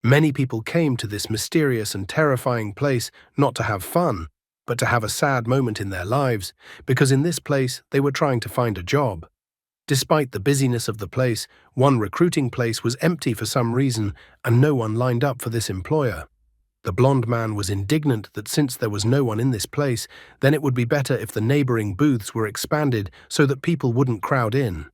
Many people came to this mysterious and terrifying place not to have fun, but to have a sad moment in their lives, because in this place they were trying to find a job. Despite the busyness of the place, one recruiting place was empty for some reason, and no one lined up for this employer. The blonde man was indignant that since there was no one in this place, then it would be better if the neighboring booths were expanded so that people wouldn't crowd in.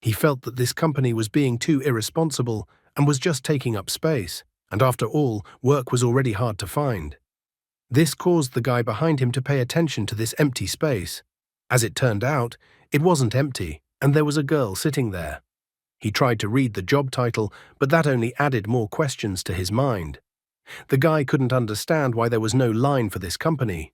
He felt that this company was being too irresponsible and was just taking up space, and after all, work was already hard to find. This caused the guy behind him to pay attention to this empty space. As it turned out, it wasn't empty, and there was a girl sitting there. He tried to read the job title, but that only added more questions to his mind. The guy couldn't understand why there was no line for this company.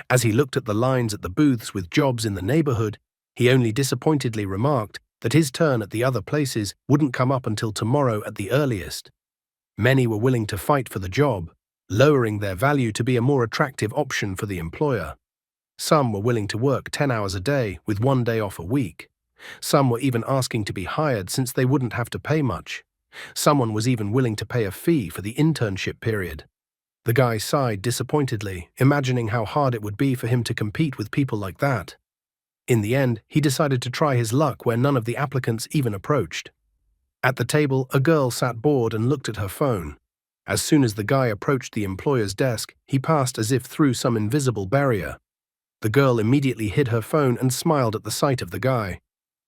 As he looked at the lines at the booths with jobs in the neighborhood, he only disappointedly remarked that his turn at the other places wouldn't come up until tomorrow at the earliest. Many were willing to fight for the job, lowering their value to be a more attractive option for the employer. Some were willing to work 10 hours a day with 1 day off a week. Some were even asking to be hired since they wouldn't have to pay much. Someone was even willing to pay a fee for the internship period. The guy sighed disappointedly, imagining how hard it would be for him to compete with people like that. In the end, he decided to try his luck where none of the applicants even approached. At the table, a girl sat bored and looked at her phone. As soon as the guy approached the employer's desk, he passed as if through some invisible barrier. The girl immediately hid her phone and smiled at the sight of the guy.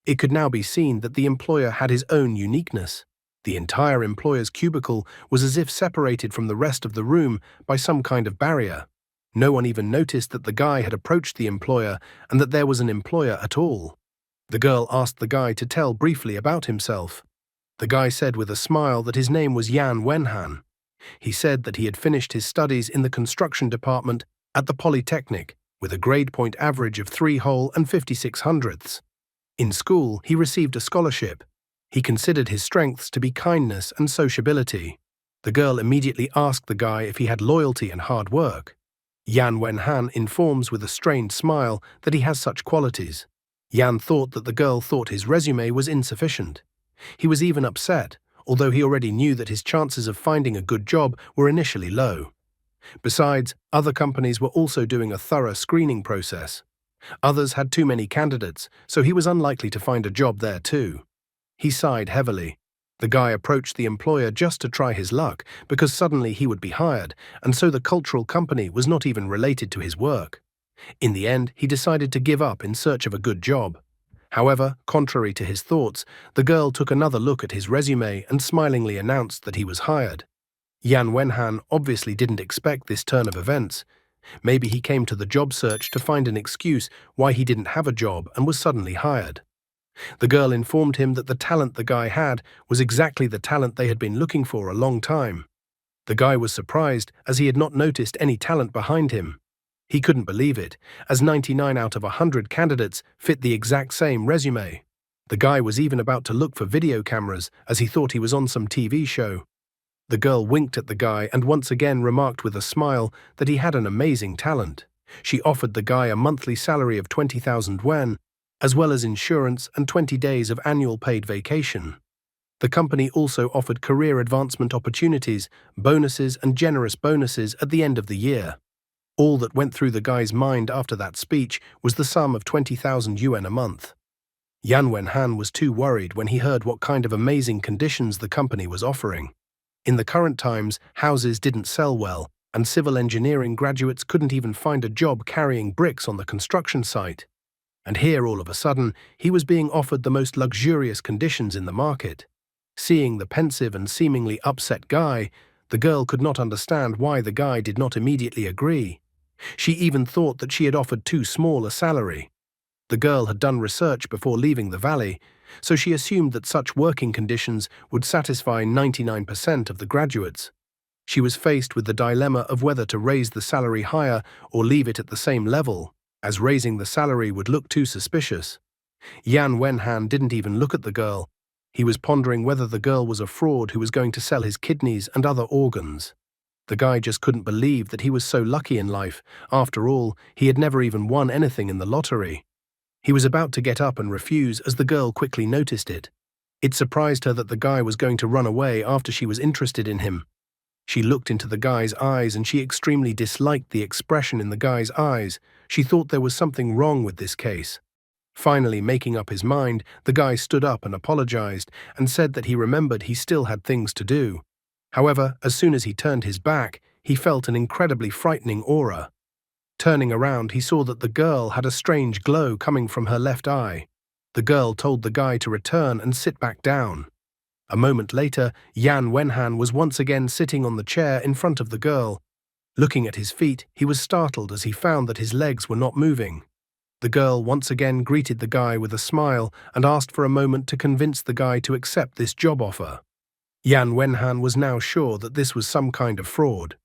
It could now be seen that the employer had his own uniqueness. The entire employer's cubicle was as if separated from the rest of the room by some kind of barrier. No one even noticed that the guy had approached the employer and that there was an employer at all. The girl asked the guy to tell briefly about himself. The guy said with a smile that his name was Yan Wenhan. He said that he had finished his studies in the construction department at the Polytechnic with a grade point average of 3 whole and 56 hundredths. In school, he received a scholarship. He considered his strengths to be kindness and sociability. The girl immediately asked the guy if he had loyalty and hard work. Yan Wenhan informs with a strained smile that he has such qualities. Yan thought that the girl thought his resume was insufficient. He was even upset, although he already knew that his chances of finding a good job were initially low. Besides, other companies were also doing a thorough screening process. Others had too many candidates, so he was unlikely to find a job there too. He sighed heavily. The guy approached the employer just to try his luck, because suddenly he would be hired, and so the cultural company was not even related to his work. In the end, he decided to give up in search of a good job. However, contrary to his thoughts, the girl took another look at his resume and smilingly announced that he was hired. Yan Wenhan obviously didn't expect this turn of events. Maybe he came to the job search to find an excuse why he didn't have a job and was suddenly hired. The girl informed him that the talent the guy had was exactly the talent they had been looking for a long time. The guy was surprised as he had not noticed any talent behind him. He couldn't believe it, as 99 out of 100 candidates fit the exact same resume. The guy was even about to look for video cameras as he thought he was on some TV show. The girl winked at the guy and once again remarked with a smile that he had an amazing talent. She offered the guy a monthly salary of 20,000 yuan, as well as insurance and 20 days of annual paid vacation. The company also offered career advancement opportunities, bonuses and generous bonuses at the end of the year. All that went through the guy's mind after that speech was the sum of 20,000 yuan a month. Yan Wenhan was too worried when he heard what kind of amazing conditions the company was offering. In the current times, houses didn't sell well, and civil engineering graduates couldn't even find a job carrying bricks on the construction site. And here, all of a sudden, he was being offered the most luxurious conditions in the market. Seeing the pensive and seemingly upset guy, the girl could not understand why the guy did not immediately agree. She even thought that she had offered too small a salary. The girl had done research before leaving the valley, so she assumed that such working conditions would satisfy 99% of the graduates. She was faced with the dilemma of whether to raise the salary higher or leave it at the same level, as raising the salary would look too suspicious. Yan Wenhan didn't even look at the girl. He was pondering whether the girl was a fraud who was going to sell his kidneys and other organs. The guy just couldn't believe that he was so lucky in life. After all, he had never even won anything in the lottery. He was about to get up and refuse as the girl quickly noticed it. It surprised her that the guy was going to run away after she was interested in him. She looked into the guy's eyes and she extremely disliked the expression in the guy's eyes. She thought there was something wrong with this case. Finally, making up his mind, the guy stood up and apologized and said that he remembered he still had things to do. However, as soon as he turned his back, he felt an incredibly frightening aura. Turning around, he saw that the girl had a strange glow coming from her left eye. The girl told the guy to return and sit back down. A moment later, Yan Wenhan was once again sitting on the chair in front of the girl. Looking at his feet, he was startled as he found that his legs were not moving. The girl once again greeted the guy with a smile and asked for a moment to convince the guy to accept this job offer. Yan Wenhan was now sure that this was some kind of fraud.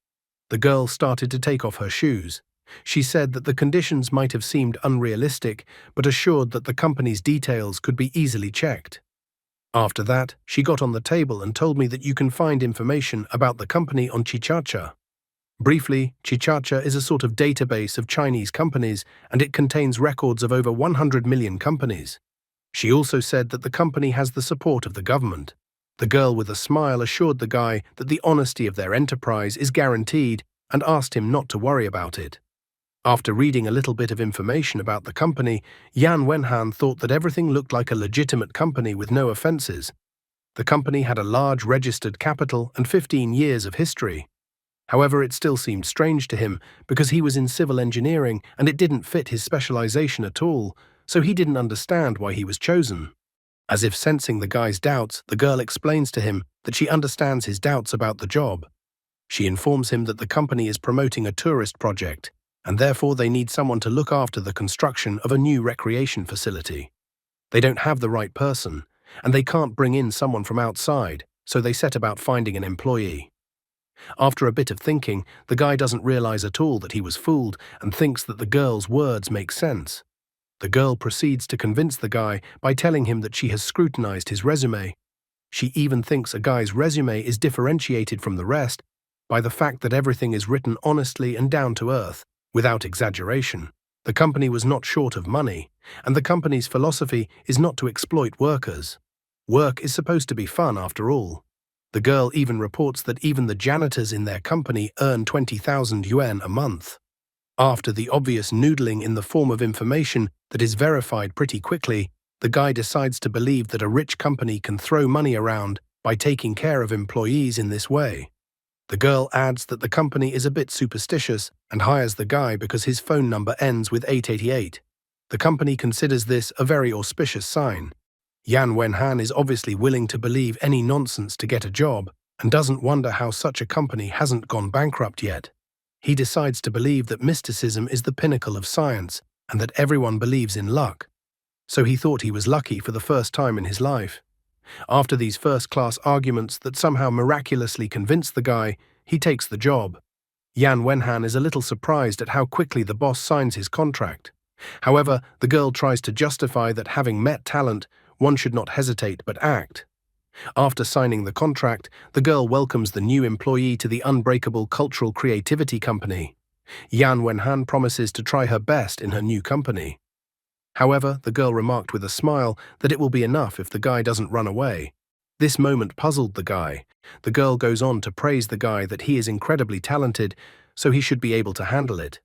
The girl started to take off her shoes. She said that the conditions might have seemed unrealistic, but assured that the company's details could be easily checked. After that, she got on the table and told me that you can find information about the company on Chichacha. Briefly, Chichacha is a sort of database of Chinese companies, and it contains records of over 100 million companies. She also said that the company has the support of the government. The girl with a smile assured the guy that the honesty of their enterprise is guaranteed and asked him not to worry about it. After reading a little bit of information about the company, Yan Wenhan thought that everything looked like a legitimate company with no offenses. The company had a large registered capital and 15 years of history. However, it still seemed strange to him because he was in civil engineering and it didn't fit his specialization at all, so he didn't understand why he was chosen. As if sensing the guy's doubts, the girl explains to him that she understands his doubts about the job. She informs him that the company is promoting a tourist project, and therefore they need someone to look after the construction of a new recreation facility. They don't have the right person, and they can't bring in someone from outside, so they set about finding an employee. After a bit of thinking, the guy doesn't realize at all that he was fooled and thinks that the girl's words make sense. The girl proceeds to convince the guy by telling him that she has scrutinized his resume. She even thinks a guy's resume is differentiated from the rest by the fact that everything is written honestly and down to earth, without exaggeration. The company was not short of money, and the company's philosophy is not to exploit workers. Work is supposed to be fun after all. The girl even reports that even the janitors in their company earn 20,000 yuan a month. After the obvious noodling in the form of information that is verified pretty quickly, the guy decides to believe that a rich company can throw money around by taking care of employees in this way. The girl adds that the company is a bit superstitious and hires the guy because his phone number ends with 888. The company considers this a very auspicious sign. Yan Wenhan is obviously willing to believe any nonsense to get a job and doesn't wonder how such a company hasn't gone bankrupt yet. He decides to believe that mysticism is the pinnacle of science and that everyone believes in luck. So he thought he was lucky for the first time in his life. After these first-class arguments that somehow miraculously convince the guy, he takes the job. Yan Wenhan is a little surprised at how quickly the boss signs his contract. However, the girl tries to justify that having met talent, one should not hesitate but act. After signing the contract, the girl welcomes the new employee to the unbreakable cultural creativity company. Yan Wenhan promises to try her best in her new company. However, the girl remarked with a smile that it will be enough if the guy doesn't run away. This moment puzzled the guy. The girl goes on to praise the guy that he is incredibly talented, so he should be able to handle it.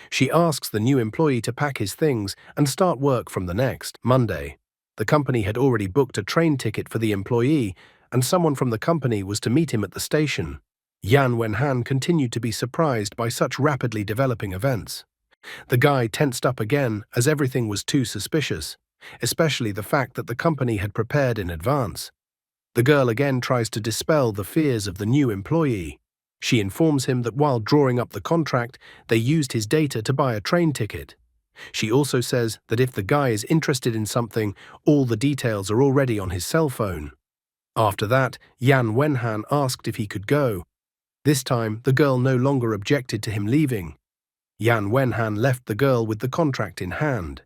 She asks the new employee to pack his things and start work from the next Monday. The company had already booked a train ticket for the employee, and someone from the company was to meet him at the station. Yan Wenhan continued to be surprised by such rapidly developing events. The guy tensed up again as everything was too suspicious, especially the fact that the company had prepared in advance. The girl again tries to dispel the fears of the new employee. She informs him that while drawing up the contract, they used his data to buy a train ticket. She also says that if the guy is interested in something, all the details are already on his cell phone. After that, Yan Wenhan asked if he could go. This time, the girl no longer objected to him leaving. Yan Wenhan left the girl with the contract in hand.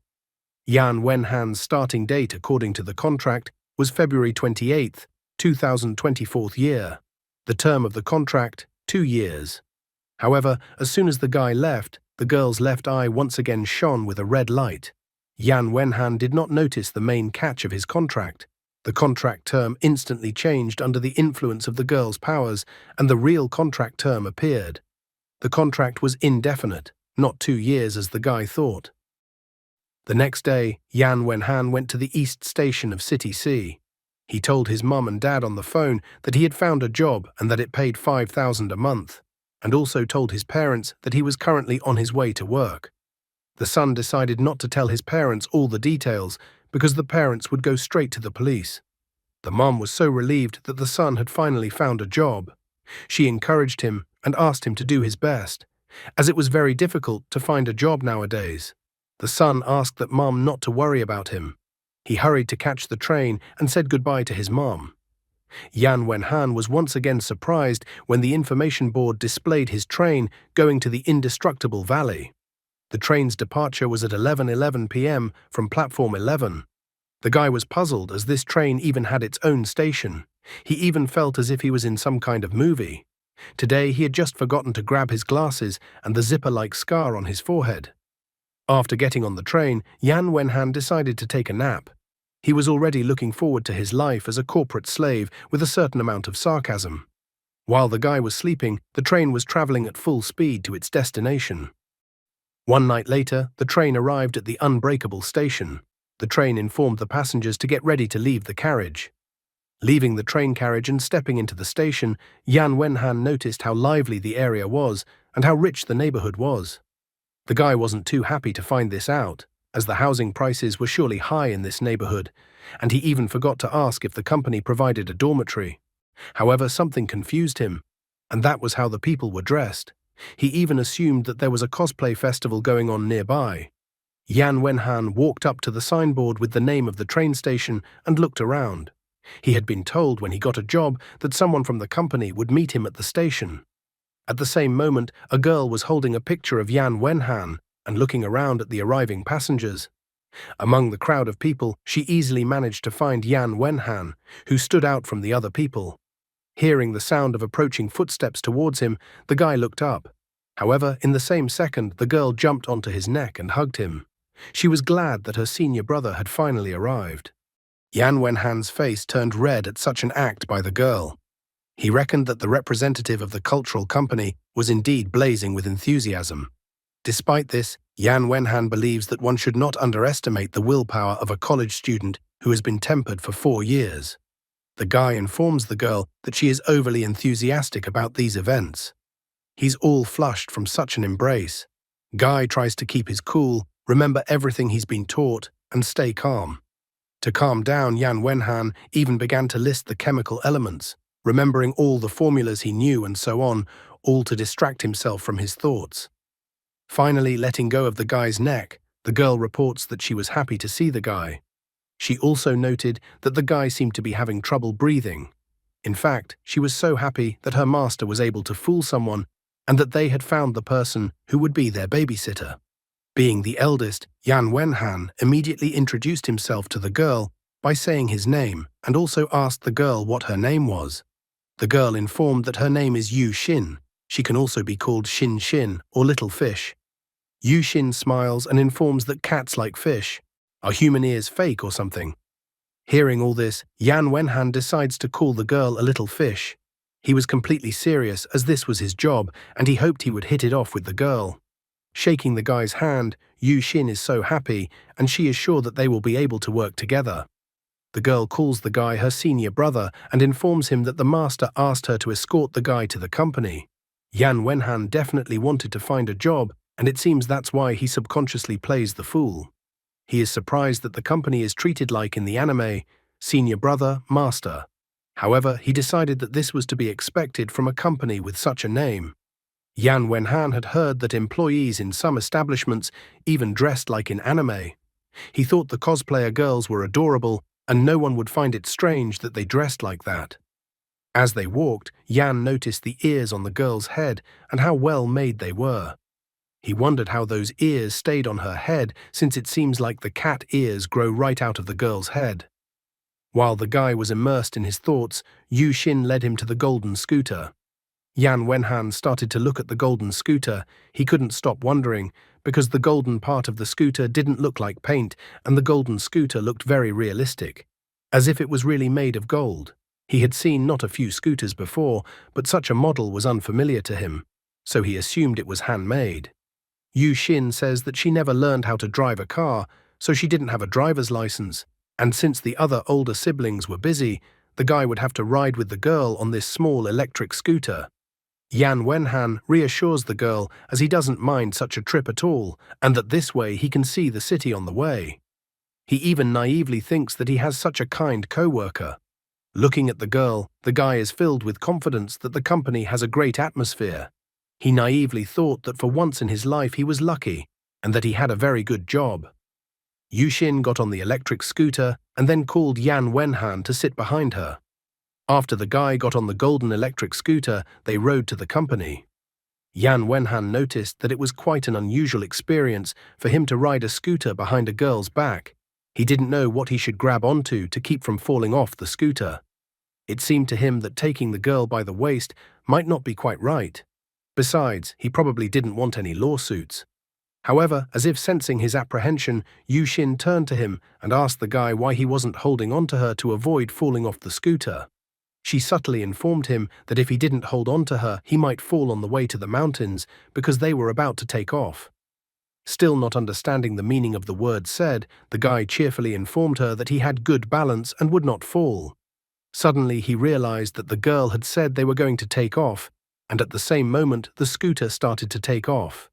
Yan Wenhan's starting date according to the contract was February 28th, 2024 year. The term of the contract, 2 years. However, as soon as the guy left, the girl's left eye once again shone with a red light. Yan Wenhan did not notice the main catch of his contract. The contract term instantly changed under the influence of the girl's powers, and the real contract term appeared. The contract was indefinite, not 2 years as the guy thought. The next day, Yan Wenhan went to the East Station of City C. He told his mum and dad on the phone that he had found a job and that it paid 5,000 a month, and also told his parents that he was currently on his way to work. The son decided not to tell his parents all the details because the parents would go straight to the police. The mum was so relieved that the son had finally found a job. She encouraged him and asked him to do his best, as it was very difficult to find a job nowadays. The son asked that mum not to worry about him. He hurried to catch the train and said goodbye to his mum. Yan Wenhan was once again surprised when the information board displayed his train going to the indestructible valley. The train's departure was at 11:11 p.m. from platform 11. The guy was puzzled as this train even had its own station. He even felt as if he was in some kind of movie. Today he had just forgotten to grab his glasses and the zipper-like scar on his forehead. After getting on the train, Yan Wenhan decided to take a nap. He was already looking forward to his life as a corporate slave with a certain amount of sarcasm. While the guy was sleeping, the train was traveling at full speed to its destination. One night later, the train arrived at the Unbreakable station. The train informed the passengers to get ready to leave the carriage. Leaving the train carriage and stepping into the station, Yan Wenhan noticed how lively the area was and how rich the neighborhood was. The guy wasn't too happy to find this out, as the housing prices were surely high in this neighborhood, and he even forgot to ask if the company provided a dormitory. However, something confused him, and that was how the people were dressed. He even assumed that there was a cosplay festival going on nearby. Yan Wenhan walked up to the signboard with the name of the train station and looked around. He had been told when he got a job that someone from the company would meet him at the station. At the same moment, a girl was holding a picture of Yan Wenhan and looking around at the arriving passengers. Among the crowd of people, she easily managed to find Yan Wenhan, who stood out from the other people. Hearing the sound of approaching footsteps towards him, the guy looked up. However, in the same second, the girl jumped onto his neck and hugged him. She was glad that her senior brother had finally arrived. Yan Wenhan's face turned red at such an act by the girl. He reckoned that the representative of the cultural company was indeed blazing with enthusiasm. Despite this, Yan Wenhan believes that one should not underestimate the willpower of a college student who has been tempered for 4 years. The guy informs the girl that she is overly enthusiastic about these events. He's all flushed from such an embrace. Guy tries to keep his cool, remember everything he's been taught, and stay calm. To calm down, Yan Wenhan even began to list the chemical elements, remembering all the formulas he knew and so on, all to distract himself from his thoughts. Finally, letting go of the guy's neck, the girl reports that she was happy to see the guy. She also noted that the guy seemed to be having trouble breathing. In fact, she was so happy that her master was able to fool someone and that they had found the person who would be their babysitter. Being the eldest, Yan Wenhan immediately introduced himself to the girl by saying his name and also asked the girl what her name was. The girl informed that her name is Yu Xin. She can also be called Xin Xin or Little Fish. Yu Xin smiles and informs that cats like fish. Are human ears fake or something? Hearing all this, Yan Wenhan decides to call the girl a little fish. He was completely serious as this was his job and he hoped he would hit it off with the girl. Shaking the guy's hand, Yu Xin is so happy and she is sure that they will be able to work together. The girl calls the guy her senior brother and informs him that the master asked her to escort the guy to the company. Yan Wenhan definitely wanted to find a job, and it seems that's why he subconsciously plays the fool. He is surprised that the company is treated like in the anime, senior brother, master. However, he decided that this was to be expected from a company with such a name. Yan Wenhan had heard that employees in some establishments even dressed like in anime. He thought the cosplayer girls were adorable, and no one would find it strange that they dressed like that. As they walked, Yan noticed the ears on the girl's head and how well made they were. He wondered how those ears stayed on her head, since it seems like the cat ears grow right out of the girl's head. While the guy was immersed in his thoughts, Yu Xin led him to the golden scooter. Yan Wenhan started to look at the golden scooter. He couldn't stop wondering, because the golden part of the scooter didn't look like paint, and the golden scooter looked very realistic. as if it was really made of gold. He had seen not a few scooters before, but such a model was unfamiliar to him, so he assumed it was handmade. Yu Xin says that she never learned how to drive a car, so she didn't have a driver's license, and since the other older siblings were busy, the guy would have to ride with the girl on this small electric scooter. Yan Wenhan reassures the girl as he doesn't mind such a trip at all, and that this way he can see the city on the way. He even naively thinks that he has such a kind co-worker. Looking at the girl, the guy is filled with confidence that the company has a great atmosphere. He naively thought that for once in his life he was lucky, and that he had a very good job. Yu Xin got on the electric scooter and then called Yan Wenhan to sit behind her. After the guy got on the golden electric scooter, they rode to the company. Yan Wenhan noticed that it was quite an unusual experience for him to ride a scooter behind a girl's back. He didn't know what he should grab onto to keep from falling off the scooter. It seemed to him that taking the girl by the waist might not be quite right. Besides, he probably didn't want any lawsuits. However, as if sensing his apprehension, Yu Xin turned to him and asked the guy why he wasn't holding on to her to avoid falling off the scooter. She subtly informed him that if he didn't hold on to her, he might fall on the way to the mountains because they were about to take off. Still not understanding the meaning of the words said, the guy cheerfully informed her that he had good balance and would not fall. Suddenly he realized that the girl had said they were going to take off, and at the same moment the scooter started to take off.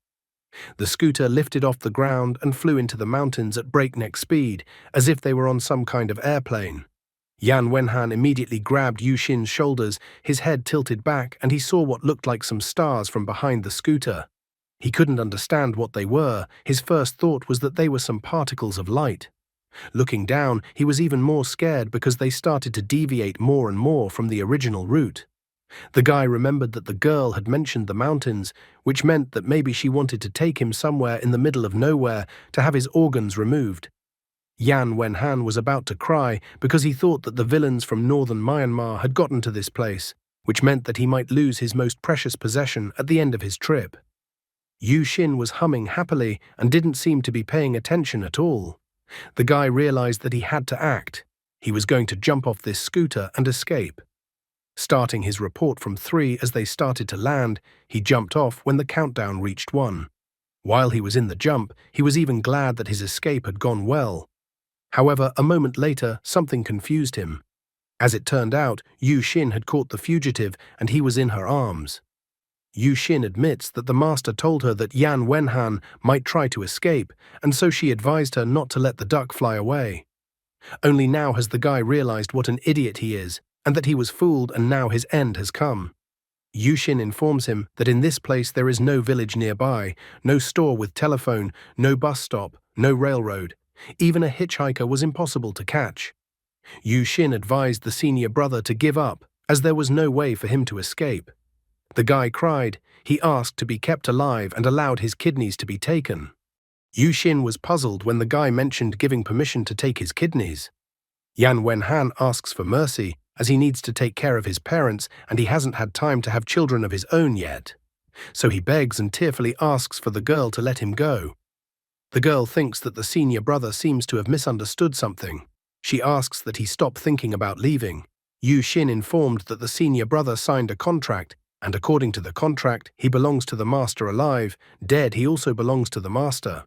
The scooter lifted off the ground and flew into the mountains at breakneck speed, as if they were on some kind of airplane. Yan Wenhan immediately grabbed Yu Xin's shoulders, his head tilted back, and he saw what looked like some stars from behind the scooter. He couldn't understand what they were. His first thought was that they were some particles of light. Looking down, he was even more scared because they started to deviate more and more from the original route. The guy remembered that the girl had mentioned the mountains, which meant that maybe she wanted to take him somewhere in the middle of nowhere to have his organs removed. Yan Wenhan was about to cry because he thought that the villains from northern Myanmar had gotten to this place, which meant that he might lose his most precious possession at the end of his trip. Yu Xin was humming happily and didn't seem to be paying attention at all. The guy realized that he had to act. He was going to jump off this scooter and escape. Starting his report from 3 as they started to land, he jumped off when the countdown reached 1. While he was in the jump, he was even glad that his escape had gone well. However, a moment later, something confused him. As it turned out, Yu Xin had caught the fugitive and he was in her arms. Yu Xin admits that the master told her that Yan Wenhan might try to escape, and so she advised her not to let the duck fly away. Only now has the guy realized what an idiot he is, and that he was fooled and now his end has come. Yu Xin informs him that in this place there is no village nearby, no store with telephone, no bus stop, no railroad. Even a hitchhiker was impossible to catch. Yu Xin advised the senior brother to give up, as there was no way for him to escape. The guy cried. He asked to be kept alive and allowed his kidneys to be taken. Yu Xin was puzzled when the guy mentioned giving permission to take his kidneys. Yan Wenhan asks for mercy, as he needs to take care of his parents and he hasn't had time to have children of his own yet. So he begs and tearfully asks for the girl to let him go. The girl thinks that the senior brother seems to have misunderstood something. She asks that he stop thinking about leaving. Yu Xin informed that the senior brother signed a contract, and according to the contract, he belongs to the master alive. Dead, he also belongs to the master.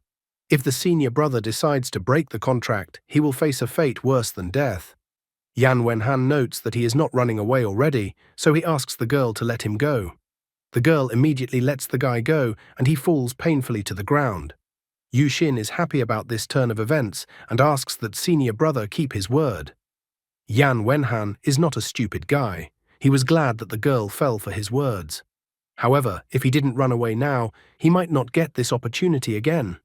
If the senior brother decides to break the contract, he will face a fate worse than death. Yan Wenhan notes that he is not running away already, so he asks the girl to let him go. The girl immediately lets the guy go, and he falls painfully to the ground. Yu Xin is happy about this turn of events and asks that senior brother keep his word. Yan Wenhan is not a stupid guy. He was glad that the girl fell for his words. However, if he didn't run away now, he might not get this opportunity again.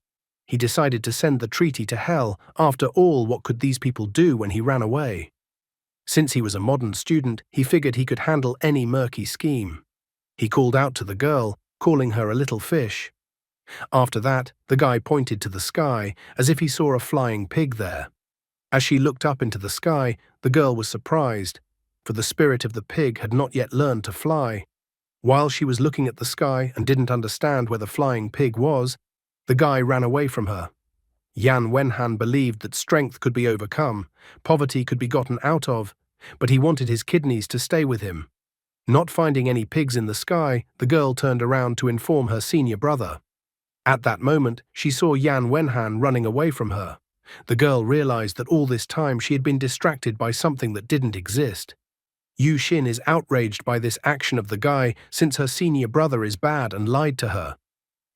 He decided to send the treaty to hell. After all, what could these people do when he ran away? Since he was a modern student, he figured he could handle any murky scheme. He called out to the girl, calling her a little fish. After that, the guy pointed to the sky, as if he saw a flying pig there. As she looked up into the sky, the girl was surprised, for the spirit of the pig had not yet learned to fly. While she was looking at the sky and didn't understand where the flying pig was, the guy ran away from her. Yan Wenhan believed that strength could be overcome, poverty could be gotten out of, but he wanted his kidneys to stay with him. Not finding any pigs in the sky, the girl turned around to inform her senior brother. At that moment, she saw Yan Wenhan running away from her. The girl realized that all this time she had been distracted by something that didn't exist. Yu Xin is outraged by this action of the guy since her senior brother is bad and lied to her.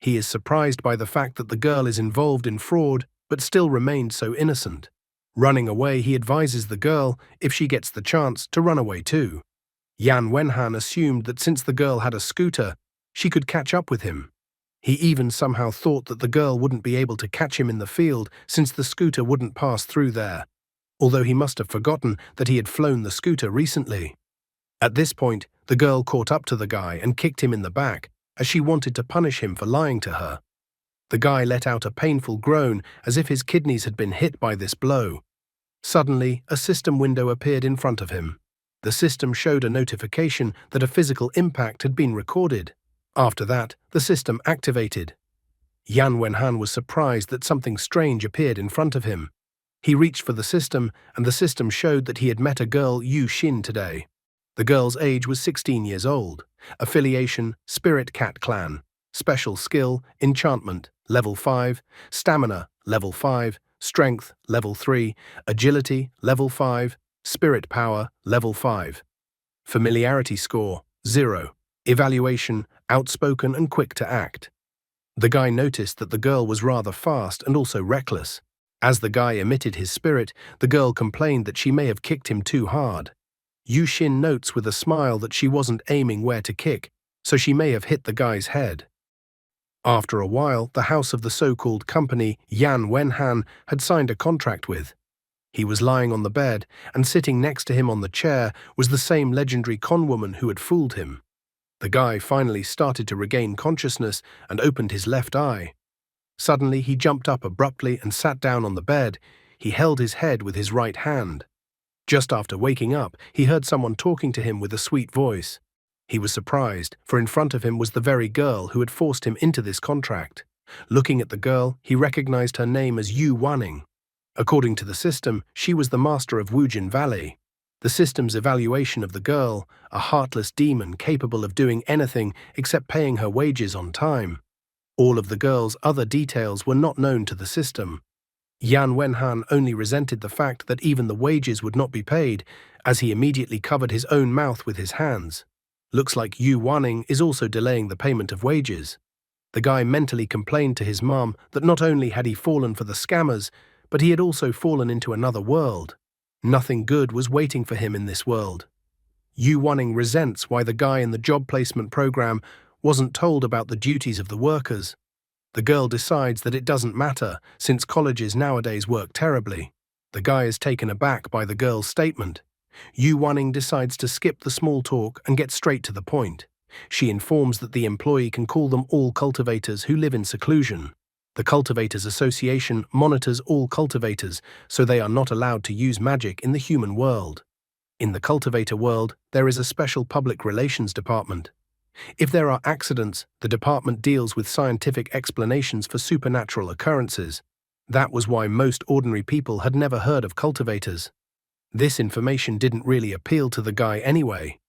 He is surprised by the fact that the girl is involved in fraud but still remained so innocent. Running away, he advises the girl, if she gets the chance, to run away too. Yan Wenhan assumed that since the girl had a scooter, she could catch up with him. He even somehow thought that the girl wouldn't be able to catch him in the field since the scooter wouldn't pass through there, although he must have forgotten that he had flown the scooter recently. At this point, the girl caught up to the guy and kicked him in the back, as she wanted to punish him for lying to her. The guy let out a painful groan as if his kidneys had been hit by this blow. Suddenly, a system window appeared in front of him. The system showed a notification that a physical impact had been recorded. After that, the system activated. Yan Wenhan was surprised that something strange appeared in front of him. He reached for the system, and the system showed that he had met a girl, Yu Xin, today. The girl's age was 16 years old. Affiliation, Spirit Cat Clan. Special skill, Enchantment, Level 5. Stamina, Level 5. Strength, Level 3. Agility, Level 5. Spirit Power, Level 5. Familiarity score, 0. Evaluation, outspoken and quick to act. The guy noticed that the girl was rather fast and also reckless. As the guy emitted his spirit, the girl complained that she may have kicked him too hard. Yu Xin notes with a smile that she wasn't aiming where to kick, so she may have hit the guy's head. After a while, the house of the so-called company Yan Wenhan had signed a contract with. He was lying on the bed, and sitting next to him on the chair was the same legendary conwoman who had fooled him. The guy finally started to regain consciousness and opened his left eye. Suddenly, he jumped up abruptly and sat down on the bed. He held his head with his right hand. Just after waking up, he heard someone talking to him with a sweet voice. He was surprised, for in front of him was the very girl who had forced him into this contract. Looking at the girl, he recognized her name as Yu Wanning. According to the system, she was the master of Wujin Valley. The system's evaluation of the girl, a heartless demon capable of doing anything except paying her wages on time. All of the girl's other details were not known to the system. Yan Wenhan only resented the fact that even the wages would not be paid, as he immediately covered his own mouth with his hands. Looks like Yu Wanning is also delaying the payment of wages. The guy mentally complained to his mom that not only had he fallen for the scammers, but he had also fallen into another world. Nothing good was waiting for him in this world. Yu Wanning resents why the guy in the job placement program wasn't told about the duties of the workers. The girl decides that it doesn't matter, since colleges nowadays work terribly. The guy is taken aback by the girl's statement. Yu Wanning decides to skip the small talk and get straight to the point. She informs that the employee can call them all cultivators who live in seclusion. The Cultivators Association monitors all cultivators, so they are not allowed to use magic in the human world. In the cultivator world, there is a special public relations department. If there are accidents, the department deals with scientific explanations for supernatural occurrences. That was why most ordinary people had never heard of cultivators. This information didn't really appeal to the guy anyway.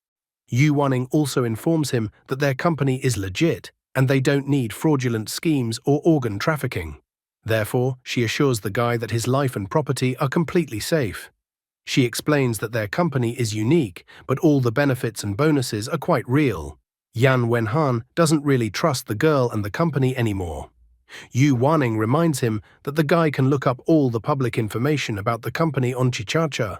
Yu Wanning also informs him that their company is legit and they don't need fraudulent schemes or organ trafficking. Therefore, she assures the guy that his life and property are completely safe. She explains that their company is unique, but all the benefits and bonuses are quite real. Yan Wenhan doesn't really trust the girl and the company anymore. Yu Wanning reminds him that the guy can look up all the public information about the company on Chichacha.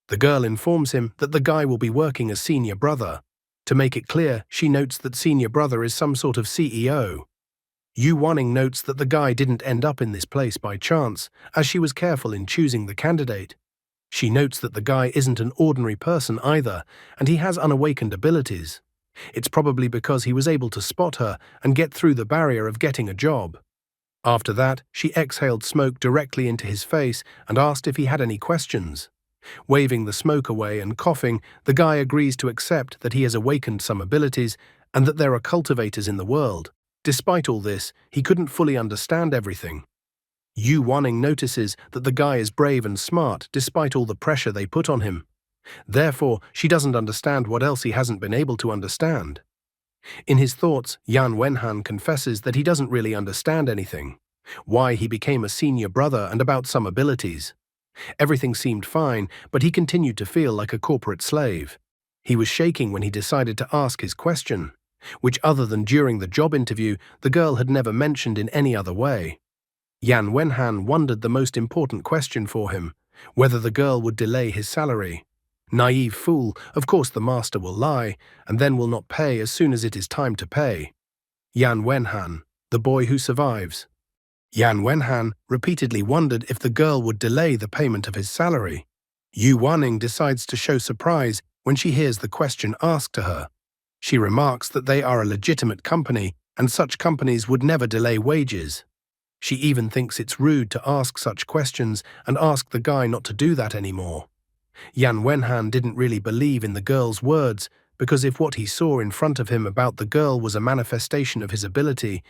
The girl informs him that the guy will be working as senior brother. To make it clear, she notes that senior brother is some sort of CEO. Yu Wanning notes that the guy didn't end up in this place by chance, as she was careful in choosing the candidate. She notes that the guy isn't an ordinary person either, and he has unawakened abilities. It's probably because he was able to spot her and get through the barrier of getting a job. After that, she exhaled smoke directly into his face and asked if he had any questions. Waving the smoke away and coughing, the guy agrees to accept that he has awakened some abilities and that there are cultivators in the world. Despite all this, he couldn't fully understand everything. Yu Wanning notices that the guy is brave and smart despite all the pressure they put on him. Therefore, she doesn't understand what else he hasn't been able to understand. In his thoughts, Yan Wenhan confesses that he doesn't really understand anything. Why he became a senior brother and about some abilities. Everything seemed fine, but he continued to feel like a corporate slave. He was shaking when he decided to ask his question, which other than during the job interview, the girl had never mentioned in any other way. Yan Wenhan wondered the most important question for him, whether the girl would delay his salary. Naive fool, of course the master will lie, and then will not pay as soon as it is time to pay. Yan Wenhan, the boy who survives. Yan Wenhan repeatedly wondered if the girl would delay the payment of his salary. Yu Wanning decides to show surprise when she hears the question asked to her. She remarks that they are a legitimate company and such companies would never delay wages. She even thinks it's rude to ask such questions and ask the guy not to do that anymore. Yan Wenhan didn't really believe in the girl's words because if what he saw in front of him about the girl was a manifestation of his ability,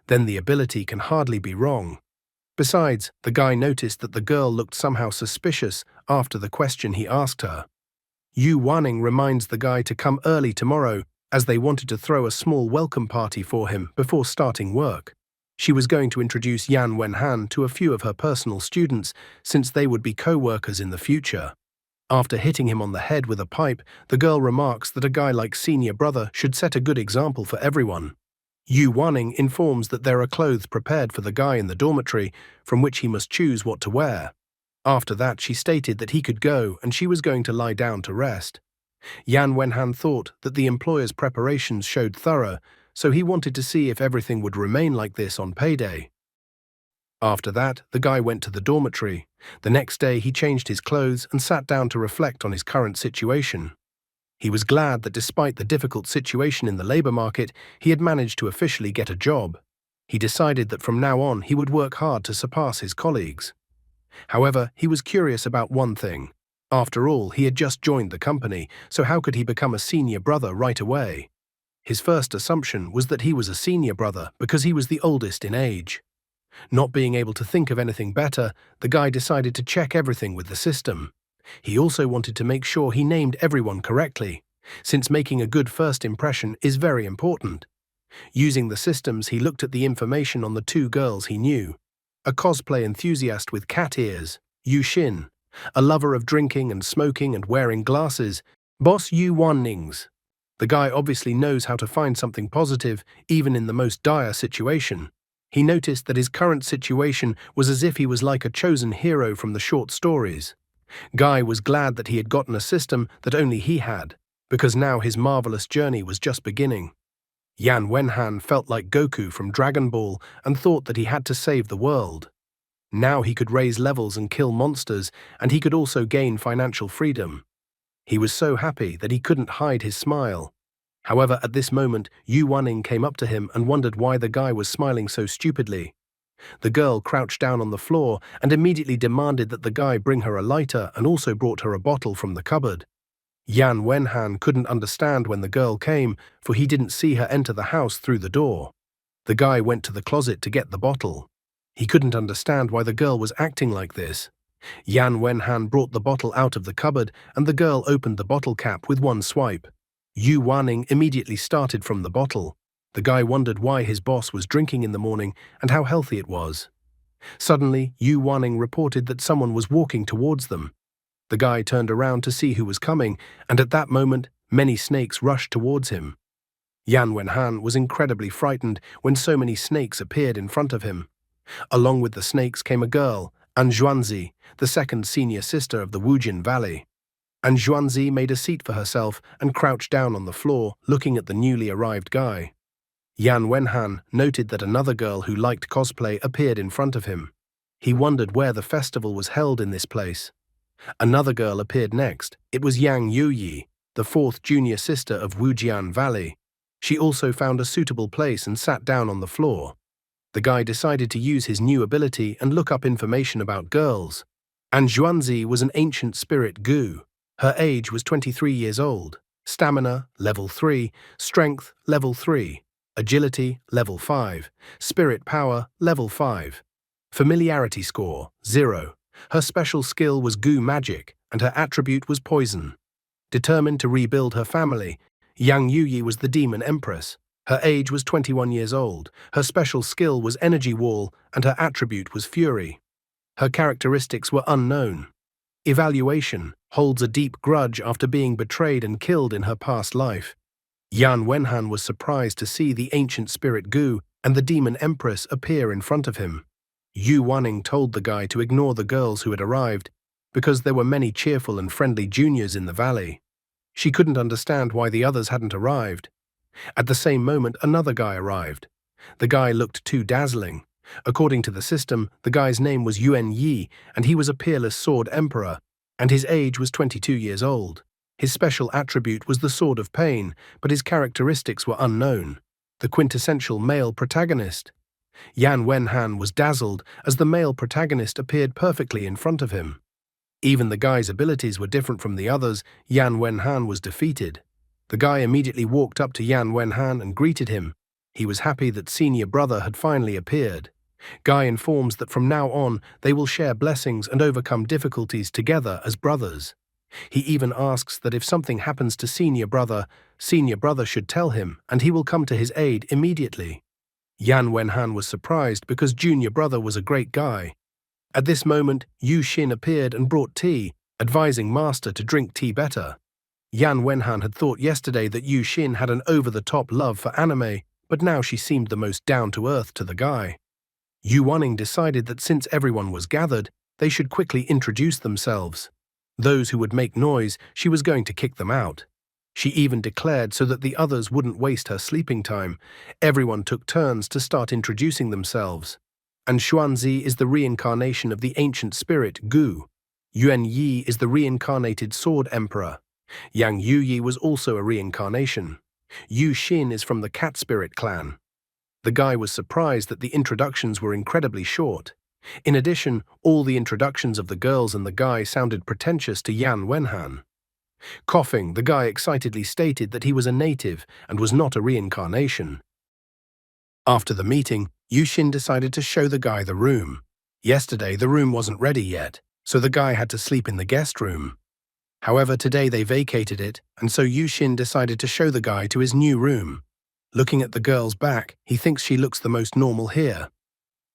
then the ability can hardly be wrong. Besides, the guy noticed that the girl looked somehow suspicious after the question he asked her. Yu Wanning reminds the guy to come early tomorrow as they wanted to throw a small welcome party for him before starting work. She was going to introduce Yan Wenhan to a few of her personal students since they would be co-workers in the future. After hitting him on the head with a pipe, the girl remarks that a guy like senior brother should set a good example for everyone. Yu Wanning informs that there are clothes prepared for the guy in the dormitory from which he must choose what to wear. After that, she stated that he could go and she was going to lie down to rest. Yan Wenhan thought that the employer's preparations showed thorough, so he wanted to see if everything would remain like this on payday. After that, the guy went to the dormitory. The next day, he changed his clothes and sat down to reflect on his current situation. He was glad that despite the difficult situation in the labor market, he had managed to officially get a job. He decided that from now on he would work hard to surpass his colleagues. However, he was curious about one thing. After all, he had just joined the company, so how could he become a senior brother right away? His first assumption was that he was a senior brother because he was the oldest in age. Not being able to think of anything better, the guy decided to check everything with the system. He also wanted to make sure he named everyone correctly, since making a good first impression is very important. Using the systems, he looked at the information on the two girls he knew. A cosplay enthusiast with cat ears, Yu Xin. A lover of drinking and smoking and wearing glasses, Boss Yu Wannings. The guy obviously knows how to find something positive, even in the most dire situation. He noticed that his current situation was as if he was like a chosen hero from the short stories. Guy was glad that he had gotten a system that only he had, because now his marvelous journey was just beginning. Yan Wenhan felt like Goku from Dragon Ball and thought that he had to save the world. Now he could raise levels and kill monsters, and he could also gain financial freedom. He was so happy that he couldn't hide his smile. However, at this moment, Yu Wanning came up to him and wondered why the guy was smiling so stupidly. The girl crouched down on the floor and immediately demanded that the guy bring her a lighter and also brought her a bottle from the cupboard. Yan Wenhan couldn't understand when the girl came, for he didn't see her enter the house through the door. The guy went to the closet to get the bottle. He couldn't understand why the girl was acting like this. Yan Wenhan brought the bottle out of the cupboard and the girl opened the bottle cap with one swipe. Yu Wanning immediately started from the bottle. The guy wondered why his boss was drinking in the morning and how healthy it was. Suddenly, Yu Wanning reported that someone was walking towards them. The guy turned around to see who was coming, and at that moment, many snakes rushed towards him. Yan Wenhan was incredibly frightened when so many snakes appeared in front of him. Along with the snakes came a girl, Anjuanzi, the second senior sister of the Wujin Valley. Anjuanzi made a seat for herself and crouched down on the floor, looking at the newly arrived guy. Yan Wenhan noted that another girl who liked cosplay appeared in front of him. He wondered where the festival was held in this place. Another girl appeared next. It was Yang Yuyi, the fourth junior sister of Wujian Valley. She also found a suitable place and sat down on the floor. The guy decided to use his new ability and look up information about girls. Anjuanzi was an ancient spirit Gu. Her age was 23 years old. Stamina, level 3. Strength, level 3. Agility, level 5. Spirit power, level 5. Familiarity score, 0. Her special skill was goo magic, and her attribute was poison. Determined to rebuild her family, Yang Yuyi was the demon empress. Her age was 21 years old, her special skill was energy wall, and her attribute was fury. Her characteristics were unknown. Evaluation, holds a deep grudge after being betrayed and killed in her past life. Yan Wenhan was surprised to see the ancient spirit Gu and the demon empress appear in front of him. Yu Wanning told the guy to ignore the girls who had arrived, because there were many cheerful and friendly juniors in the valley. She couldn't understand why the others hadn't arrived. At the same moment, another guy arrived. The guy looked too dazzling. According to the system, the guy's name was Yuan Yi, and he was a peerless sword emperor, and his age was 22 years old. His special attribute was the Sword of Pain, but his characteristics were unknown. The quintessential male protagonist. Yan Wenhan was dazzled as the male protagonist appeared perfectly in front of him. Even the guy's abilities were different from the others. Yan Wenhan was defeated. The guy immediately walked up to Yan Wenhan and greeted him. He was happy that senior brother had finally appeared. Guy informs that from now on they will share blessings and overcome difficulties together as brothers. He even asks that if something happens to senior brother should tell him and he will come to his aid immediately. Yan Wenhan was surprised because junior brother was a great guy. At this moment, Yu Xin appeared and brought tea, advising master to drink tea better. Yan Wenhan had thought yesterday that Yu Xin had an over-the-top love for anime, but now she seemed the most down-to-earth to the guy. Yu Wanning decided that since everyone was gathered, they should quickly introduce themselves. Those who would make noise, she was going to kick them out. She even declared so that the others wouldn't waste her sleeping time. Everyone took turns to start introducing themselves. And Xuanzi is the reincarnation of the ancient spirit Gu. Yuan Yi is the reincarnated sword emperor. Yang Yuyi was also a reincarnation. Yu Xin is from the cat spirit clan. The guy was surprised that the introductions were incredibly short. In addition, all the introductions of the girls and the guy sounded pretentious to Yan Wenhan. Coughing, the guy excitedly stated that he was a native and was not a reincarnation. After the meeting, Yu Xin decided to show the guy the room. Yesterday, the room wasn't ready yet, so the guy had to sleep in the guest room. However, today they vacated it, and so Yu Xin decided to show the guy to his new room. Looking at the girl's back, he thinks she looks the most normal here.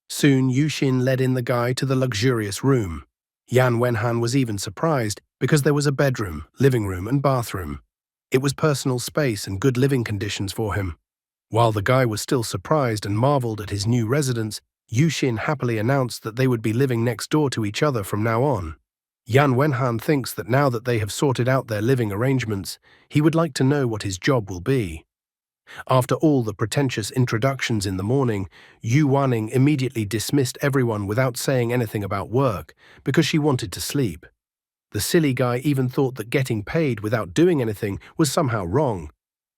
Soon, Yu Xin led in the guy to the luxurious room. Yan Wenhan was even surprised because there was a bedroom, living room, and bathroom. It was personal space and good living conditions for him. While the guy was still surprised and marveled at his new residence, Yu Xin happily announced that they would be living next door to each other from now on. Yan Wenhan thinks that now that they have sorted out their living arrangements, he would like to know what his job will be. After all the pretentious introductions in the morning, Yu Wanning immediately dismissed everyone without saying anything about work, because she wanted to sleep. The silly guy even thought that getting paid without doing anything was somehow wrong.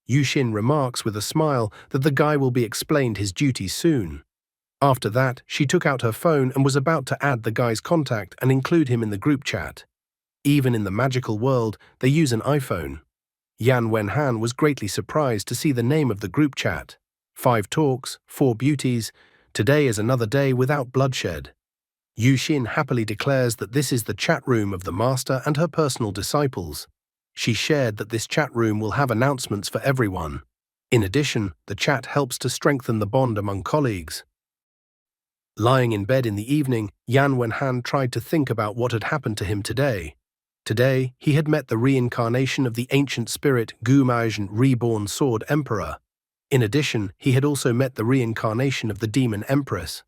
Yu Xin remarks with a smile that the guy will be explained his duties soon. After that, she took out her phone and was about to add the guy's contact and include him in the group chat. Even in the magical world, they use an iPhone. Yan Wenhan was greatly surprised to see the name of the group chat. 5 talks, 4 beauties. Today is another day without bloodshed. Yu Xin happily declares that this is the chat room of the master and her personal disciples. She shared that this chat room will have announcements for everyone. In addition, the chat helps to strengthen the bond among colleagues. Lying in bed in the evening, Yan Wenhan tried to think about what had happened to him today. Today, he had met the reincarnation of the ancient spirit Gu Maizhen reborn sword emperor. In addition, he had also met the reincarnation of the demon empress.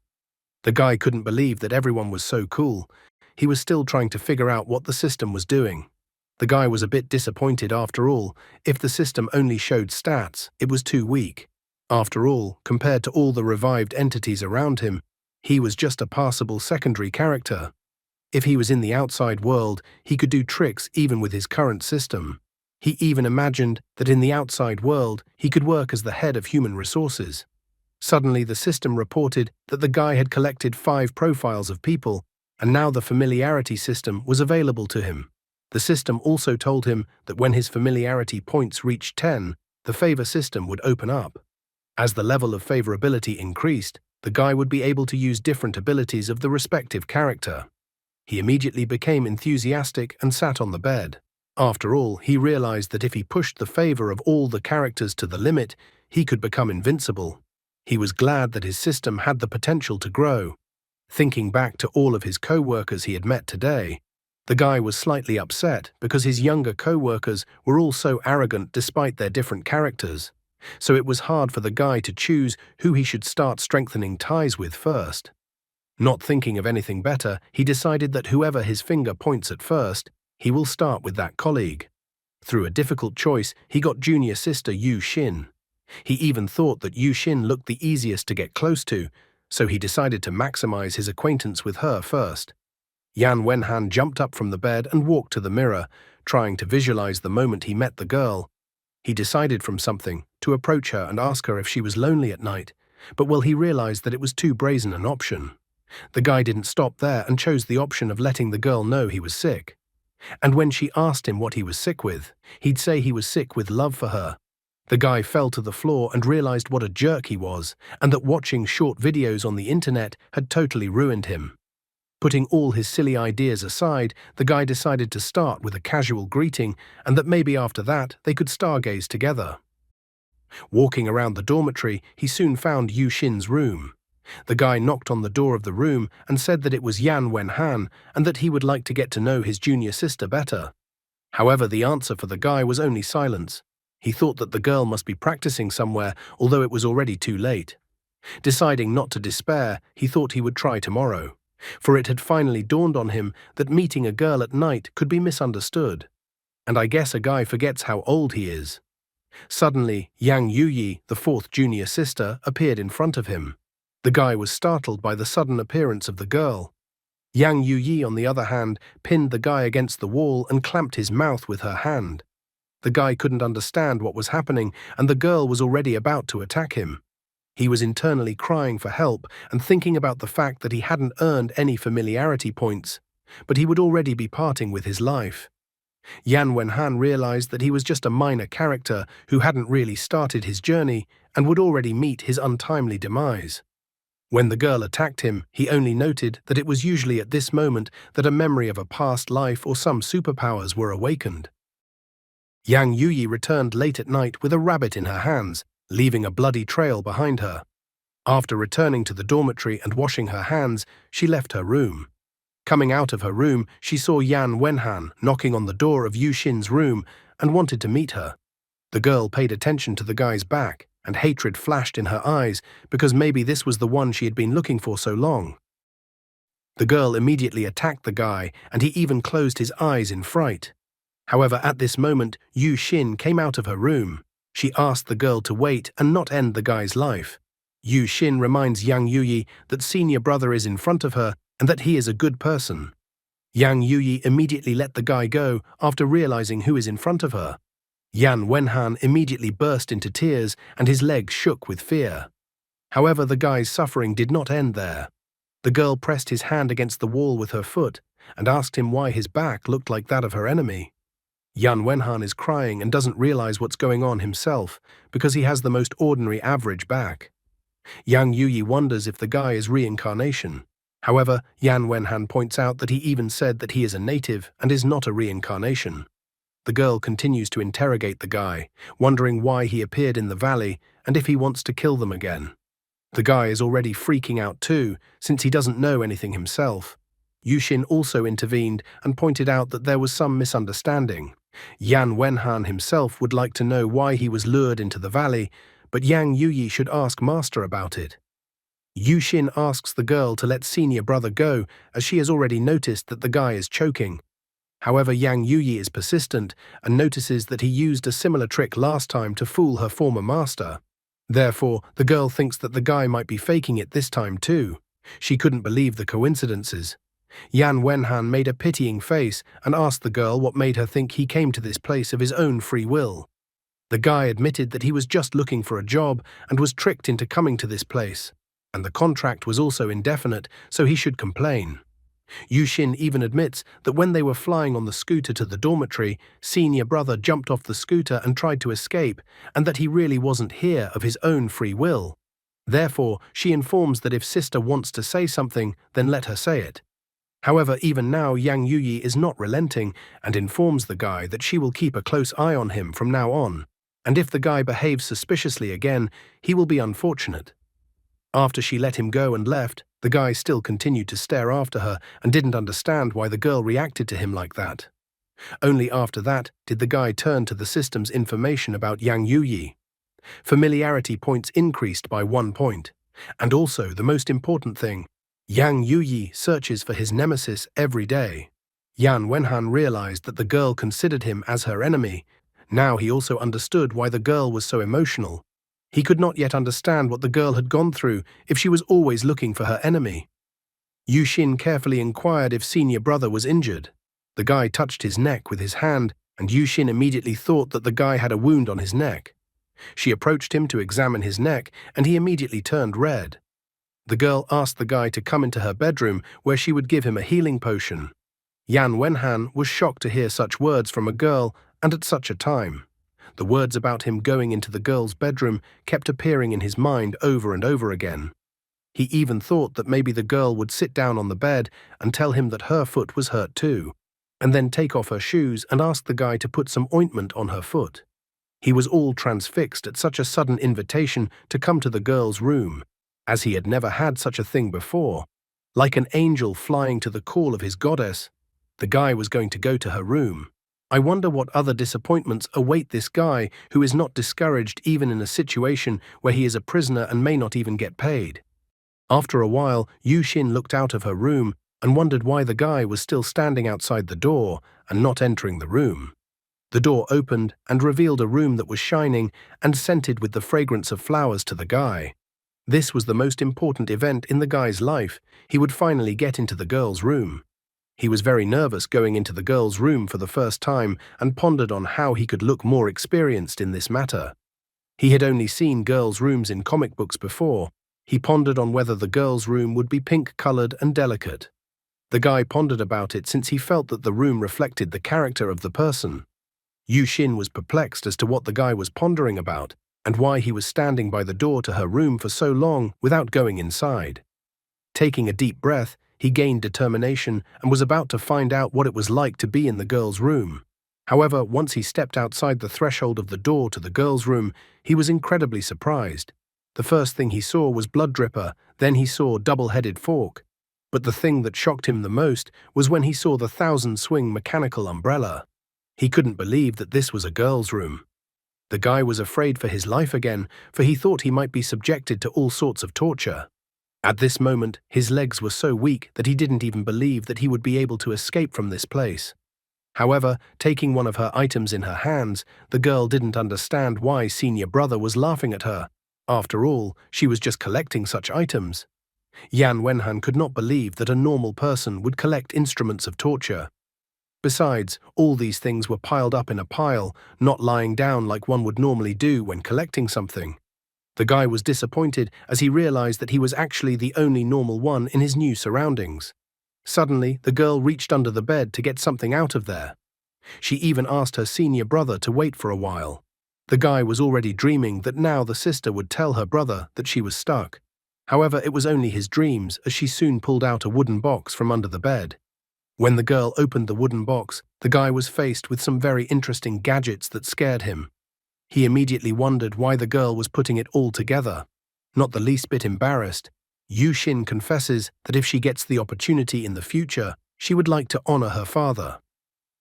The guy couldn't believe that everyone was so cool. He was still trying to figure out what the system was doing. The guy was a bit disappointed after all. If the system only showed stats, it was too weak. After all, compared to all the revived entities around him, he was just a passable secondary character. If he was in the outside world, he could do tricks even with his current system. He even imagined that in the outside world, he could work as the head of human resources. Suddenly, the system reported that the guy had collected 5 profiles of people, and now the familiarity system was available to him. The system also told him that when his familiarity points reached 10, the favor system would open up. As the level of favorability increased, the guy would be able to use different abilities of the respective character. He immediately became enthusiastic and sat on the bed. After all, he realized that if he pushed the favor of all the characters to the limit, he could become invincible. He was glad that his system had the potential to grow. Thinking back to all of his co-workers he had met today, the guy was slightly upset because his younger co-workers were all so arrogant despite their different characters. So it was hard for the guy to choose who he should start strengthening ties with first. Not thinking of anything better, he decided that whoever his finger points at first, he will start with that colleague. Through a difficult choice, he got junior sister Yu Xin. He even thought that Yu Xin looked the easiest to get close to, so he decided to maximize his acquaintance with her first. Yan Wenhan jumped up from the bed and walked to the mirror, trying to visualize the moment he met the girl. He decided from something to approach her and ask her if she was lonely at night, but he realized that it was too brazen an option. The guy didn't stop there and chose the option of letting the girl know he was sick. And when she asked him what he was sick with, he'd say he was sick with love for her. The guy fell to the floor and realized what a jerk he was, and that watching short videos on the internet had totally ruined him. Putting all his silly ideas aside, the guy decided to start with a casual greeting, and that maybe after that they could stargaze together. Walking around the dormitory, he soon found Yu Xin's room. The guy knocked on the door of the room and said that it was Yan Wenhan and that he would like to get to know his junior sister better. However, the answer for the guy was only silence. He thought that the girl must be practicing somewhere, although it was already too late. Deciding not to despair, he thought he would try tomorrow, for it had finally dawned on him that meeting a girl at night could be misunderstood. And I guess a guy forgets how old he is. Suddenly, Yang Yuyi, the fourth junior sister, appeared in front of him. The guy was startled by the sudden appearance of the girl. Yang Yuyi, on the other hand, pinned the guy against the wall and clamped his mouth with her hand. The guy couldn't understand what was happening, and the girl was already about to attack him. He was internally crying for help and thinking about the fact that he hadn't earned any familiarity points, but he would already be parting with his life. Yan Wenhan realized that he was just a minor character who hadn't really started his journey and would already meet his untimely demise. When the girl attacked him, he only noted that it was usually at this moment that a memory of a past life or some superpowers were awakened. Yang Yuyi returned late at night with a rabbit in her hands, leaving a bloody trail behind her. After returning to the dormitory and washing her hands, she left her room. Coming out of her room, she saw Yan Wenhan knocking on the door of Yu Xin's room and wanted to meet her. The girl paid attention to the guy's back, and hatred flashed in her eyes because maybe this was the one she had been looking for so long. The girl immediately attacked the guy, and he even closed his eyes in fright. However, at this moment, Yu Xin came out of her room. She asked the girl to wait and not end the guy's life. Yu Xin reminds Yang Yuyi that senior brother is in front of her and that he is a good person. Yang Yuyi immediately let the guy go after realizing who is in front of her. Yan Wenhan immediately burst into tears and his legs shook with fear. However, the guy's suffering did not end there. The girl pressed his hand against the wall with her foot and asked him why his back looked like that of her enemy. Yan Wenhan is crying and doesn't realize what's going on himself because he has the most ordinary average back. Yang Yuyi wonders if the guy is reincarnation. However, Yan Wenhan points out that he even said that he is a native and is not a reincarnation. The girl continues to interrogate the guy, wondering why he appeared in the valley and if he wants to kill them again. The guy is already freaking out too, since he doesn't know anything himself. Yu Xin also intervened and pointed out that there was some misunderstanding. Yan Wenhan himself would like to know why he was lured into the valley, but Yang Yuyi should ask Master about it. Yu Xin asks the girl to let senior brother go, as she has already noticed that the guy is choking. However, Yang Yuyi is persistent and notices that he used a similar trick last time to fool her former master. Therefore, the girl thinks that the guy might be faking it this time too. She couldn't believe the coincidences. Yan Wenhan made a pitying face and asked the girl what made her think he came to this place of his own free will. The guy admitted that he was just looking for a job and was tricked into coming to this place, and the contract was also indefinite, so he should complain. Yu Xin even admits that when they were flying on the scooter to the dormitory, senior brother jumped off the scooter and tried to escape, and that he really wasn't here of his own free will. Therefore, she informs that if sister wants to say something, then let her say it. However, even now, Yang Yuyi is not relenting and informs the guy that she will keep a close eye on him from now on, and if the guy behaves suspiciously again, he will be unfortunate. After she let him go and left, the guy still continued to stare after her and didn't understand why the girl reacted to him like that. Only after that did the guy turn to the system's information about Yang Yuyi. Familiarity points increased by 1 point. And also, the most important thing, Yang Yuyi searches for his nemesis every day. Yan Wenhan realized that the girl considered him as her enemy. Now he also understood why the girl was so emotional. He could not yet understand what the girl had gone through if she was always looking for her enemy. Yu Xin carefully inquired if senior brother was injured. The guy touched his neck with his hand, and Yu Xin immediately thought that the guy had a wound on his neck. She approached him to examine his neck, and he immediately turned red. The girl asked the guy to come into her bedroom where she would give him a healing potion. Yan Wenhan was shocked to hear such words from a girl and at such a time. The words about him going into the girl's bedroom kept appearing in his mind over and over again. He even thought that maybe the girl would sit down on the bed and tell him that her foot was hurt too, and then take off her shoes and ask the guy to put some ointment on her foot. He was all transfixed at such a sudden invitation to come to the girl's room, as he had never had such a thing before. Like an angel flying to the call of his goddess, the guy was going to go to her room. I wonder what other disappointments await this guy who is not discouraged even in a situation where he is a prisoner and may not even get paid. After a while, Yu Xin looked out of her room and wondered why the guy was still standing outside the door and not entering the room. The door opened and revealed a room that was shining and scented with the fragrance of flowers to the guy. This was the most important event in the guy's life. He would finally get into the girl's room. He was very nervous going into the girl's room for the first time and pondered on how he could look more experienced in this matter. He had only seen girls' rooms in comic books before. He pondered on whether the girl's room would be pink-colored and delicate. The guy pondered about it since he felt that the room reflected the character of the person. Yu Xin was perplexed as to what the guy was pondering about and why he was standing by the door to her room for so long without going inside. Taking a deep breath, he gained determination and was about to find out what it was like to be in the girl's room. However, once he stepped outside the threshold of the door to the girl's room, he was incredibly surprised. The first thing he saw was blood dripper, then he saw double-headed fork. But the thing that shocked him the most was when he saw the 1,000-swing mechanical umbrella. He couldn't believe that this was a girl's room. The guy was afraid for his life again, for he thought he might be subjected to all sorts of torture. At this moment, his legs were so weak that he didn't even believe that he would be able to escape from this place. However, taking one of her items in her hands, the girl didn't understand why senior brother was laughing at her. After all, she was just collecting such items. Yan Wenhan could not believe that a normal person would collect instruments of torture. Besides, all these things were piled up in a pile, not lying down like one would normally do when collecting something. The guy was disappointed as he realized that he was actually the only normal one in his new surroundings. Suddenly, the girl reached under the bed to get something out of there. She even asked her senior brother to wait for a while. The guy was already dreaming that now the sister would tell her brother that she was stuck. However, it was only his dreams, as she soon pulled out a wooden box from under the bed. When the girl opened the wooden box, the guy was faced with some very interesting gadgets that scared him. He immediately wondered why the girl was putting it all together. Not the least bit embarrassed, Yu Xin confesses that if she gets the opportunity in the future, she would like to honor her father.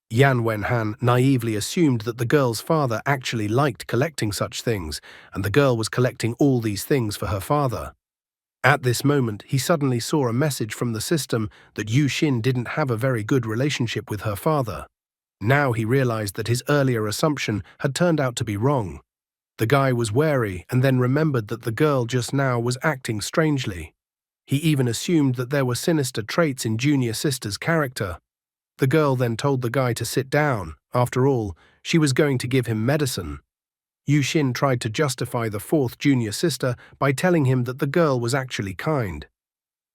Yan Wenhan naively assumed that the girl's father actually liked collecting such things, and the girl was collecting all these things for her father. At this moment, he suddenly saw a message from the system that Yu Xin didn't have a very good relationship with her father. Now he realized that his earlier assumption had turned out to be wrong. The guy was wary and then remembered that the girl just now was acting strangely. He even assumed that there were sinister traits in junior sister's character. The girl then told the guy to sit down. After all, she was going to give him medicine. Yu Xin tried to justify the fourth junior sister by telling him that the girl was actually kind.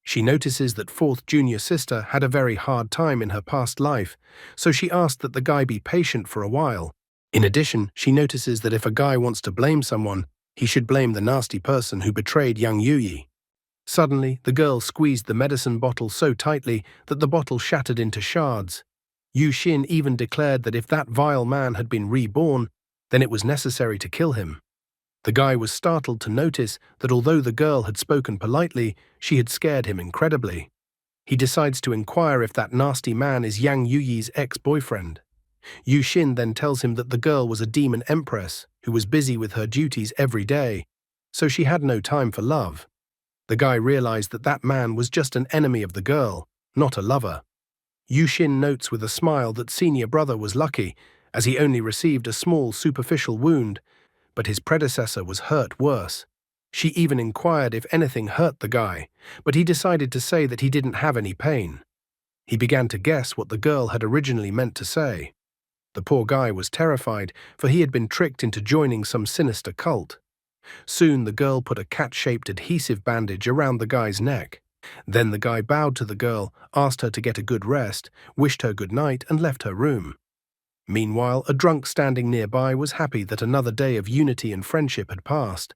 She notices that fourth junior sister had a very hard time in her past life, so she asked that the guy be patient for a while. In addition, she notices that if a guy wants to blame someone, He should blame the nasty person who betrayed young Yuyi. Suddenly, the girl squeezed the medicine bottle so tightly that the bottle shattered into shards. Yu Xin even declared that if that vile man had been reborn, then it was necessary to kill him. The guy was startled to notice that although the girl had spoken politely, she had scared him incredibly. He decides to inquire if that nasty man is Yang Yuyi's ex-boyfriend. Yu Xin then tells him that the girl was a demon empress who was busy with her duties every day, so she had no time for love. The guy realized that that man was just an enemy of the girl, not a lover. Yu Xin notes with a smile that senior brother was lucky, as he only received a small superficial wound, but his predecessor was hurt worse. She even inquired if anything hurt the guy, but he decided to say that he didn't have any pain. He began to guess what the girl had originally meant to say. The poor guy was terrified, for he had been tricked into joining some sinister cult. Soon the girl put a cat-shaped adhesive bandage around the guy's neck. Then the guy bowed to the girl, asked her to get a good rest, wished her good night, and left her room. Meanwhile, a drunk standing nearby was happy that another day of unity and friendship had passed.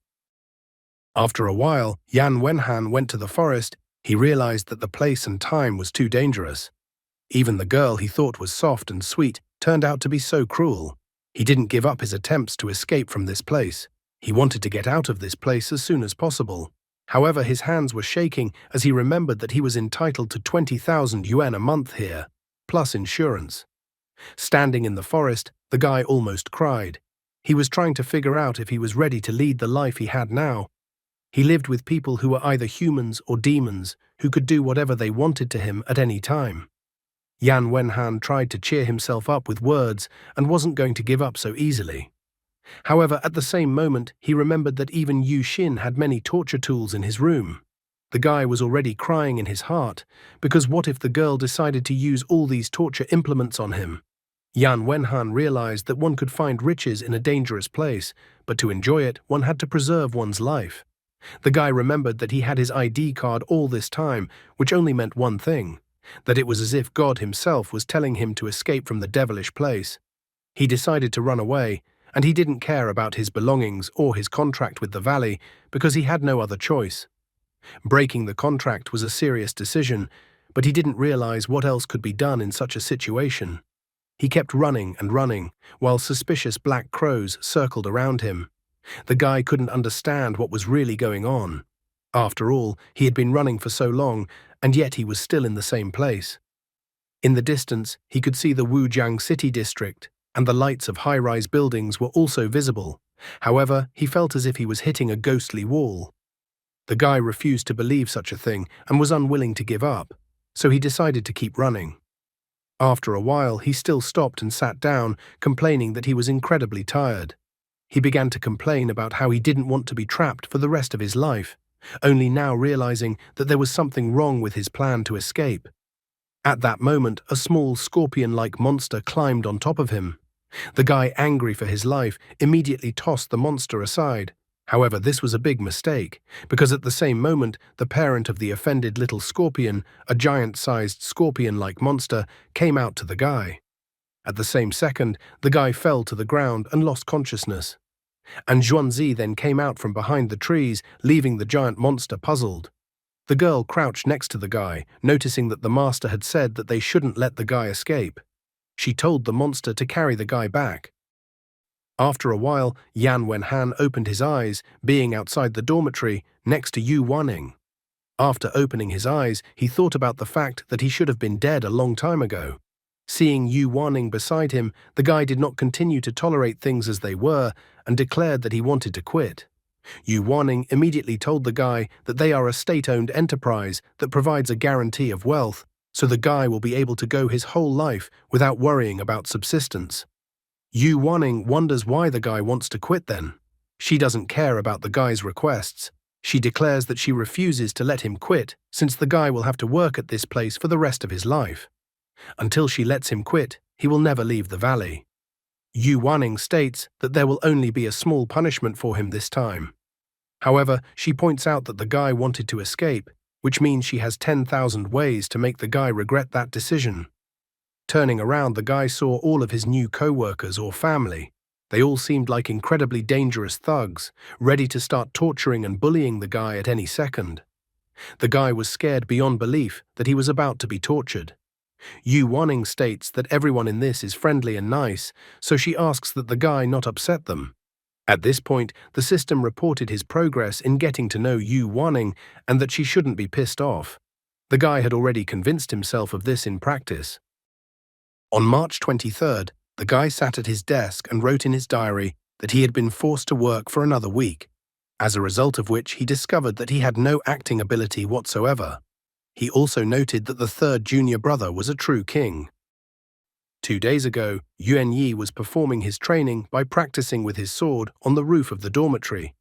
After a while, Yan Wenhan went to the forest. He realized that the place and time was too dangerous. Even the girl he thought was soft and sweet turned out to be so cruel. He didn't give up his attempts to escape from this place. He wanted to get out of this place as soon as possible. However, his hands were shaking as he remembered that he was entitled to 20,000 yuan a month here, plus insurance. Standing in the forest, the guy almost cried. He was trying to figure out if he was ready to lead the life he had now. He lived with people who were either humans or demons, who could do whatever they wanted to him at any time. Yan Wenhan tried to cheer himself up with words and wasn't going to give up so easily. However, at the same moment, he remembered that even Yu Xin had many torture tools in his room. The guy was already crying in his heart, because what if the girl decided to use all these torture implements on him? Yan Wenhan realized that one could find riches in a dangerous place, but to enjoy it, one had to preserve one's life. The guy remembered that he had his ID card all this time, which only meant one thing, that it was as if God himself was telling him to escape from the devilish place. He decided to run away, and he didn't care about his belongings or his contract with the valley because he had no other choice. Breaking the contract was a serious decision, but he didn't realize what else could be done in such a situation. He kept running and running, while suspicious black crows circled around him. The guy couldn't understand what was really going on. After all, he had been running for so long, and yet he was still in the same place. In the distance, he could see the Wujiang city district, and the lights of high-rise buildings were also visible. However, he felt as if he was hitting a ghostly wall. The guy refused to believe such a thing and was unwilling to give up, so he decided to keep running. After a while, he still stopped and sat down, complaining that he was incredibly tired. He began to complain about how he didn't want to be trapped for the rest of his life, only now realizing that there was something wrong with his plan to escape. At that moment, a small scorpion-like monster climbed on top of him. The guy, angry for his life, immediately tossed the monster aside. However, this was a big mistake, because at the same moment, the parent of the offended little scorpion, a giant-sized scorpion-like monster, came out to the guy. At the same second, the guy fell to the ground and lost consciousness. And Zhuanzi then came out from behind the trees, leaving the giant monster puzzled. The girl crouched next to the guy, noticing that the master had said that they shouldn't let the guy escape. She told the monster to carry the guy back. After a while, Yan Wenhan opened his eyes, being outside the dormitory, next to Yu Wanning. After opening his eyes, he thought about the fact that he should have been dead a long time ago. Seeing Yu Wanning beside him, the guy did not continue to tolerate things as they were and declared that he wanted to quit. Yu Wanning immediately told the guy that they are a state-owned enterprise that provides a guarantee of wealth, so the guy will be able to go his whole life without worrying about subsistence. Yu Wanning wonders why the guy wants to quit then. She doesn't care about the guy's requests. She declares that she refuses to let him quit since the guy will have to work at this place for the rest of his life. Until she lets him quit, he will never leave the valley. Yu Wanning states that there will only be a small punishment for him this time. However, she points out that the guy wanted to escape, which means she has 10,000 ways to make the guy regret that decision. Turning around, the guy saw all of his new co-workers or family. They all seemed like incredibly dangerous thugs, ready to start torturing and bullying the guy at any second. The guy was scared beyond belief that he was about to be tortured. Yu Wanning states that everyone in this is friendly and nice, so she asks that the guy not upset them. At this point, the system reported his progress in getting to know Yu Wanning and that she shouldn't be pissed off. The guy had already convinced himself of this in practice. On March 23rd, the guy sat at his desk and wrote in his diary that he had been forced to work for another week, as a result of which he discovered that he had no acting ability whatsoever. He also noted that the third junior brother was a true king. 2 days ago, Yuan Yi was performing his training by practicing with his sword on the roof of the dormitory.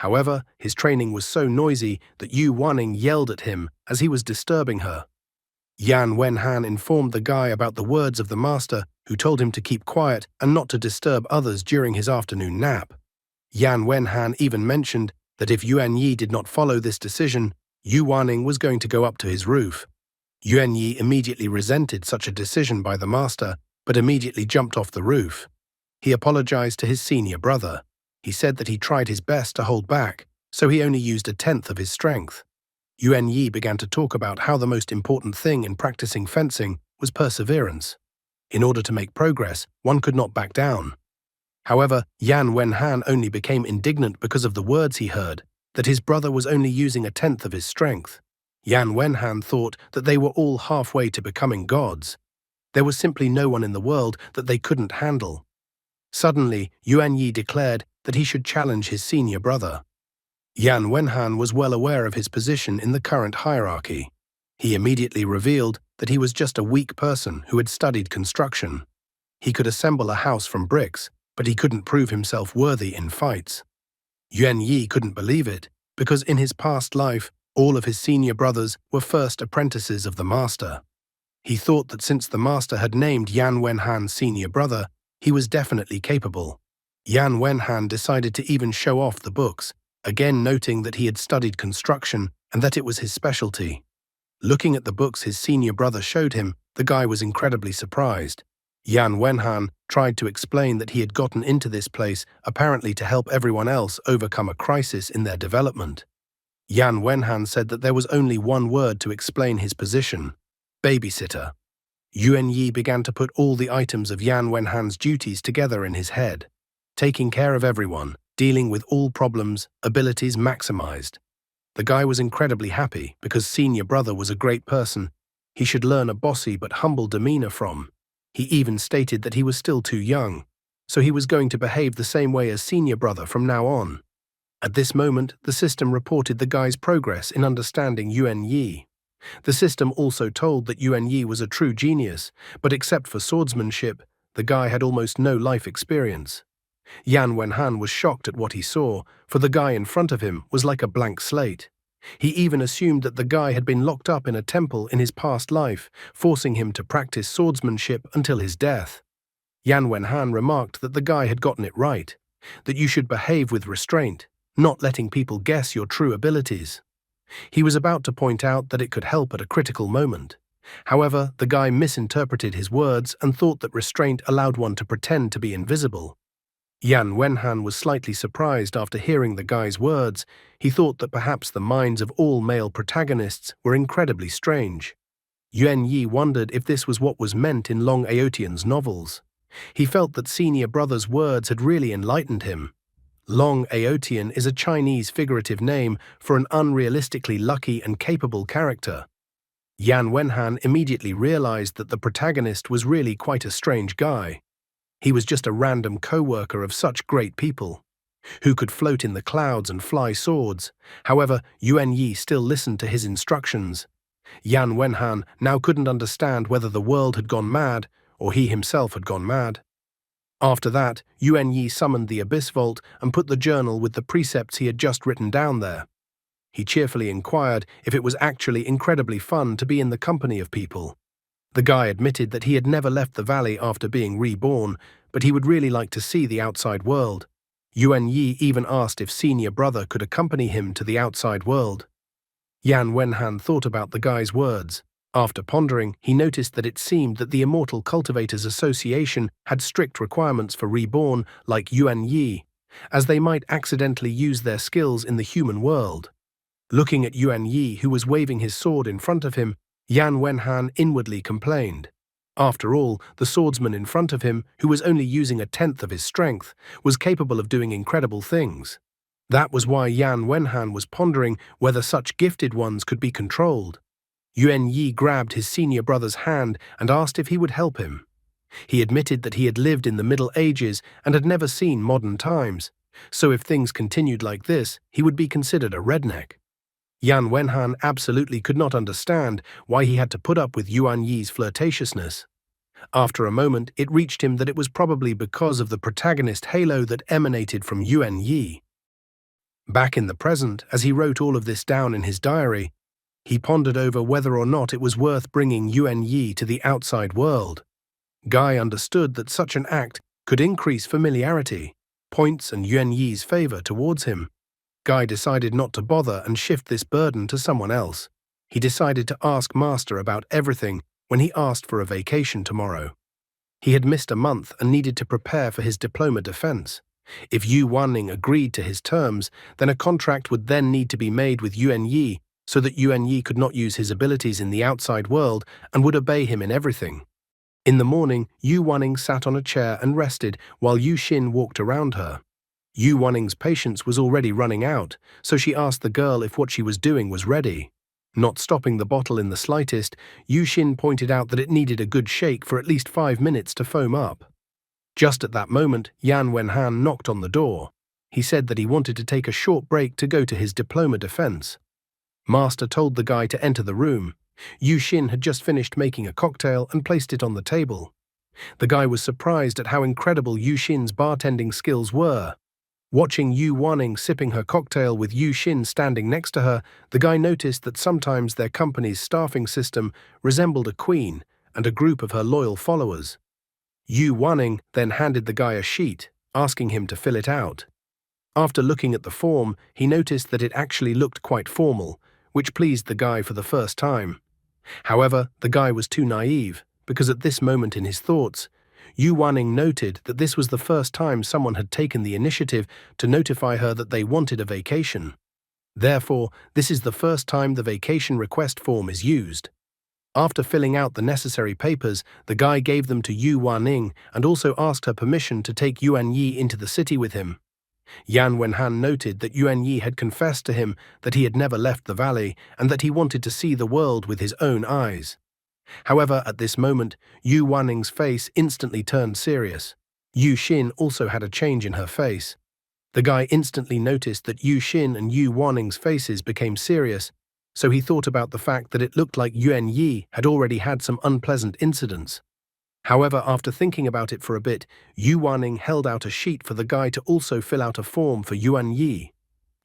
However, his training was so noisy that Yu Wanning yelled at him as he was disturbing her. Yan Wenhan informed the guy about the words of the master, who told him to keep quiet and not to disturb others during his afternoon nap. Yan Wenhan even mentioned that if Yuan Yi did not follow this decision, Yu Wanning was going to go up to his roof. Yuan Yi immediately resented such a decision by the master, but immediately jumped off the roof. He apologized to his senior brother. He said that he tried his best to hold back, so he only used 1/10 of his strength. Yuan Yi began to talk about how the most important thing in practicing fencing was perseverance. In order to make progress, one could not back down. However, Yan Wenhan only became indignant because of the words he heard, that his brother was only using 1/10 of his strength. Yan Wenhan thought that they were all halfway to becoming gods. There was simply no one in the world that they couldn't handle. Suddenly, Yuan Yi declared that he should challenge his senior brother. Yan Wenhan was well aware of his position in the current hierarchy. He immediately revealed that he was just a weak person who had studied construction. He could assemble a house from bricks, but he couldn't prove himself worthy in fights. Yuan Yi couldn't believe it, because in his past life, all of his senior brothers were first apprentices of the master. He thought that since the master had named Yan Wenhan's senior brother, he was definitely capable. Yan Wenhan decided to even show off the books, again noting that he had studied construction and that it was his specialty. Looking at the books his senior brother showed him, the guy was incredibly surprised. Yan Wenhan tried to explain that he had gotten into this place apparently to help everyone else overcome a crisis in their development. Yan Wenhan said that there was only one word to explain his position: babysitter. Yuan Yi began to put all the items of Yan Wenhan's duties together in his head. Taking care of everyone, dealing with all problems, abilities maximized. The guy was incredibly happy because senior brother was a great person he should learn a bossy but humble demeanor from. He even stated that he was still too young, so he was going to behave the same way as senior brother from now on. At this moment, the system reported the guy's progress in understanding Yuan Yi. The system also told that Yuan Yi was a true genius, but except for swordsmanship, the guy had almost no life experience. Yan Wenhan was shocked at what he saw, for the guy in front of him was like a blank slate. He even assumed that the guy had been locked up in a temple in his past life, forcing him to practice swordsmanship until his death. Yan Wenhan remarked that the guy had gotten it right, that you should behave with restraint, not letting people guess your true abilities. He was about to point out that it could help at a critical moment. However, the guy misinterpreted his words and thought that restraint allowed one to pretend to be invisible. Yan Wenhan was slightly surprised after hearing the guy's words. He thought that perhaps the minds of all male protagonists were incredibly strange. Yuan Yi wondered if this was what was meant in Long Aotian's novels. He felt that senior brother's words had really enlightened him. Long Aotian is a Chinese figurative name for an unrealistically lucky and capable character. Yan Wenhan immediately realized that the protagonist was really quite a strange guy. He was just a random co-worker of such great people, who could float in the clouds and fly swords. However, Yuan Yi still listened to his instructions. Yan Wenhan now couldn't understand whether the world had gone mad or he himself had gone mad. After that, Yuan Yi summoned the Abyss Vault and put the journal with the precepts he had just written down there. He cheerfully inquired if it was actually incredibly fun to be in the company of people. The guy admitted that he had never left the valley after being reborn, but he would really like to see the outside world. Yuan Yi even asked if senior brother could accompany him to the outside world. Yan Wenhan thought about the guy's words. After pondering, he noticed that it seemed that the Immortal Cultivators Association had strict requirements for reborn like Yuan Yi, as they might accidentally use their skills in the human world. Looking at Yuan Yi, who was waving his sword in front of him, Yan Wenhan inwardly complained. After all, the swordsman in front of him, who was only using a tenth of his strength, was capable of doing incredible things. That was why Yan Wenhan was pondering whether such gifted ones could be controlled. Yuan Yi grabbed his senior brother's hand and asked if he would help him. He admitted that he had lived in the Middle Ages and had never seen modern times, so if things continued like this, he would be considered a redneck. Yan Wenhan absolutely could not understand why he had to put up with Yuan Yi's flirtatiousness. After a moment, it reached him that it was probably because of the protagonist halo that emanated from Yuan Yi. Back in the present, as he wrote all of this down in his diary, he pondered over whether or not it was worth bringing Yuan Yi to the outside world. Guy understood that such an act could increase familiarity, points, and Yuan Yi's favor towards him. Guy decided not to bother and shift this burden to someone else. He decided to ask Master about everything when he asked for a vacation tomorrow. He had missed a month and needed to prepare for his diploma defense. If Yu Wanning agreed to his terms, then a contract would then need to be made with Yuan Yi so that Yuan Yi could not use his abilities in the outside world and would obey him in everything. In the morning, Yu Wanning sat on a chair and rested while Yu Xin walked around her. Yu Wanning's patience was already running out, so she asked the girl if what she was doing was ready. Not stopping the bottle in the slightest, Yu Xin pointed out that it needed a good shake for at least 5 minutes to foam up. Just at that moment, Yan Wenhan knocked on the door. He said that he wanted to take a short break to go to his diploma defense. Master told the guy to enter the room. Yu Xin had just finished making a cocktail and placed it on the table. The guy was surprised at how incredible Yu Xin's bartending skills were. Watching Yu Wanning sipping her cocktail with Yu Xin standing next to her, the guy noticed that sometimes their company's staffing system resembled a queen and a group of her loyal followers. Yu Wanning then handed the guy a sheet, asking him to fill it out. After looking at the form, he noticed that it actually looked quite formal, which pleased the guy for the first time. However, the guy was too naive, because at this moment in his thoughts, Yu Wanning noted that this was the first time someone had taken the initiative to notify her that they wanted a vacation. Therefore, this is the first time the vacation request form is used. After filling out the necessary papers, the guy gave them to Yu Wanning and also asked her permission to take Yuan Yi into the city with him. Yan Wenhan noted that Yuan Yi had confessed to him that he had never left the valley and that he wanted to see the world with his own eyes. However, at this moment, Yu Wanning's face instantly turned serious. Yu Xin also had a change in her face. The guy instantly noticed that Yu Xin and Yu Wanning's faces became serious, so he thought about the fact that it looked like Yuan Yi had already had some unpleasant incidents. However, after thinking about it for a bit, Yu Wanning held out a sheet for the guy to also fill out a form for Yuan Yi.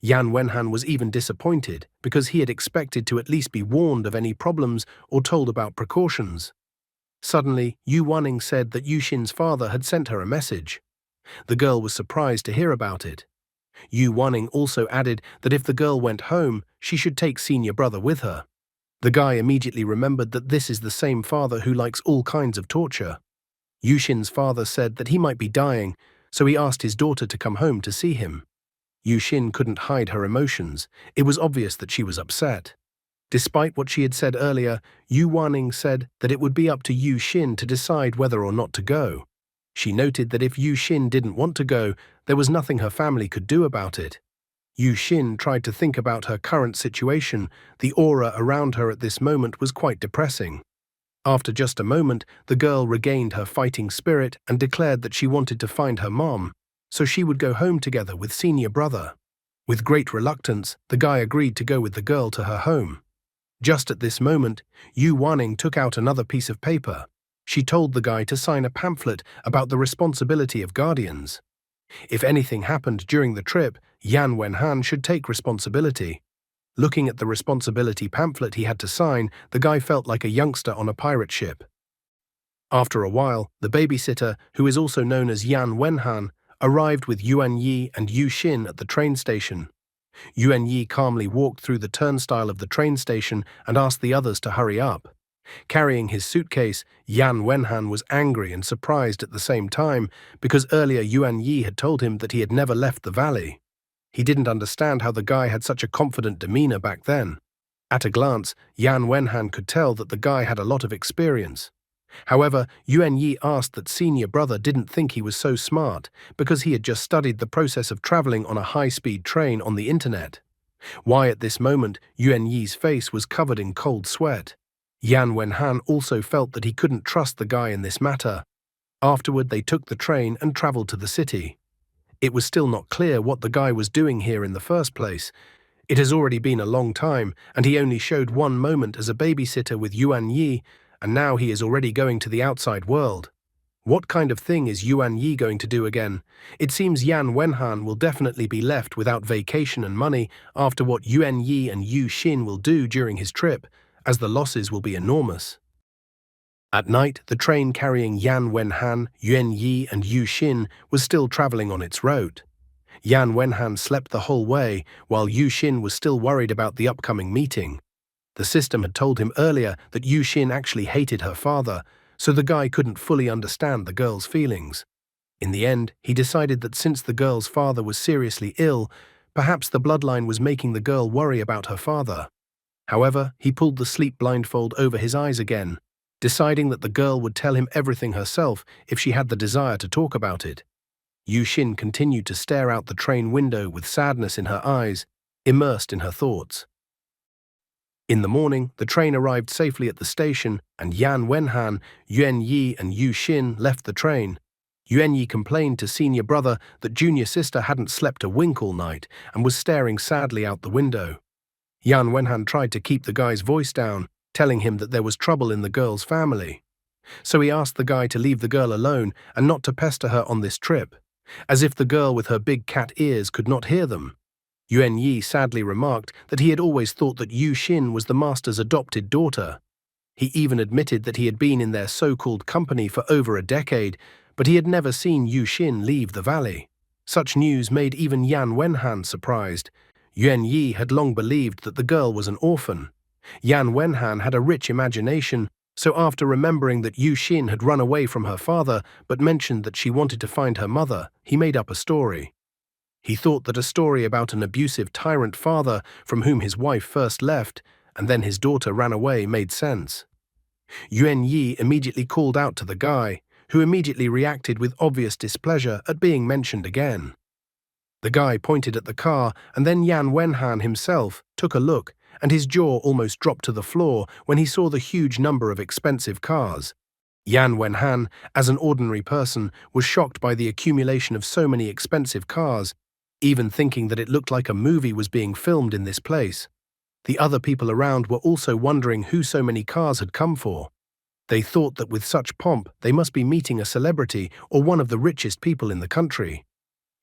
Yan Wenhan was even disappointed because he had expected to at least be warned of any problems or told about precautions. Suddenly, Yu Wanning said that Yu Xin's father had sent her a message. The girl was surprised to hear about it. Yu Wanning also added that if the girl went home, she should take senior brother with her. The guy immediately remembered that this is the same father who likes all kinds of torture. Yu Xin's father said that he might be dying, so he asked his daughter to come home to see him. Yu Xin couldn't hide her emotions. It was obvious that she was upset. Despite what she had said earlier, Yu Wanning said that it would be up to Yu Xin to decide whether or not to go. She noted that if Yu Xin didn't want to go, there was nothing her family could do about it. Yu Xin tried to think about her current situation. The aura around her at this moment was quite depressing. After just a moment, the girl regained her fighting spirit and declared that she wanted to find her mom, so she would go home together with senior brother. With great reluctance, the guy agreed to go with the girl to her home. Just at this moment, Yu Wanning took out another piece of paper. She told the guy to sign a pamphlet about the responsibility of guardians. If anything happened during the trip, Yan Wenhan should take responsibility. Looking at the responsibility pamphlet he had to sign, the guy felt like a youngster on a pirate ship. After a while, the babysitter, who is also known as Yan Wenhan, arrived with Yuan Yi and Yu Xin at the train station. Yuan Yi calmly walked through the turnstile of the train station and asked the others to hurry up. Carrying his suitcase, Yan Wenhan was angry and surprised at the same time because earlier Yuan Yi had told him that he had never left the valley. He didn't understand how the guy had such a confident demeanor back then. At a glance, Yan Wenhan could tell that the guy had a lot of experience. However, Yuan Yi asked that senior brother didn't think he was so smart because he had just studied the process of traveling on a high-speed train on the internet. Why at this moment Yuan Yi's face was covered in cold sweat. Yan Wenhan also felt that he couldn't trust the guy in this matter. Afterward, they took the train and traveled to the city. It was still not clear what the guy was doing here in the first place. It has already been a long time, and he only showed one moment as a babysitter with Yuan Yi, and now he is already going to the outside world. What kind of thing is Yuan Yi going to do again? It seems Yan Wenhan will definitely be left without vacation and money after what Yuan Yi and Yu Xin will do during his trip, as the losses will be enormous. At night, the train carrying Yan Wenhan, Yuan Yi and Yu Xin was still traveling on its route. Yan Wenhan slept the whole way, while Yu Xin was still worried about the upcoming meeting. The system had told him earlier that Yu Xin actually hated her father, so the guy couldn't fully understand the girl's feelings. In the end, he decided that since the girl's father was seriously ill, perhaps the bloodline was making the girl worry about her father. However, he pulled the sleep blindfold over his eyes again, deciding that the girl would tell him everything herself if she had the desire to talk about it. Yu Xin continued to stare out the train window with sadness in her eyes, immersed in her thoughts. In the morning, the train arrived safely at the station, and Yan Wenhan, Yuan Yi and Yu Xin left the train. Yuan Yi complained to senior brother that junior sister hadn't slept a wink all night and was staring sadly out the window. Yan Wenhan tried to keep the guy's voice down, telling him that there was trouble in the girl's family. So he asked the guy to leave the girl alone and not to pester her on this trip, as if the girl with her big cat ears could not hear them. Yuan Yi sadly remarked that he had always thought that Yu Xin was the master's adopted daughter. He even admitted that he had been in their so-called company for over a decade, but he had never seen Yu Xin leave the valley. Such news made even Yan Wenhan surprised. Yuan Yi had long believed that the girl was an orphan. Yan Wenhan had a rich imagination, so after remembering that Yu Xin had run away from her father but mentioned that she wanted to find her mother, he made up a story. He thought that a story about an abusive tyrant father from whom his wife first left and then his daughter ran away made sense. Yuan Yi immediately called out to the guy, who immediately reacted with obvious displeasure at being mentioned again. The guy pointed at the car, and then Yan Wenhan himself took a look, and his jaw almost dropped to the floor when he saw the huge number of expensive cars. Yan Wenhan, as an ordinary person, was shocked by the accumulation of so many expensive cars, even thinking that it looked like a movie was being filmed in this place. The other people around were also wondering who so many cars had come for. They thought that with such pomp they must be meeting a celebrity or one of the richest people in the country.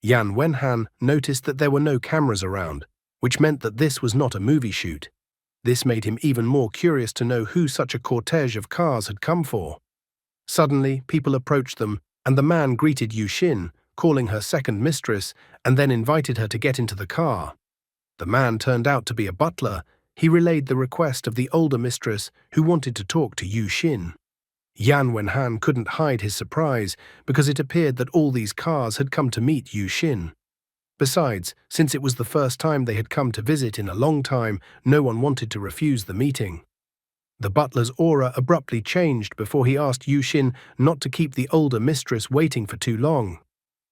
Yan Wenhan noticed that there were no cameras around, which meant that this was not a movie shoot. This made him even more curious to know who such a cortege of cars had come for. Suddenly, people approached them, and the man greeted Yu Xin, calling her second mistress, and then invited her to get into the car. The man turned out to be a butler. He relayed the request of the older mistress who wanted to talk to Yu Xin. Yan Wenhan couldn't hide his surprise because it appeared that all these cars had come to meet Yu Xin. Besides, since it was the first time they had come to visit in a long time, no one wanted to refuse the meeting. The butler's aura abruptly changed before he asked Yu Xin not to keep the older mistress waiting for too long.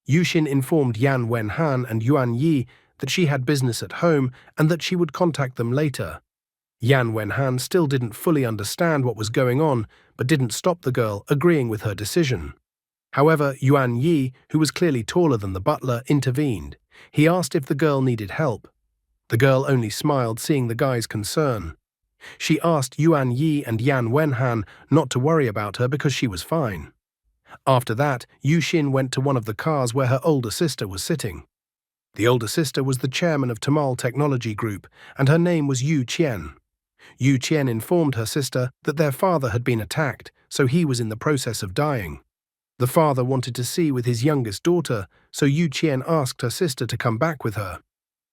Yu Xin informed Yan Wenhan and Yuan Yi that she had business at home and that she would contact them later. Yan Wenhan still didn't fully understand what was going on, but didn't stop the girl agreeing with her decision. However, Yuan Yi, who was clearly taller than the butler, intervened. He asked if the girl needed help. The girl only smiled, seeing the guy's concern. She asked Yuan Yi and Yan Wenhan not to worry about her because she was fine. After that, Yu Xin went to one of the cars where her older sister was sitting. The older sister was the chairman of Tamal Technology Group, and her name was Yu Qian. Yu Qian informed her sister that their father had been attacked, so he was in the process of dying. The father wanted to see with his youngest daughter, so Yu Qian asked her sister to come back with her.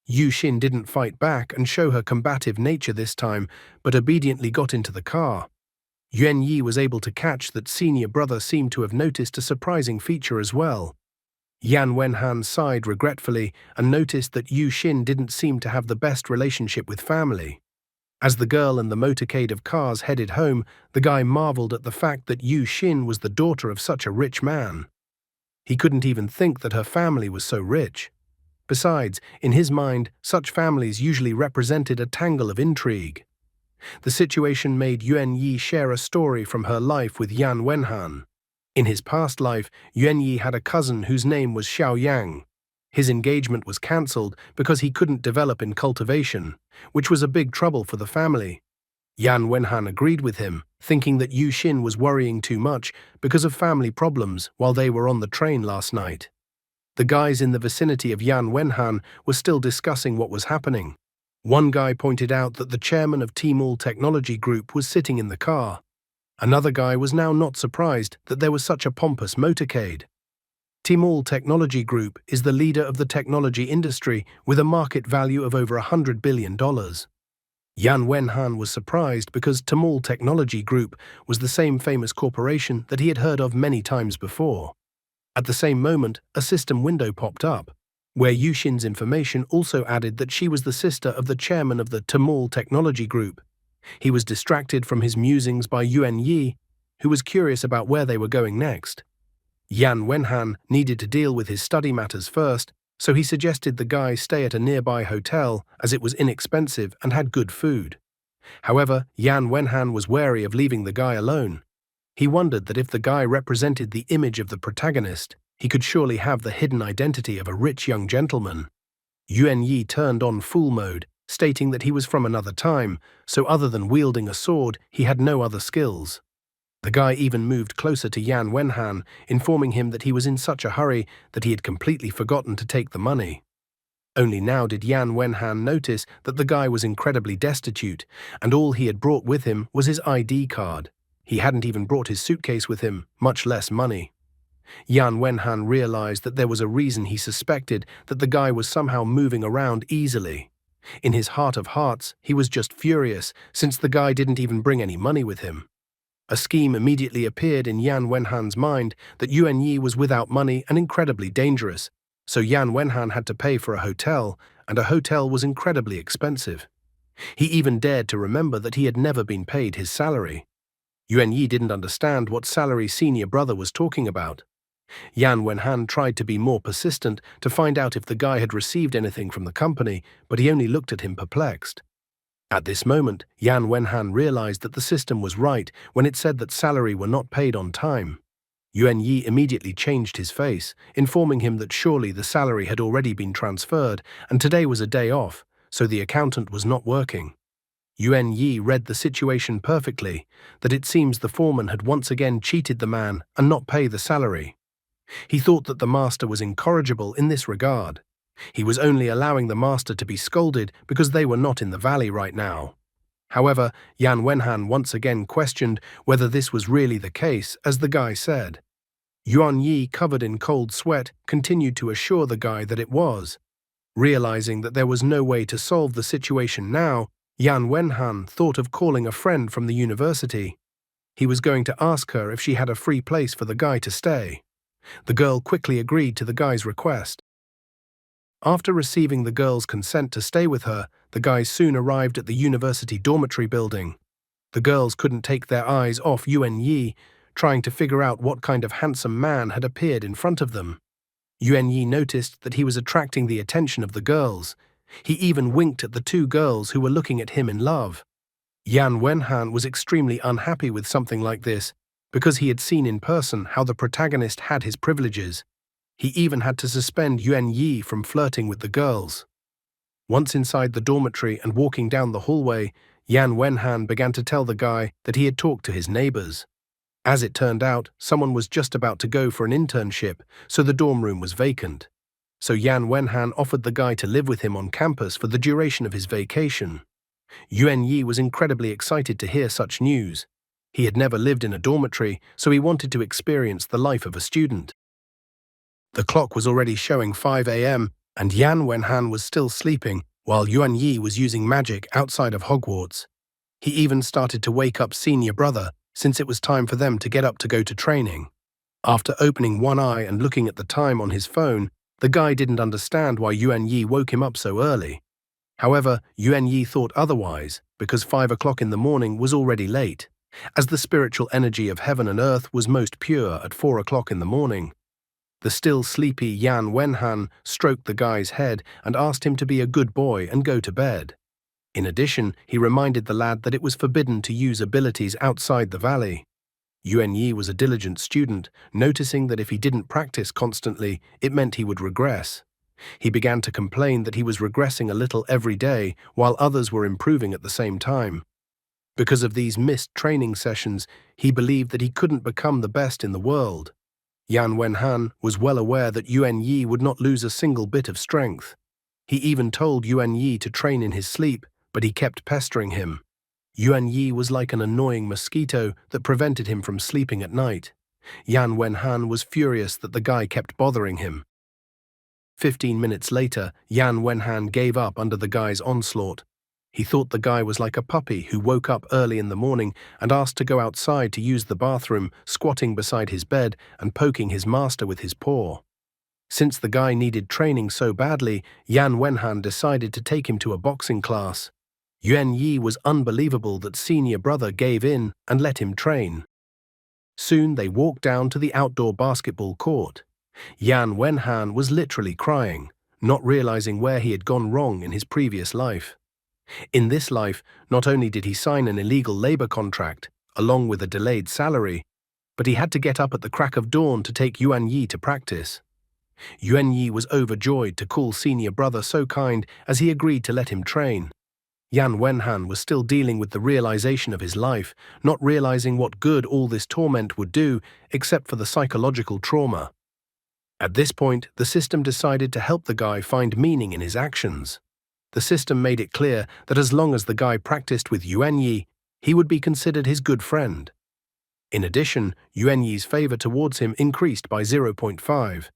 Yu Xin didn't fight back and show her combative nature this time, but obediently got into the car. Yuan Yi was able to catch that senior brother seemed to have noticed a surprising feature as well. Yan Wenhan sighed regretfully and noticed that Yu Xin didn't seem to have the best relationship with family. As the girl and the motorcade of cars headed home, the guy marveled at the fact that Yu Xin was the daughter of such a rich man. He couldn't even think that her family was so rich. Besides, in his mind, such families usually represented a tangle of intrigue. The situation made Yuan Yi share a story from her life with Yan Wenhan. In his past life, Yuan Yi had a cousin whose name was Xiao Yang. His engagement was cancelled because he couldn't develop in cultivation, which was a big trouble for the family. Yan Wenhan agreed with him, thinking that Yu Xin was worrying too much because of family problems while they were on the train last night. The guys in the vicinity of Yan Wenhan were still discussing what was happening. One guy pointed out that the chairman of Tmall Technology Group was sitting in the car. Another guy was now not surprised that there was such a pompous motorcade. Tmall Technology Group is the leader of the technology industry with a market value of over $100 billion. Yan Wenhan was surprised because Tmall Technology Group was the same famous corporation that he had heard of many times before. At the same moment, a system window popped up, where Yu Xin's information also added that she was the sister of the chairman of the Tmall Technology Group. He was distracted from his musings by Yuan Yi, who was curious about where they were going next. Yan Wenhan needed to deal with his study matters first, so he suggested the guy stay at a nearby hotel as it was inexpensive and had good food. However, Yan Wenhan was wary of leaving the guy alone. He wondered that if the guy represented the image of the protagonist, he could surely have the hidden identity of a rich young gentleman. Yuan Yi turned on fool mode, stating that he was from another time, so other than wielding a sword, he had no other skills. The guy even moved closer to Yan Wenhan, informing him that he was in such a hurry that he had completely forgotten to take the money. Only now did Yan Wenhan notice that the guy was incredibly destitute, and all he had brought with him was his ID card. He hadn't even brought his suitcase with him, much less money. Yan Wenhan realized that there was a reason he suspected that the guy was somehow moving around easily. In his heart of hearts, he was just furious, since the guy didn't even bring any money with him. A scheme immediately appeared in Yan Wenhan's mind that Yuan Yi was without money and incredibly dangerous, so Yan Wenhan had to pay for a hotel, and a hotel was incredibly expensive. He even dared to remember that he had never been paid his salary. Yuan Yi didn't understand what salary senior brother was talking about. Yan Wenhan tried to be more persistent to find out if the guy had received anything from the company, but he only looked at him perplexed. At this moment, Yan Wenhan realized that the system was right when it said that salary were not paid on time. Yuan Yi immediately changed his face, informing him that surely the salary had already been transferred and today was a day off, so the accountant was not working. Yuan Yi read the situation perfectly, that it seems the foreman had once again cheated the man and not pay the salary. He thought that the master was incorrigible in this regard. He was only allowing the master to be scolded because they were not in the valley right now. However, Yan Wenhan once again questioned whether this was really the case, as the guy said. Yuan Yi, covered in cold sweat, continued to assure the guy that it was. Realizing that there was no way to solve the situation now, Yan Wenhan thought of calling a friend from the university. He was going to ask her if she had a free place for the guy to stay. The girl quickly agreed to the guy's request. After receiving the girl's consent to stay with her, the guys soon arrived at the university dormitory building. The girls couldn't take their eyes off Yuan Yi, trying to figure out what kind of handsome man had appeared in front of them. Yuan Yi noticed that he was attracting the attention of the girls. He even winked at the two girls who were looking at him in love. Yan Wenhan was extremely unhappy with something like this, because he had seen in person how the protagonist had his privileges. He even had to suspend Yuan Yi from flirting with the girls. Once inside the dormitory and walking down the hallway, Yan Wenhan began to tell the guy that he had talked to his neighbors. As it turned out, someone was just about to go for an internship, so the dorm room was vacant. So Yan Wenhan offered the guy to live with him on campus for the duration of his vacation. Yuan Yi was incredibly excited to hear such news. He had never lived in a dormitory, so he wanted to experience the life of a student. The clock was already showing 5 a.m., and Yan Wenhan was still sleeping, while Yuan Yi was using magic outside of Hogwarts. He even started to wake up senior brother, since it was time for them to get up to go to training. After opening one eye and looking at the time on his phone, the guy didn't understand why Yuan Yi woke him up so early. However, Yuan Yi thought otherwise, because 5 o'clock in the morning was already late, as the spiritual energy of heaven and earth was most pure at 4 o'clock in the morning. The still sleepy Yan Wenhan stroked the guy's head and asked him to be a good boy and go to bed. In addition, he reminded the lad that it was forbidden to use abilities outside the valley. Yuan Yi was a diligent student, noticing that if he didn't practice constantly, it meant he would regress. He began to complain that he was regressing a little every day while others were improving at the same time. Because of these missed training sessions, he believed that he couldn't become the best in the world. Yan Wenhan was well aware that Yuan Yi would not lose a single bit of strength. He even told Yuan Yi to train in his sleep, but he kept pestering him. Yuan Yi was like an annoying mosquito that prevented him from sleeping at night. Yan Wenhan was furious that the guy kept bothering him. 15 minutes later, Yan Wenhan gave up under the guy's onslaught. He thought the guy was like a puppy who woke up early in the morning and asked to go outside to use the bathroom, squatting beside his bed and poking his master with his paw. Since the guy needed training so badly, Yan Wenhan decided to take him to a boxing class. Yuan Yi was unbelievable that senior brother gave in and let him train. Soon they walked down to the outdoor basketball court. Yan Wenhan was literally crying, not realizing where he had gone wrong in his previous life. In this life, not only did he sign an illegal labor contract, along with a delayed salary, but he had to get up at the crack of dawn to take Yuan Yi to practice. Yuan Yi was overjoyed to call senior brother so kind as he agreed to let him train. Yan Wenhan was still dealing with the realization of his life, not realizing what good all this torment would do except for the psychological trauma. At this point, the system decided to help the guy find meaning in his actions. The system made it clear that as long as the guy practiced with Yuan Yi, he would be considered his good friend. In addition, Yuan Yi's favor towards him increased by 0.5.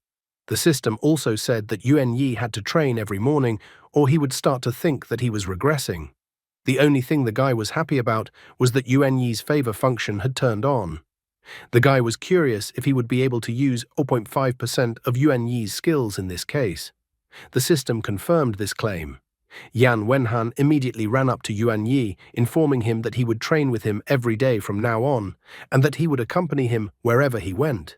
The system also said that Yuan Yi had to train every morning or he would start to think that he was regressing. The only thing the guy was happy about was that Yuan Yi's favor function had turned on. The guy was curious if he would be able to use 0.5% of Yuan Yi's skills in this case. The system confirmed this claim. Yan Wenhan immediately ran up to Yuan Yi, informing him that he would train with him every day from now on, and that he would accompany him wherever he went.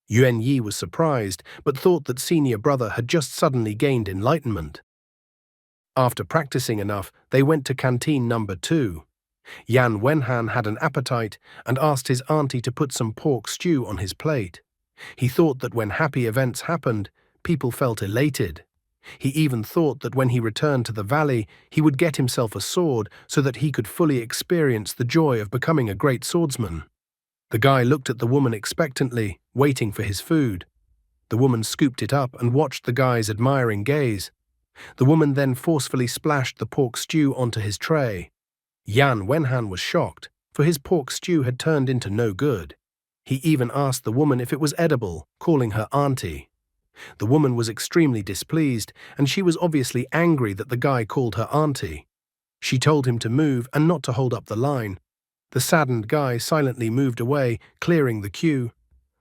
Yuan Yi was surprised, but thought that senior brother had just suddenly gained enlightenment. After practicing enough, they went to canteen number 2. Yan Wenhan had an appetite and asked his auntie to put some pork stew on his plate. He thought that when happy events happened, people felt elated. He even thought that when he returned to the valley, he would get himself a sword so that he could fully experience the joy of becoming a great swordsman. The guy looked at the woman expectantly, waiting for his food. The woman scooped it up and watched the guy's admiring gaze. The woman then forcefully splashed the pork stew onto his tray. Yan Wenhan was shocked, for his pork stew had turned into no good. He even asked the woman if it was edible, calling her auntie. The woman was extremely displeased, and she was obviously angry that the guy called her auntie. She told him to move and not to hold up the line. The saddened guy silently moved away, clearing the queue.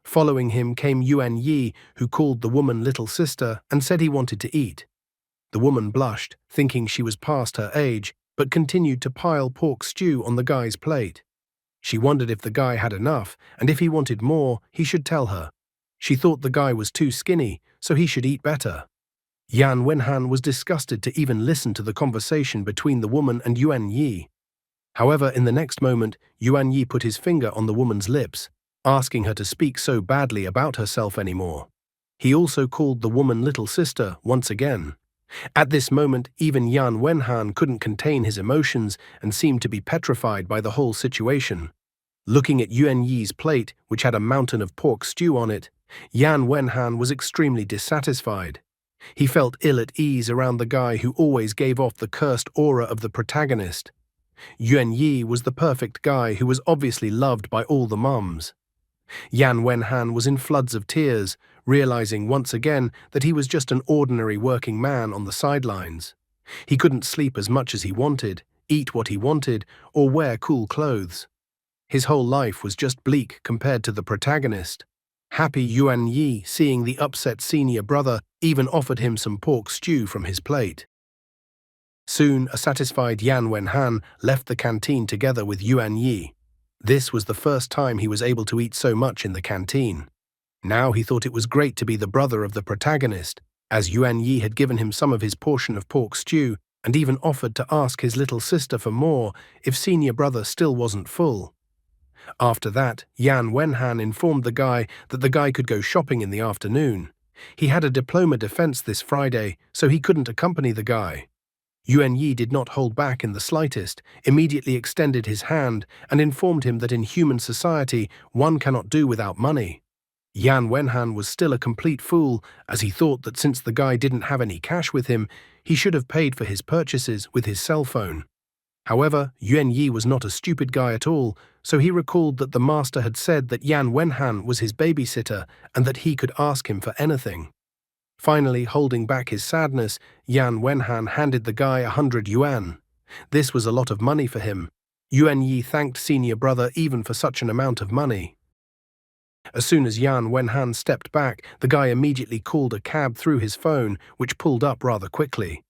Following him came Yuan Yi, who called the woman little sister and said he wanted to eat. The woman blushed, thinking she was past her age, but continued to pile pork stew on the guy's plate. She wondered if the guy had enough, and if he wanted more, he should tell her. She thought the guy was too skinny, so he should eat better. Yan Wenhan was disgusted to even listen to the conversation between the woman and Yuan Yi. However, in the next moment, Yuan Yi put his finger on the woman's lips, asking her to speak so badly about herself anymore. He also called the woman little sister once again. At this moment, even Yan Wenhan couldn't contain his emotions and seemed to be petrified by the whole situation. Looking at Yuan Yi's plate, which had a mountain of pork stew on it, Yan Wenhan was extremely dissatisfied. He felt ill at ease around the guy who always gave off the cursed aura of the protagonist. Yuan Yi was the perfect guy who was obviously loved by all the mums. Yan Wenhan was in floods of tears, realizing once again that he was just an ordinary working man on the sidelines. He couldn't sleep as much as he wanted, eat what he wanted, or wear cool clothes. His whole life was just bleak compared to the protagonist. Happy Yuan Yi, seeing the upset senior brother, even offered him some pork stew from his plate. Soon, a satisfied Yan Wenhan left the canteen together with Yuan Yi. This was the first time he was able to eat so much in the canteen. Now he thought it was great to be the brother of the protagonist, as Yuan Yi had given him some of his portion of pork stew and even offered to ask his little sister for more if senior brother still wasn't full. After that, Yan Wenhan informed the guy that the guy could go shopping in the afternoon. He had a diploma defense this Friday, so he couldn't accompany the guy. Yuan Yi did not hold back in the slightest, immediately extended his hand and informed him that in human society one cannot do without money. Yan Wenhan was still a complete fool, as he thought that since the guy didn't have any cash with him, he should have paid for his purchases with his cell phone. However, Yuan Yi was not a stupid guy at all, so he recalled that the master had said that Yan Wenhan was his babysitter and that he could ask him for anything. Finally, holding back his sadness, Yan Wenhan handed the guy 100 yuan. This was a lot of money for him. Yuan Yi thanked senior brother even for such an amount of money. As soon as Yan Wenhan stepped back, the guy immediately called a cab through his phone, which pulled up rather quickly.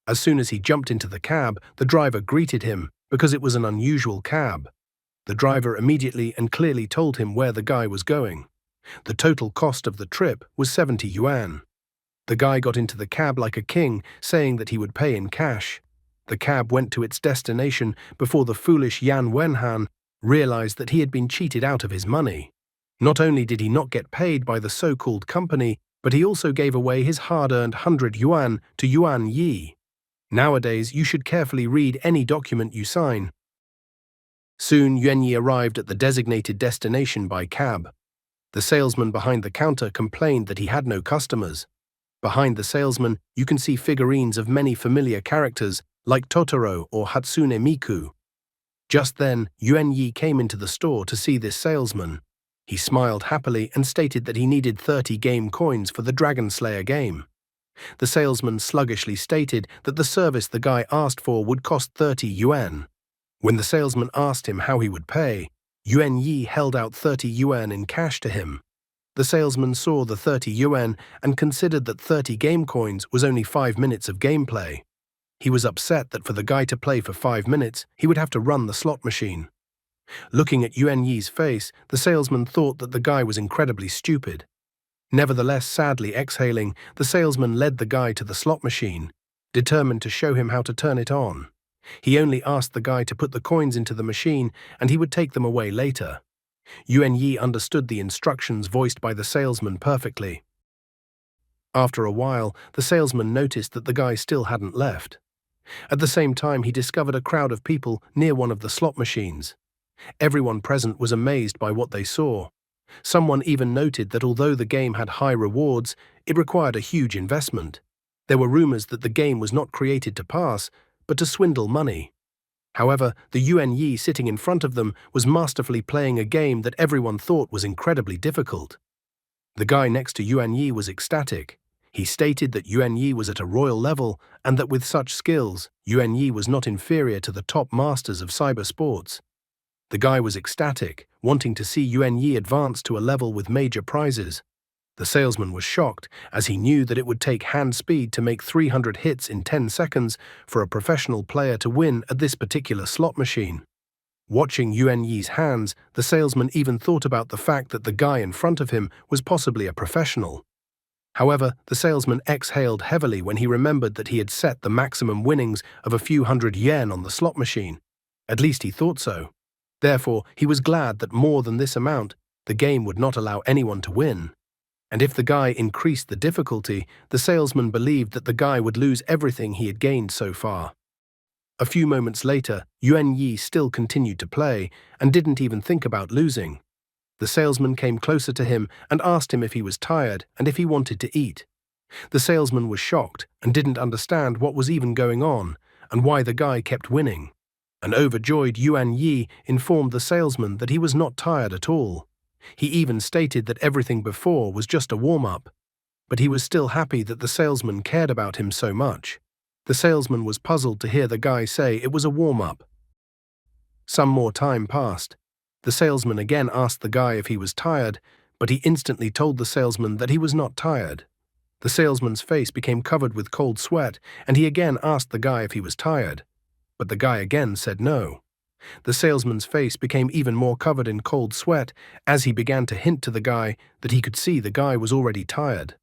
As soon as he jumped into the cab, the driver greeted him, because it was an unusual cab. The driver immediately and clearly told him where the guy was going. The total cost of the trip was 70 yuan. The guy got into the cab like a king, saying that he would pay in cash. The cab went to its destination before the foolish Yan Wenhan realized that he had been cheated out of his money. Not only did he not get paid by the so-called company, but he also gave away his hard-earned 100 yuan to Yuan Yi. Nowadays, you should carefully read any document you sign. Soon, Yuan Yi arrived at the designated destination by cab. The salesman behind the counter complained that he had no customers. Behind the salesman, you can see figurines of many familiar characters like Totoro or Hatsune Miku. Just then, Yuan Yi came into the store to see this salesman. He smiled happily and stated that he needed 30 game coins for the Dragon Slayer game. The salesman sluggishly stated that the service the guy asked for would cost 30 yuan. When the salesman asked him how he would pay, Yuan Yi held out 30 yuan in cash to him. The salesman saw the 30 yuan and considered that 30 game coins was only 5 minutes of gameplay. He was upset that for the guy to play for 5 minutes, he would have to run the slot machine. Looking at Yuan Yi's face, the salesman thought that the guy was incredibly stupid. Nevertheless, sadly exhaling, the salesman led the guy to the slot machine, determined to show him how to turn it on. He only asked the guy to put the coins into the machine and he would take them away later. Yuan Yi understood the instructions voiced by the salesman perfectly. After a while, the salesman noticed that the guy still hadn't left. At the same time, he discovered a crowd of people near one of the slot machines. Everyone present was amazed by what they saw. Someone even noted that although the game had high rewards, it required a huge investment. There were rumors that the game was not created to pass, but to swindle money. However, the Yuan Yi sitting in front of them was masterfully playing a game that everyone thought was incredibly difficult. The guy next to Yuan Yi was ecstatic. He stated that Yuan Yi was at a royal level and that with such skills, Yuan Yi was not inferior to the top masters of cyber sports. The guy was ecstatic, wanting to see Yuan Yi advance to a level with major prizes. The salesman was shocked, as he knew that it would take hand speed to make 300 hits in 10 seconds for a professional player to win at this particular slot machine. Watching Yuan Yi's hands, the salesman even thought about the fact that the guy in front of him was possibly a professional. However, the salesman exhaled heavily when he remembered that he had set the maximum winnings of a few hundred yen on the slot machine. At least he thought so. Therefore, he was glad that more than this amount, the game would not allow anyone to win. And if the guy increased the difficulty, the salesman believed that the guy would lose everything he had gained so far. A few moments later, Yuan Yi still continued to play and didn't even think about losing. The salesman came closer to him and asked him if he was tired and if he wanted to eat. The salesman was shocked and didn't understand what was even going on and why the guy kept winning. An overjoyed Yuan Yi informed the salesman that he was not tired at all. He even stated that everything before was just a warm-up. But he was still happy that the salesman cared about him so much. The salesman was puzzled to hear the guy say it was a warm-up. Some more time passed. The salesman again asked the guy if he was tired, but he instantly told the salesman that he was not tired. The salesman's face became covered with cold sweat, and he again asked the guy if he was tired, but the guy again said no. The salesman's face became even more covered in cold sweat as he began to hint to the guy that he could see the guy was already tired.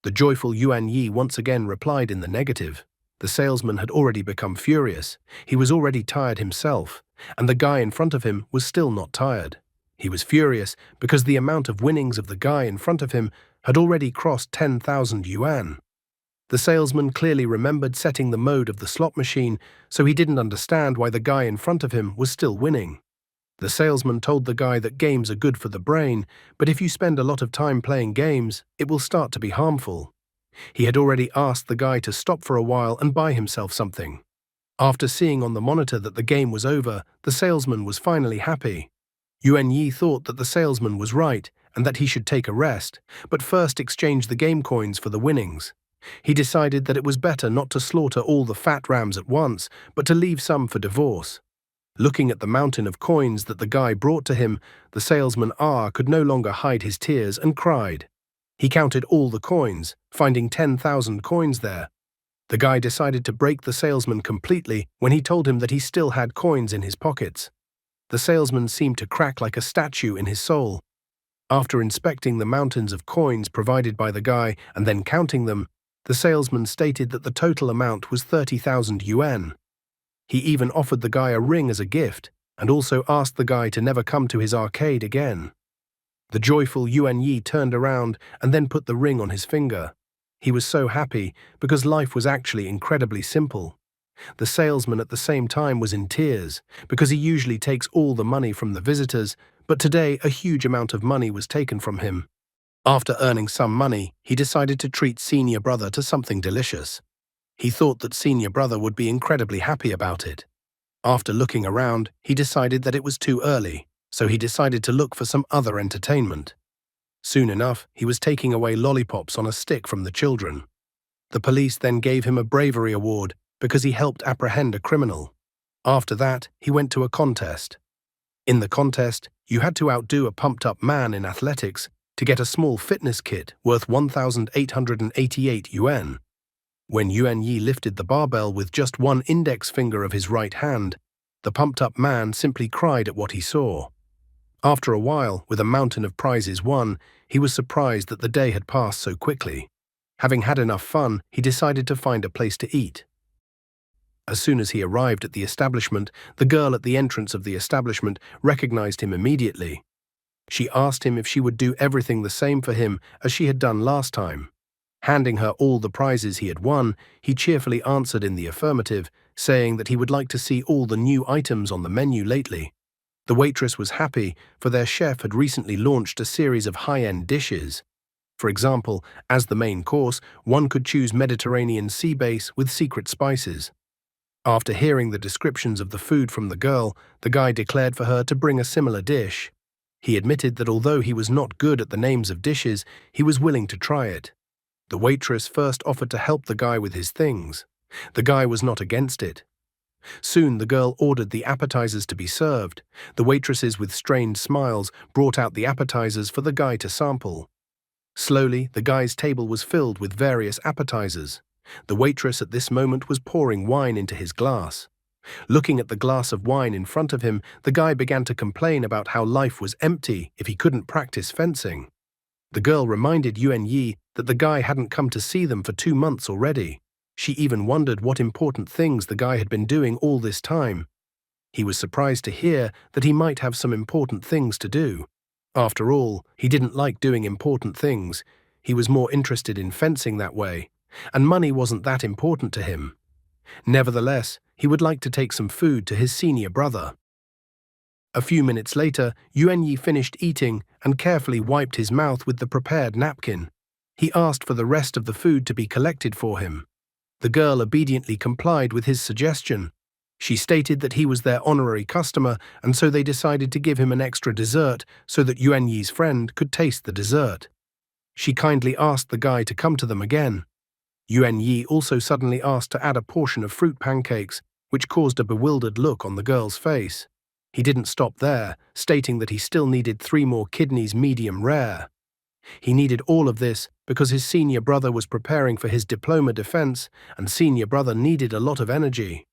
The joyful Yuan Yi once again replied in the negative. The salesman had already become furious. He was already tired himself, and the guy in front of him was still not tired. He was furious because the amount of winnings of the guy in front of him had already crossed 10,000 yuan. The salesman clearly remembered setting the mode of the slot machine, so he didn't understand why the guy in front of him was still winning. The salesman told the guy that games are good for the brain, but if you spend a lot of time playing games, it will start to be harmful. He had already asked the guy to stop for a while and buy himself something. After seeing on the monitor that the game was over, the salesman was finally happy. Yuan Yi thought that the salesman was right and that he should take a rest, but first exchange the game coins for the winnings. He decided that it was better not to slaughter all the fat rams at once, but to leave some for divorce. Looking at the mountain of coins that the guy brought to him, the salesman could no longer hide his tears and cried. He counted all the coins, finding 10,000 coins there. The guy decided to break the salesman completely when he told him that he still had coins in his pockets. The salesman seemed to crack like a statue in his soul. After inspecting the mountains of coins provided by the guy and then counting them, the salesman stated that the total amount was 30,000 yuan. He even offered the guy a ring as a gift and also asked the guy to never come to his arcade again. The joyful Yuan Yi turned around and then put the ring on his finger. He was so happy because life was actually incredibly simple. The salesman at the same time was in tears because he usually takes all the money from the visitors, but today a huge amount of money was taken from him. After earning some money, he decided to treat senior brother to something delicious. He thought that senior brother would be incredibly happy about it. After looking around, he decided that it was too early, so he decided to look for some other entertainment. Soon enough, he was taking away lollipops on a stick from the children. The police then gave him a bravery award because he helped apprehend a criminal. After that, he went to a contest. In the contest, you had to outdo a pumped-up man in athletics to get a small fitness kit worth 1,888 yuan. When Yuan Yi lifted the barbell with just one index finger of his right hand, the pumped-up man simply cried at what he saw. After a while, with a mountain of prizes won, he was surprised that the day had passed so quickly. Having had enough fun, he decided to find a place to eat. As soon as he arrived at the establishment, the girl at the entrance of the establishment recognized him immediately. She asked him if she would do everything the same for him as she had done last time. Handing her all the prizes he had won, he cheerfully answered in the affirmative, saying that he would like to see all the new items on the menu lately. The waitress was happy, for their chef had recently launched a series of high-end dishes. For example, as the main course, one could choose Mediterranean sea base with secret spices. After hearing the descriptions of the food from the girl, the guy declared for her to bring a similar dish. He admitted that although he was not good at the names of dishes, he was willing to try it. The waitress first offered to help the guy with his things. The guy was not against it. Soon the girl ordered the appetizers to be served. The waitresses with strained smiles brought out the appetizers for the guy to sample. Slowly, the guy's table was filled with various appetizers. The waitress at this moment was pouring wine into his glass. Looking at the glass of wine in front of him, the guy began to complain about how life was empty if he couldn't practice fencing. The girl reminded Yuan Yi that the guy hadn't come to see them for 2 months already. She even wondered what important things the guy had been doing all this time. He was surprised to hear that he might have some important things to do. After all, he didn't like doing important things. He was more interested in fencing that way, and money wasn't that important to him. Nevertheless, he would like to take some food to his senior brother. A few minutes later, Yuan Yi finished eating and carefully wiped his mouth with the prepared napkin. He asked for the rest of the food to be collected for him. The girl obediently complied with his suggestion. She stated that he was their honorary customer, and so they decided to give him an extra dessert so that Yuan Yi's friend could taste the dessert. She kindly asked the guy to come to them again. Yuan Yi also suddenly asked to add a portion of fruit pancakes, which caused a bewildered look on the girl's face. He didn't stop there, stating that he still needed 3 more kidneys medium rare. He needed all of this because his senior brother was preparing for his diploma defense, and senior brother needed a lot of energy.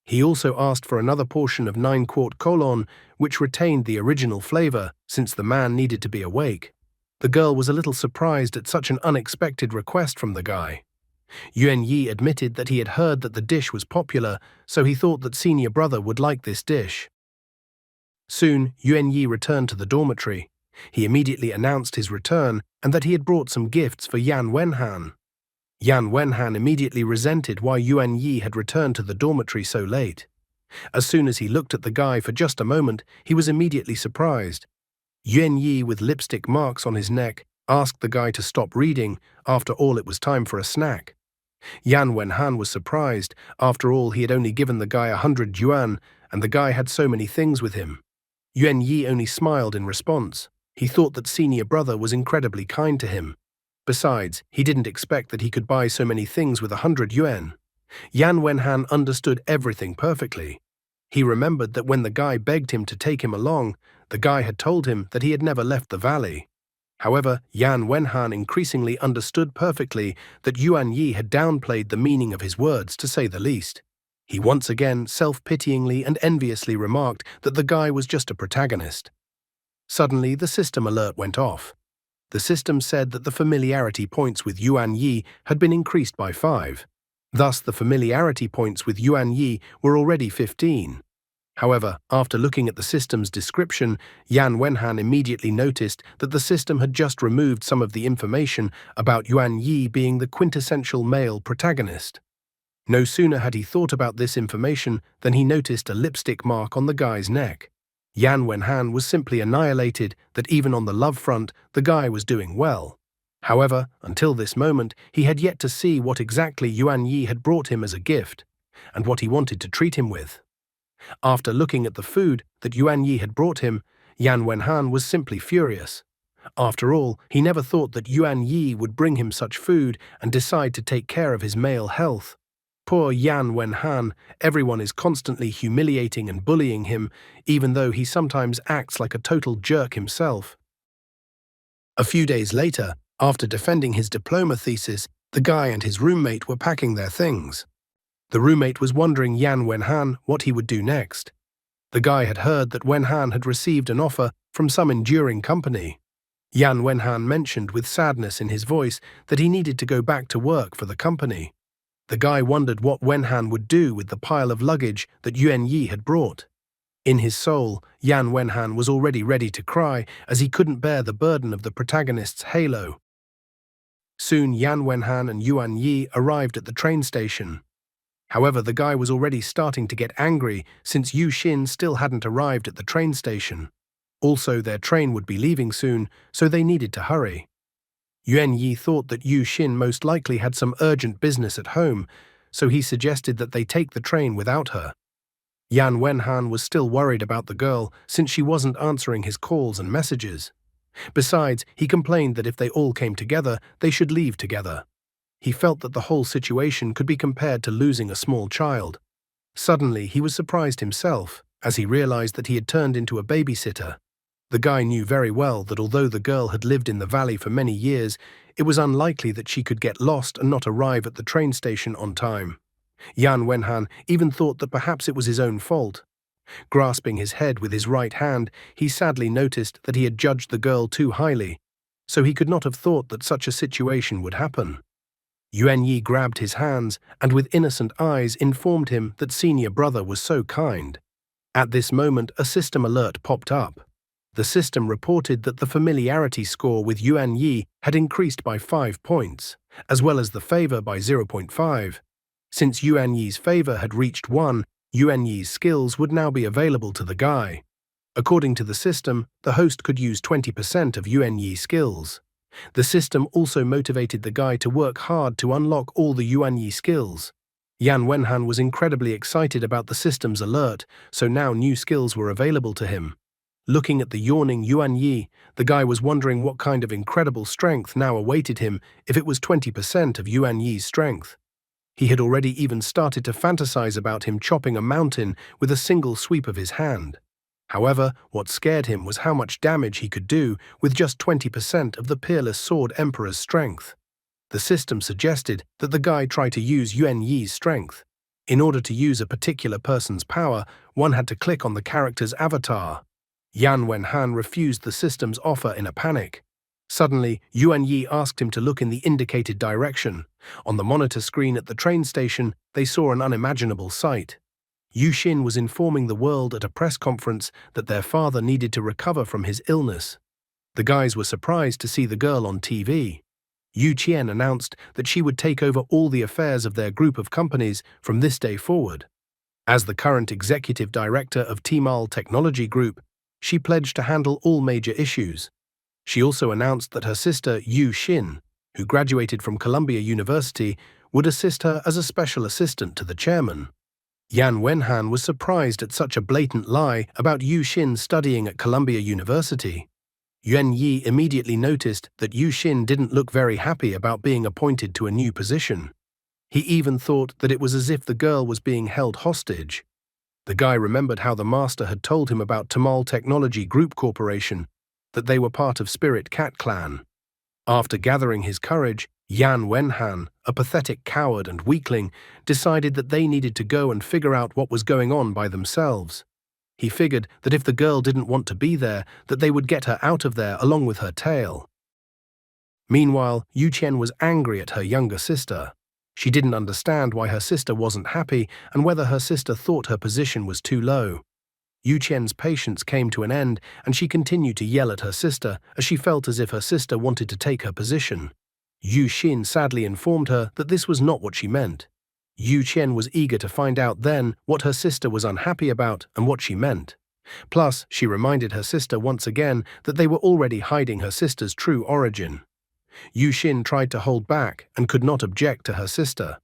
He also asked for another portion of 9-quart colon, which retained the original flavor, since the man needed to be awake. The girl was a little surprised at such an unexpected request from the guy. Yuan Yi admitted that he had heard that the dish was popular, so he thought that senior brother would like this dish. Soon, Yuan Yi returned to the dormitory. He immediately announced his return and that he had brought some gifts for Yan Wenhan. Yan Wenhan immediately resented why Yuan Yi had returned to the dormitory so late. As soon as he looked at the guy for just a moment, he was immediately surprised. Yuan Yi, with lipstick marks on his neck, asked the guy to stop reading. After all, it was time for a snack. Yan Wenhan was surprised. After all, he had only given the guy 100 yuan, and the guy had so many things with him. Yuan Yi only smiled in response. He thought that senior brother was incredibly kind to him. Besides, he didn't expect that he could buy so many things with 100 yuan. Yan Wenhan understood everything perfectly. He remembered that when the guy begged him to take him along, the guy had told him that he had never left the valley. However, Yan Wenhan increasingly understood perfectly that Yuan Yi had downplayed the meaning of his words, to say the least. He once again self-pityingly and enviously remarked that the guy was just a protagonist. Suddenly, the system alert went off. The system said that the familiarity points with Yuan Yi had been increased by 5. Thus, the familiarity points with Yuan Yi were already 15. However, after looking at the system's description, Yan Wenhan immediately noticed that the system had just removed some of the information about Yuan Yi being the quintessential male protagonist. No sooner had he thought about this information than he noticed a lipstick mark on the guy's neck. Yan Wenhan was simply annihilated that even on the love front, the guy was doing well. However, until this moment, he had yet to see what exactly Yuan Yi had brought him as a gift, and what he wanted to treat him with. After looking at the food that Yuan Yi had brought him, Yan Wenhan was simply furious. After all, he never thought that Yuan Yi would bring him such food and decide to take care of his male health. Poor Yan Wenhan, everyone is constantly humiliating and bullying him, even though he sometimes acts like a total jerk himself. A few days later, after defending his diploma thesis, the guy and his roommate were packing their things. The roommate was wondering Yan Wenhan what he would do next. The guy had heard that Wenhan had received an offer from some enduring company. Yan Wenhan mentioned with sadness in his voice that he needed to go back to work for the company. The guy wondered what Wenhan would do with the pile of luggage that Yuan Yi had brought. In his soul, Yan Wenhan was already ready to cry as he couldn't bear the burden of the protagonist's halo. Soon Yan Wenhan and Yuan Yi arrived at the train station. However, the guy was already starting to get angry since Yu Xin still hadn't arrived at the train station. Also, their train would be leaving soon, so they needed to hurry. Yuan Yi thought that Yu Xin most likely had some urgent business at home, so he suggested that they take the train without her. Yan Wenhan was still worried about the girl since she wasn't answering his calls and messages. Besides, he complained that if they all came together, they should leave together. He felt that the whole situation could be compared to losing a small child. Suddenly, he was surprised himself as he realized that he had turned into a babysitter. The guy knew very well that although the girl had lived in the valley for many years, it was unlikely that she could get lost and not arrive at the train station on time. Yan Wenhan even thought that perhaps it was his own fault. Grasping his head with his right hand, he sadly noticed that he had judged the girl too highly, so he could not have thought that such a situation would happen. Yuan Yi grabbed his hands and with innocent eyes informed him that senior brother was so kind. At this moment, a system alert popped up. The system reported that the familiarity score with Yuan Yi had increased by 5 points, as well as the favor by 0.5. Since Yuan Yi's favor had reached 1, Yuan Yi's skills would now be available to the guy. According to the system, the host could use 20% of Yuan Yi's skills. The system also motivated the guy to work hard to unlock all the Yuan Yi skills. Yan Wenhan was incredibly excited about the system's alert, so now new skills were available to him. Looking at the yawning Yuan Yi, the guy was wondering what kind of incredible strength now awaited him if it was 20% of Yuan Yi's strength. He had already even started to fantasize about him chopping a mountain with a single sweep of his hand. However, what scared him was how much damage he could do with just 20% of the peerless Sword Emperor's strength. The system suggested that the guy try to use Yuan Yi's strength. In order to use a particular person's power, one had to click on the character's avatar. Yan Wenhan refused the system's offer in a panic. Suddenly, Yuan Yi asked him to look in the indicated direction. On the monitor screen at the train station, they saw an unimaginable sight. Yu Xin was informing the world at a press conference that their father needed to recover from his illness. The guys were surprised to see the girl on TV. Yu Qian announced that she would take over all the affairs of their group of companies from this day forward. As the current executive director of Tmall Technology Group, she pledged to handle all major issues. She also announced that her sister Yu Xin, who graduated from Columbia University, would assist her as a special assistant to the chairman. Yan Wenhan was surprised at such a blatant lie about Yu Xin studying at Columbia University. Yuan Yi immediately noticed that Yu Xin didn't look very happy about being appointed to a new position. He even thought that it was as if the girl was being held hostage. The guy remembered how the master had told him about Tmall Technology Group Corporation, that they were part of Spirit Cat Clan. After gathering his courage, Yan Wenhan, a pathetic coward and weakling, decided that they needed to go and figure out what was going on by themselves. He figured that if the girl didn't want to be there, that they would get her out of there along with her tail. Meanwhile, Yu Qian was angry at her younger sister. She didn't understand why her sister wasn't happy and whether her sister thought her position was too low. Yu Qian's patience came to an end, and she continued to yell at her sister as she felt as if her sister wanted to take her position. Yu Xin sadly informed her that this was not what she meant. Yu Qian was eager to find out then what her sister was unhappy about and what she meant. Plus, she reminded her sister once again that they were already hiding her sister's true origin. Yu Xin tried to hold back and could not object to her sister.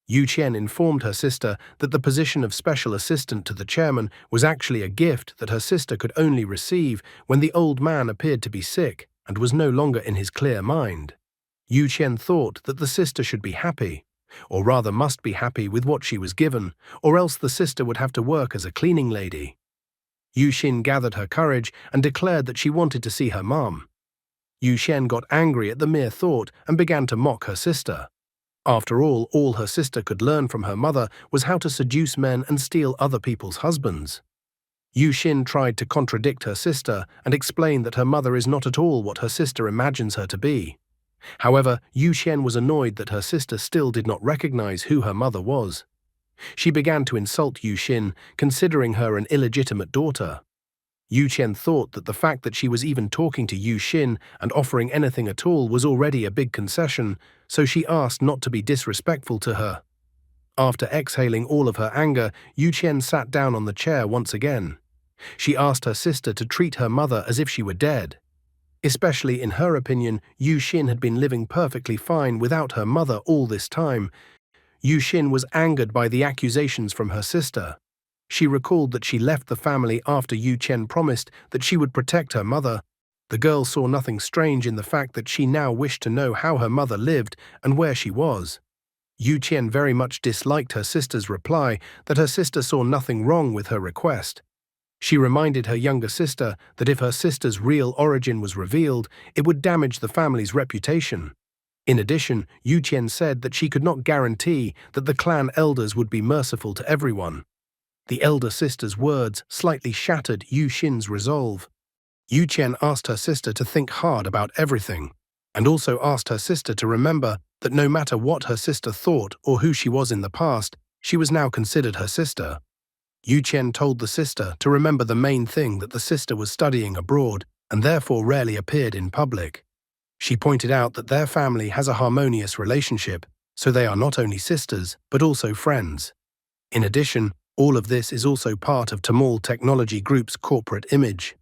Yu Qian informed her sister that the position of special assistant to the chairman was actually a gift that her sister could only receive when the old man appeared to be sick and was no longer in his clear mind. Yu Qian thought that the sister should be happy, or rather must be happy with what she was given, or else the sister would have to work as a cleaning lady. Yu Xin gathered her courage and declared that she wanted to see her mom. Yu Qian got angry at the mere thought and began to mock her sister. After all her sister could learn from her mother was how to seduce men and steal other people's husbands. Yu Xin tried to contradict her sister and explain that her mother is not at all what her sister imagines her to be. However, Yu Qian was annoyed that her sister still did not recognize who her mother was. She began to insult Yu Xin, considering her an illegitimate daughter. Yu Qian thought that the fact that she was even talking to Yu Xin and offering anything at all was already a big concession, so she asked not to be disrespectful to her. After exhaling all of her anger, Yu Qian sat down on the chair once again. She asked her sister to treat her mother as if she were dead. Especially in her opinion, Yu Xin had been living perfectly fine without her mother all this time. Yu Xin was angered by the accusations from her sister. She recalled that she left the family after Yu Qian promised that she would protect her mother. The girl saw nothing strange in the fact that she now wished to know how her mother lived and where she was. Yu Qian very much disliked her sister's reply that her sister saw nothing wrong with her request. She reminded her younger sister that if her sister's real origin was revealed, it would damage the family's reputation. In addition, Yu Qian said that she could not guarantee that the clan elders would be merciful to everyone. The elder sister's words slightly shattered Yu Xin's resolve. Yu Qian asked her sister to think hard about everything, and also asked her sister to remember that no matter what her sister thought or who she was in the past, she was now considered her sister. Yu Qian told the sister to remember the main thing, that the sister was studying abroad and therefore rarely appeared in public. She pointed out that their family has a harmonious relationship, so they are not only sisters but also friends. In addition, all of this is also part of Tmall Technology Group's corporate image.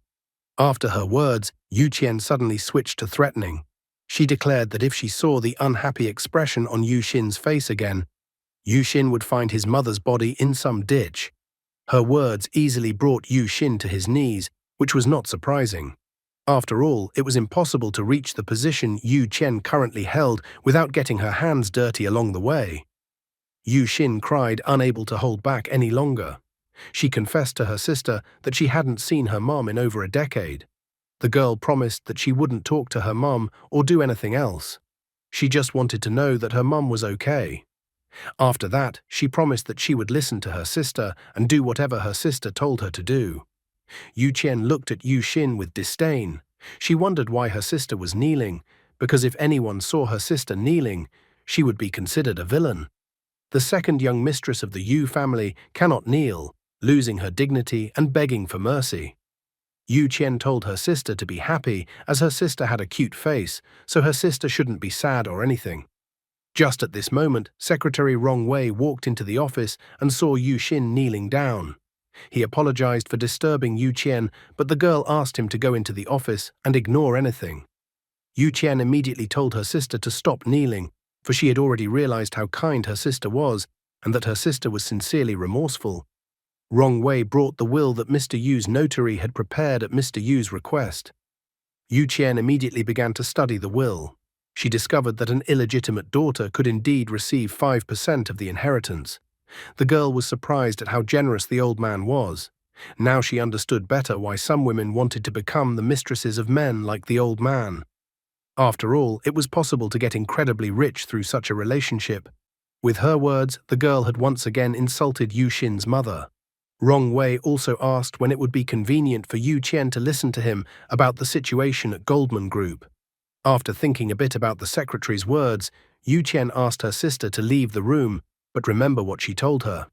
After her words, Yu Qian suddenly switched to threatening. She declared that if she saw the unhappy expression on Yu Xin's face again, Yu Xin would find his mother's body in some ditch. Her words easily brought Yu Xin to his knees, which was not surprising. After all, it was impossible to reach the position Yu Qian currently held without getting her hands dirty along the way. Yu Xin cried, unable to hold back any longer. She confessed to her sister that she hadn't seen her mom in over a decade. The girl promised that she wouldn't talk to her mom or do anything else. She just wanted to know that her mom was okay. After that, she promised that she would listen to her sister and do whatever her sister told her to do. Yu Qian looked at Yu Xin with disdain. She wondered why her sister was kneeling, because if anyone saw her sister kneeling, she would be considered a villain. The second young mistress of the Yu family cannot kneel, losing her dignity and begging for mercy. Yu Qian told her sister to be happy as her sister had a cute face, so her sister shouldn't be sad or anything. Just at this moment, Secretary Rong Wei walked into the office and saw Yu Xin kneeling down. He apologized for disturbing Yu Qian, but the girl asked him to go into the office and ignore anything. Yu Qian immediately told her sister to stop kneeling, for she had already realized how kind her sister was and that her sister was sincerely remorseful. Rong Wei brought the will that Mr. Yu's notary had prepared at Mr. Yu's request. Yu Qian immediately began to study the will. She discovered that an illegitimate daughter could indeed receive 5% of the inheritance. The girl was surprised at how generous the old man was. Now she understood better why some women wanted to become the mistresses of men like the old man. After all, it was possible to get incredibly rich through such a relationship. With her words, the girl had once again insulted Yu Xin's mother. Rong Wei also asked when it would be convenient for Yu Qian to listen to him about the situation at Goldman Group. After thinking a bit about the secretary's words, Yu Qian asked her sister to leave the room, but remember what she told her.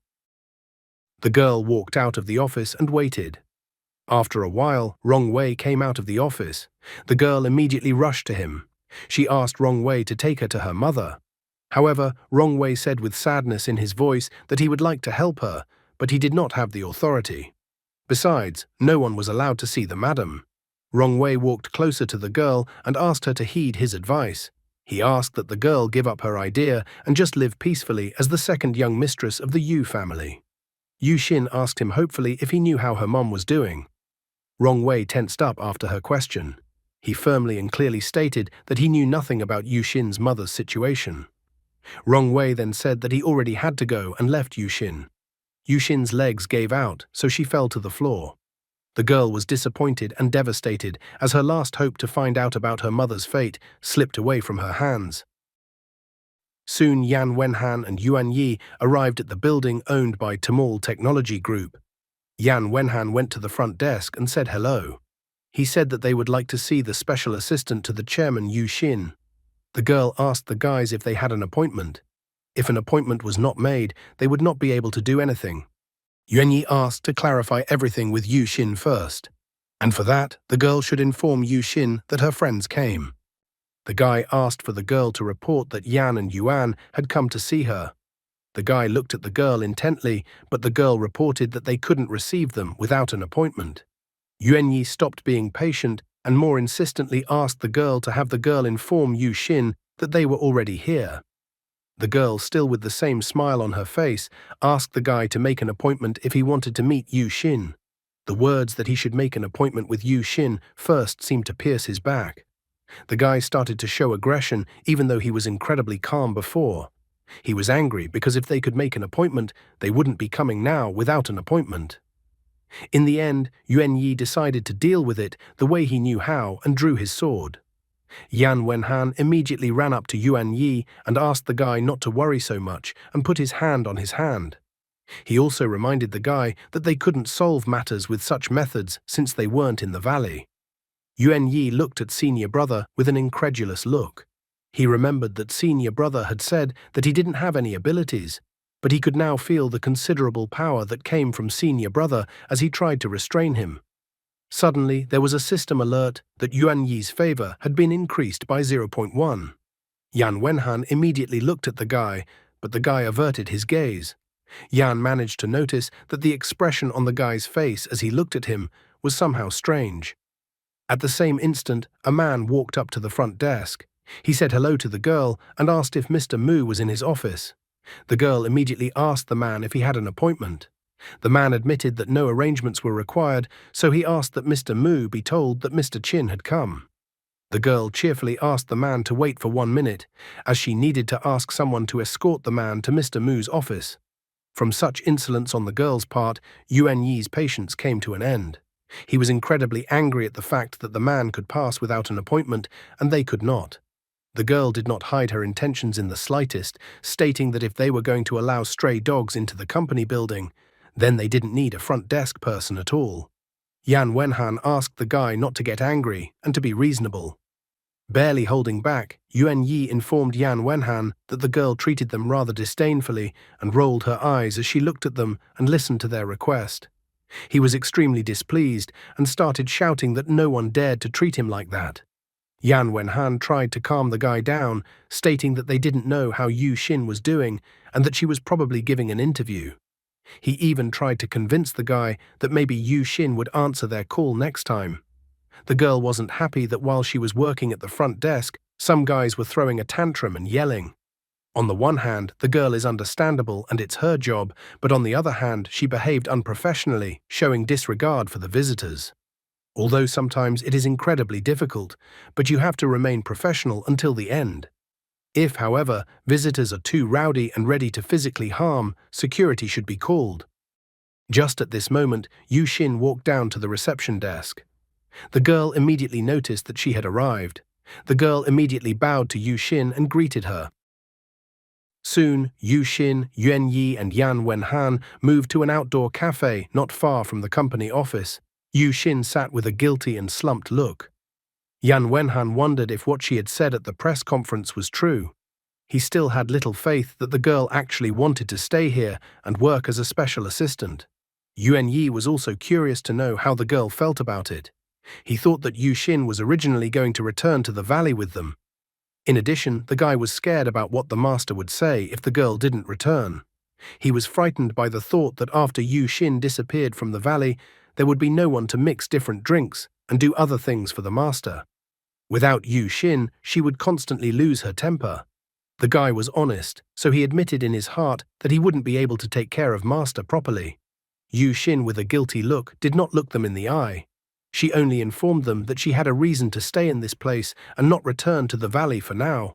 The girl walked out of the office and waited. After a while, Rong Wei came out of the office. The girl immediately rushed to him. She asked Rong Wei to take her to her mother. However, Rong Wei said with sadness in his voice that he would like to help her, but he did not have the authority. Besides, no one was allowed to see the madam. Rong Wei walked closer to the girl and asked her to heed his advice. He asked that the girl give up her idea and just live peacefully as the second young mistress of the Yu family. Yu Xin asked him hopefully if he knew how her mom was doing. Rong Wei tensed up after her question. He firmly and clearly stated that he knew nothing about Yu Xin's mother's situation. Rong Wei then said that he already had to go and left Yu Xin. Yu Xin's legs gave out, so she fell to the floor. The girl was disappointed and devastated as her last hope to find out about her mother's fate slipped away from her hands. Soon Yan Wenhan and Yuan Yi arrived at the building owned by Tamal Technology Group. Yan Wenhan went to the front desk and said hello. He said that they would like to see the special assistant to the chairman Yu Xin. The girl asked the guys if they had an appointment. If an appointment was not made, they would not be able to do anything. Yuan Yi asked to clarify everything with Yu Xin first, and for that, the girl should inform Yu Xin that her friends came. The guy asked for the girl to report that Yan and Yuan had come to see her. The guy looked at the girl intently, but the girl reported that they couldn't receive them without an appointment. Yuan Yi stopped being patient and more insistently asked the girl to have the girl inform Yu Xin that they were already here. The girl, still with the same smile on her face, asked the guy to make an appointment if he wanted to meet Yu Xin. The words that he should make an appointment with Yu Xin first seemed to pierce his back. The guy started to show aggression even though he was incredibly calm before. He was angry because if they could make an appointment, they wouldn't be coming now without an appointment. In the end, Yuan Yi decided to deal with it the way he knew how and drew his sword. Yan Wenhan immediately ran up to Yuan Yi and asked the guy not to worry so much and put his hand on his hand. He also reminded the guy that they couldn't solve matters with such methods since they weren't in the valley. Yuan Yi looked at senior brother with an incredulous look. He remembered that senior brother had said that he didn't have any abilities, but he could now feel the considerable power that came from senior brother as he tried to restrain him. Suddenly, there was a system alert that Yuan Yi's favor had been increased by 0.1. Yan Wenhan immediately looked at the guy, but the guy averted his gaze. Yan managed to notice that the expression on the guy's face as he looked at him was somehow strange. At the same instant, a man walked up to the front desk. He said hello to the girl and asked if Mr. Mu was in his office. The girl immediately asked the man if he had an appointment. The man admitted that no arrangements were required, so he asked that Mr. Mu be told that Mr. Qin had come. The girl cheerfully asked the man to wait for 1 minute, as she needed to ask someone to escort the man to Mr. Mu's office. From such insolence on the girl's part, Yuan Yi's patience came to an end. He was incredibly angry at the fact that the man could pass without an appointment and they could not. The girl did not hide her intentions in the slightest, stating that if they were going to allow stray dogs into the company building, then they didn't need a front desk person at all. Yan Wenhan asked the guy not to get angry and to be reasonable. Barely holding back, Yuan Yi informed Yan Wenhan that the girl treated them rather disdainfully and rolled her eyes as she looked at them and listened to their request. He was extremely displeased and started shouting that no one dared to treat him like that. Yan Wenhan tried to calm the guy down, stating that they didn't know how Yu Xin was doing and that she was probably giving an interview. He even tried to convince the guy that maybe Yu Xin would answer their call next time. The girl wasn't happy that while she was working at the front desk, some guys were throwing a tantrum and yelling. On the one hand, the girl is understandable and it's her job, but on the other hand, she behaved unprofessionally, showing disregard for the visitors. Although sometimes it is incredibly difficult, but you have to remain professional until the end. If, however, visitors are too rowdy and ready to physically harm, security should be called. Just at this moment, Yu Xin walked down to the reception desk. The girl immediately noticed that she had arrived. The girl immediately bowed to Yu Xin and greeted her. Soon, Yu Xin, Yuan Yi and Yan Wenhan moved to an outdoor cafe not far from the company office. Yu Xin sat with a guilty and slumped look. Yan Wenhan wondered if what she had said at the press conference was true. He still had little faith that the girl actually wanted to stay here and work as a special assistant. Yuan Yi was also curious to know how the girl felt about it. He thought that Yu Xin was originally going to return to the valley with them. In addition, the guy was scared about what the master would say if the girl didn't return. He was frightened by the thought that after Yu Xin disappeared from the valley, there would be no one to mix different drinks and do other things for the master. Without Yu Xin, she would constantly lose her temper. The guy was honest, so he admitted in his heart that he wouldn't be able to take care of master properly. Yu Xin, with a guilty look, did not look them in the eye. She only informed them that she had a reason to stay in this place and not return to the valley for now.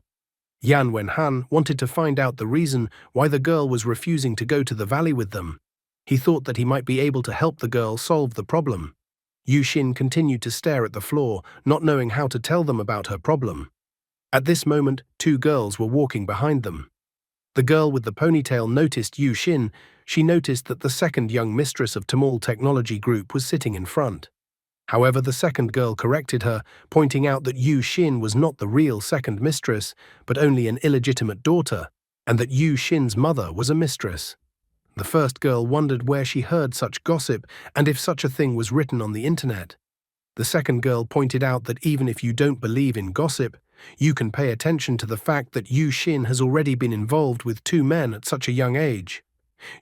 Yan Wenhan wanted to find out the reason why the girl was refusing to go to the valley with them. He thought that he might be able to help the girl solve the problem. Yu Xin continued to stare at the floor, not knowing how to tell them about her problem. At this moment, two girls were walking behind them. The girl with the ponytail noticed Yu Xin. She noticed that the second young mistress of Tamal Technology Group was sitting in front. However, the second girl corrected her, pointing out that Yu Xin was not the real second mistress, but only an illegitimate daughter, and that Yu Xin's mother was a mistress. The first girl wondered where she heard such gossip and if such a thing was written on the internet. The second girl pointed out that even if you don't believe in gossip, you can pay attention to the fact that Yu Xin has already been involved with two men at such a young age.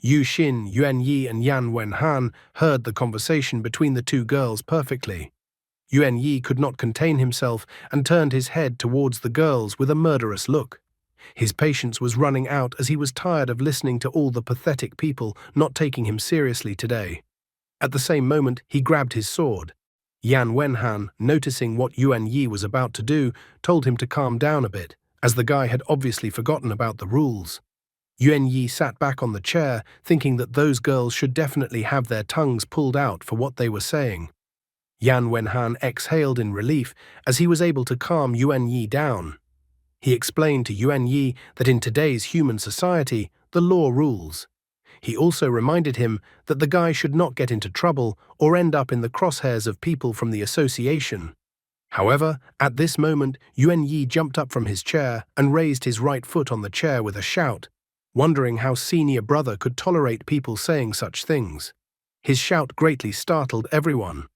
Yu Xin, Yuan Yi and Yan Wenhan heard the conversation between the two girls perfectly. Yuan Yi could not contain himself and turned his head towards the girls with a murderous look. His patience was running out as he was tired of listening to all the pathetic people not taking him seriously today. At the same moment, he grabbed his sword. Yan Wenhan, noticing what Yuan Yi was about to do, told him to calm down a bit, as the guy had obviously forgotten about the rules. Yuan Yi sat back on the chair, thinking that those girls should definitely have their tongues pulled out for what they were saying. Yan Wenhan exhaled in relief as he was able to calm Yuan Yi down. He explained to Yuan Yi that in today's human society, the law rules. He also reminded him that the guy should not get into trouble or end up in the crosshairs of people from the association. However, at this moment, Yuan Yi jumped up from his chair and raised his right foot on the chair with a shout, wondering how senior brother could tolerate people saying such things. His shout greatly startled everyone.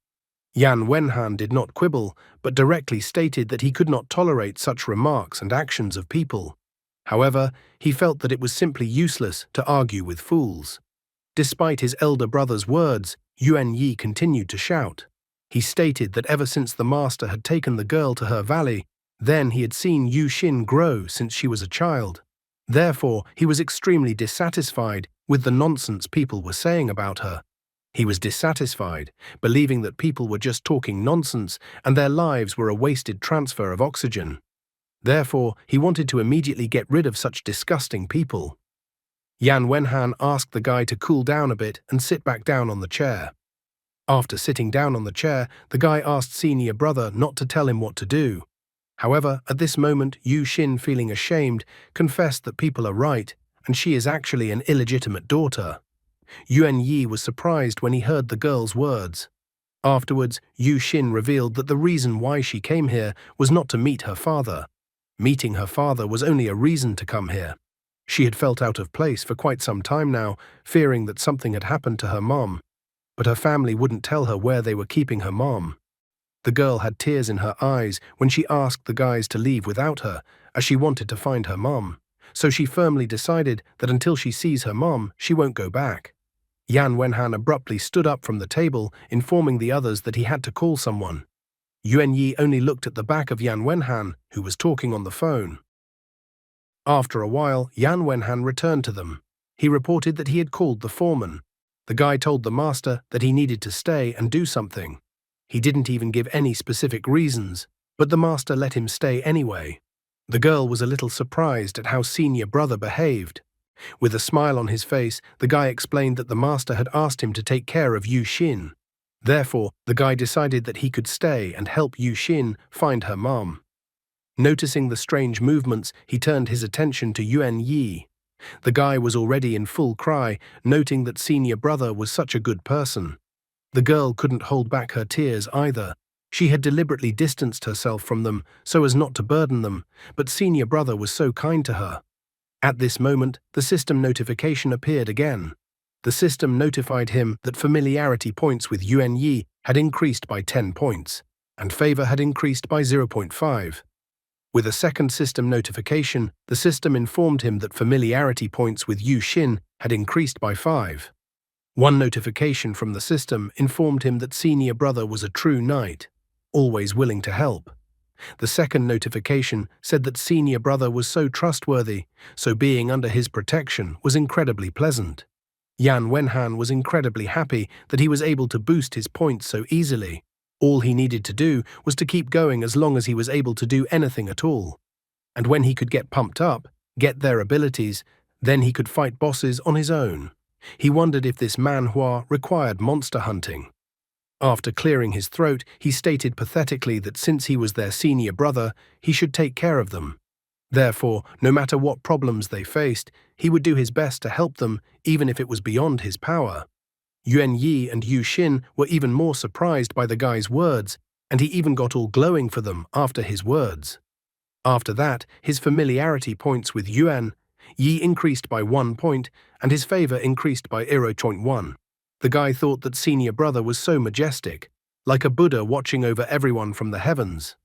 Yan Wenhan did not quibble, but directly stated that he could not tolerate such remarks and actions of people. However, he felt that it was simply useless to argue with fools. Despite his elder brother's words, Yuan Yi continued to shout. He stated that ever since the master had taken the girl to her valley, then he had seen Yu Xin grow since she was a child. Therefore, he was extremely dissatisfied with the nonsense people were saying about her. He was dissatisfied, believing that people were just talking nonsense and their lives were a wasted transfer of oxygen. Therefore, he wanted to immediately get rid of such disgusting people. Yan Wenhan asked the guy to cool down a bit and sit back down on the chair. After sitting down on the chair, the guy asked senior brother not to tell him what to do. However, at this moment, Yu Xin, feeling ashamed, confessed that people are right, and she is actually an illegitimate daughter. Yuan Yi was surprised when he heard the girl's words. Afterwards, Yu Xin revealed that the reason why she came here was not to meet her father. Meeting her father was only a reason to come here. She had felt out of place for quite some time now, fearing that something had happened to her mom. But her family wouldn't tell her where they were keeping her mom. The girl had tears in her eyes when she asked the guys to leave without her, as she wanted to find her mom. So she firmly decided that until she sees her mom, she won't go back. Yan Wenhan abruptly stood up from the table, informing the others that he had to call someone. Yuan Yi only looked at the back of Yan Wenhan, who was talking on the phone. After a while, Yan Wenhan returned to them. He reported that he had called the foreman. The guy told the master that he needed to stay and do something. He didn't even give any specific reasons, but the master let him stay anyway. The girl was a little surprised at how senior brother behaved. With a smile on his face, the guy explained that the master had asked him to take care of Yu Xin. Therefore, the guy decided that he could stay and help Yu Xin find her mom. Noticing the strange movements, he turned his attention to Yuan Yi. The guy was already in full cry, noting that senior brother was such a good person. The girl couldn't hold back her tears either. She had deliberately distanced herself from them so as not to burden them, but senior brother was so kind to her. At this moment, the system notification appeared again. The system notified him that familiarity points with Yuan Yi had increased by 10 points, and favor had increased by 0.5. With a second system notification, the system informed him that familiarity points with Yu Xin had increased by 5. One notification from the system informed him that senior brother was a true knight, always willing to help. The second notification said that senior brother was so trustworthy, so being under his protection was incredibly pleasant. Yan Wenhan was incredibly happy that he was able to boost his points so easily. All he needed to do was to keep going as long as he was able to do anything at all. And when he could get pumped up, get their abilities, then he could fight bosses on his own. He wondered if this manhwa required monster hunting. After clearing his throat, he stated pathetically that since he was their senior brother, he should take care of them. Therefore, no matter what problems they faced, he would do his best to help them, even if it was beyond his power. Yuan Yi and Yu Xin were even more surprised by the guy's words, and he even got all glowing for them after his words. After that, his familiarity points with Yuan Yi increased by 1 point, and his favor increased by 0.1. The guy thought that senior brother was so majestic, like a Buddha watching over everyone from the heavens.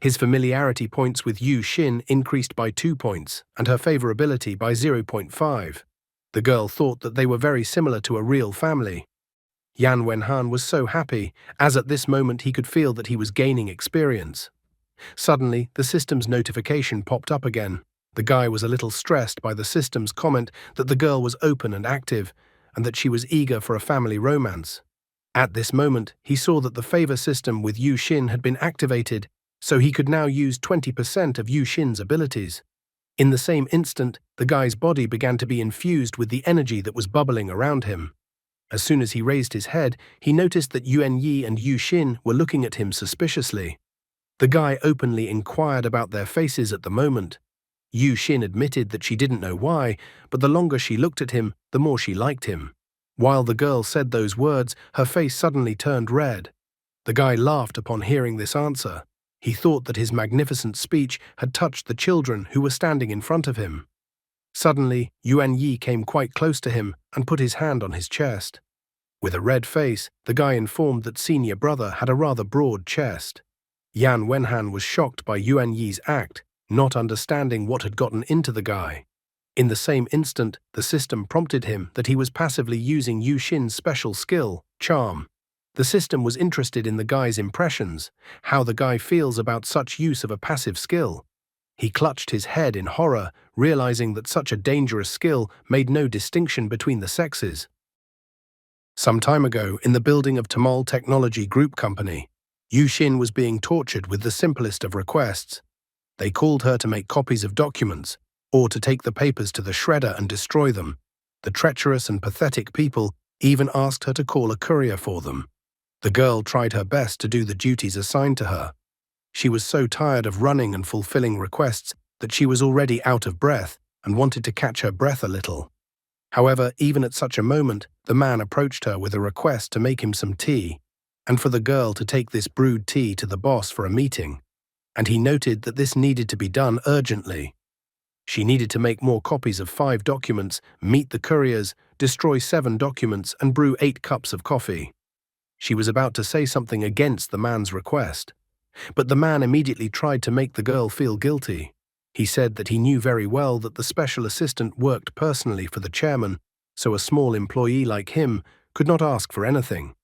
His familiarity points with Yu Xin increased by 2 points, and her favorability by 0.5. The girl thought that they were very similar to a real family. Yan Wenhan was so happy, as at this moment he could feel that he was gaining experience. Suddenly, the system's notification popped up again. The guy was a little stressed by the system's comment that the girl was open and active, and that she was eager for a family romance. At this moment, he saw that the favor system with Yu Xin had been activated, so he could now use 20% of Yu Xin's abilities. In the same instant, the guy's body began to be infused with the energy that was bubbling around him. As soon as he raised his head, he noticed that Yuan Yi and Yu Xin were looking at him suspiciously. The guy openly inquired about their faces at the moment. Yu Xin admitted that she didn't know why, but the longer she looked at him, the more she liked him. While the girl said those words, her face suddenly turned red. The guy laughed upon hearing this answer. He thought that his magnificent speech had touched the children who were standing in front of him. Suddenly, Yuan Yi came quite close to him and put his hand on his chest. With a red face, the guy informed that senior brother had a rather broad chest. Yan Wenhan was shocked by Yuan Yi's act, not understanding what had gotten into the guy. In the same instant, the system prompted him that he was passively using Yu Xin's special skill, charm. The system was interested in the guy's impressions, how the guy feels about such use of a passive skill. He clutched his head in horror, realizing that such a dangerous skill made no distinction between the sexes. Some time ago, in the building of Tamal Technology Group Company, Yu Xin was being tortured with the simplest of requests. They called her to make copies of documents, or to take the papers to the shredder and destroy them. The treacherous and pathetic people even asked her to call a courier for them. The girl tried her best to do the duties assigned to her. She was so tired of running and fulfilling requests that she was already out of breath and wanted to catch her breath a little. However, even at such a moment, the man approached her with a request to make him some tea, and for the girl to take this brewed tea to the boss for a meeting, and he noted that this needed to be done urgently. She needed to make more copies of 5 documents, meet the couriers, destroy 7 documents, and brew 8 cups of coffee. She was about to say something against the man's request, but the man immediately tried to make the girl feel guilty. He said that he knew very well that the special assistant worked personally for the chairman, so a small employee like him could not ask for anything.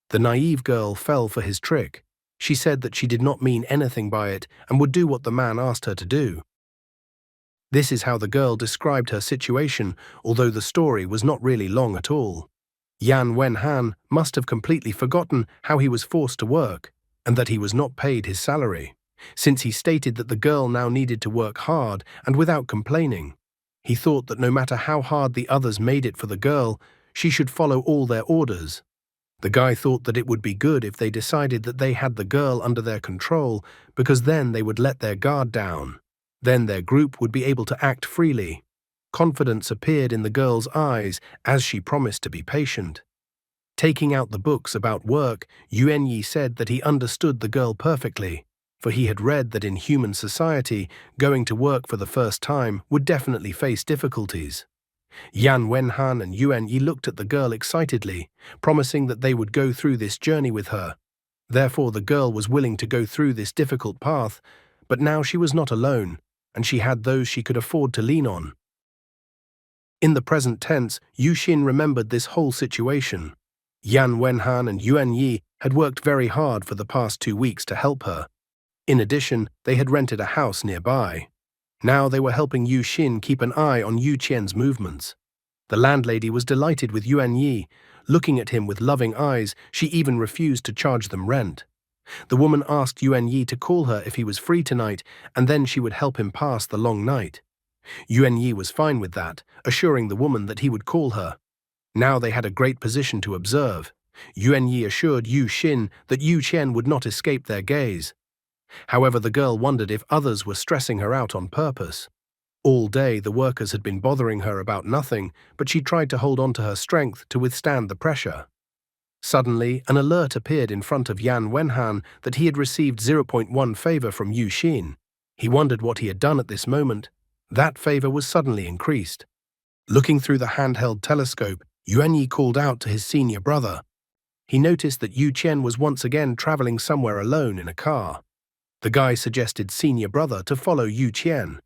The naive girl fell for his trick. She said that she did not mean anything by it and would do what the man asked her to do. This is how the girl described her situation, although the story was not really long at all. Yan Wenhan must have completely forgotten how he was forced to work, and that he was not paid his salary, since he stated that the girl now needed to work hard and without complaining. He thought that no matter how hard the others made it for the girl, she should follow all their orders. The guy thought that it would be good if they decided that they had the girl under their control, because then they would let their guard down. Then their group would be able to act freely. Confidence appeared in the girl's eyes as she promised to be patient. Taking out the books about work, Yuan Yi said that he understood the girl perfectly, for he had read that in human society, going to work for the first time would definitely face difficulties. Yan Wenhan and Yuan Yi looked at the girl excitedly, promising that they would go through this journey with her. Therefore, the girl was willing to go through this difficult path, but now she was not alone, and she had those she could afford to lean on. In the present tense, Yu Xin remembered this whole situation. Yan Wenhan and Yuan Yi had worked very hard for the past 2 weeks to help her. In addition, they had rented a house nearby. Now they were helping Yu Xin keep an eye on Yu Qian's movements. The landlady was delighted with Yuan Yi. Looking at him with loving eyes, she even refused to charge them rent. The woman asked Yuan Yi to call her if he was free tonight, and then she would help him pass the long night. Yuan Yi was fine with that, assuring the woman that he would call her. Now they had a great position to observe. Yuan Yi assured Yu Xin that Yu Qian would not escape their gaze. However, the girl wondered if others were stressing her out on purpose. All day the workers had been bothering her about nothing, but she tried to hold on to her strength to withstand the pressure. Suddenly, an alert appeared in front of Yan Wenhan that he had received 0.1 favor from Yu Xin. He wondered what he had done at this moment. That favor was suddenly increased. Looking through the handheld telescope, Yuan Yi called out to his senior brother. He noticed that Yu Qian was once again traveling somewhere alone in a car. The guy suggested senior brother to follow Yu Qian.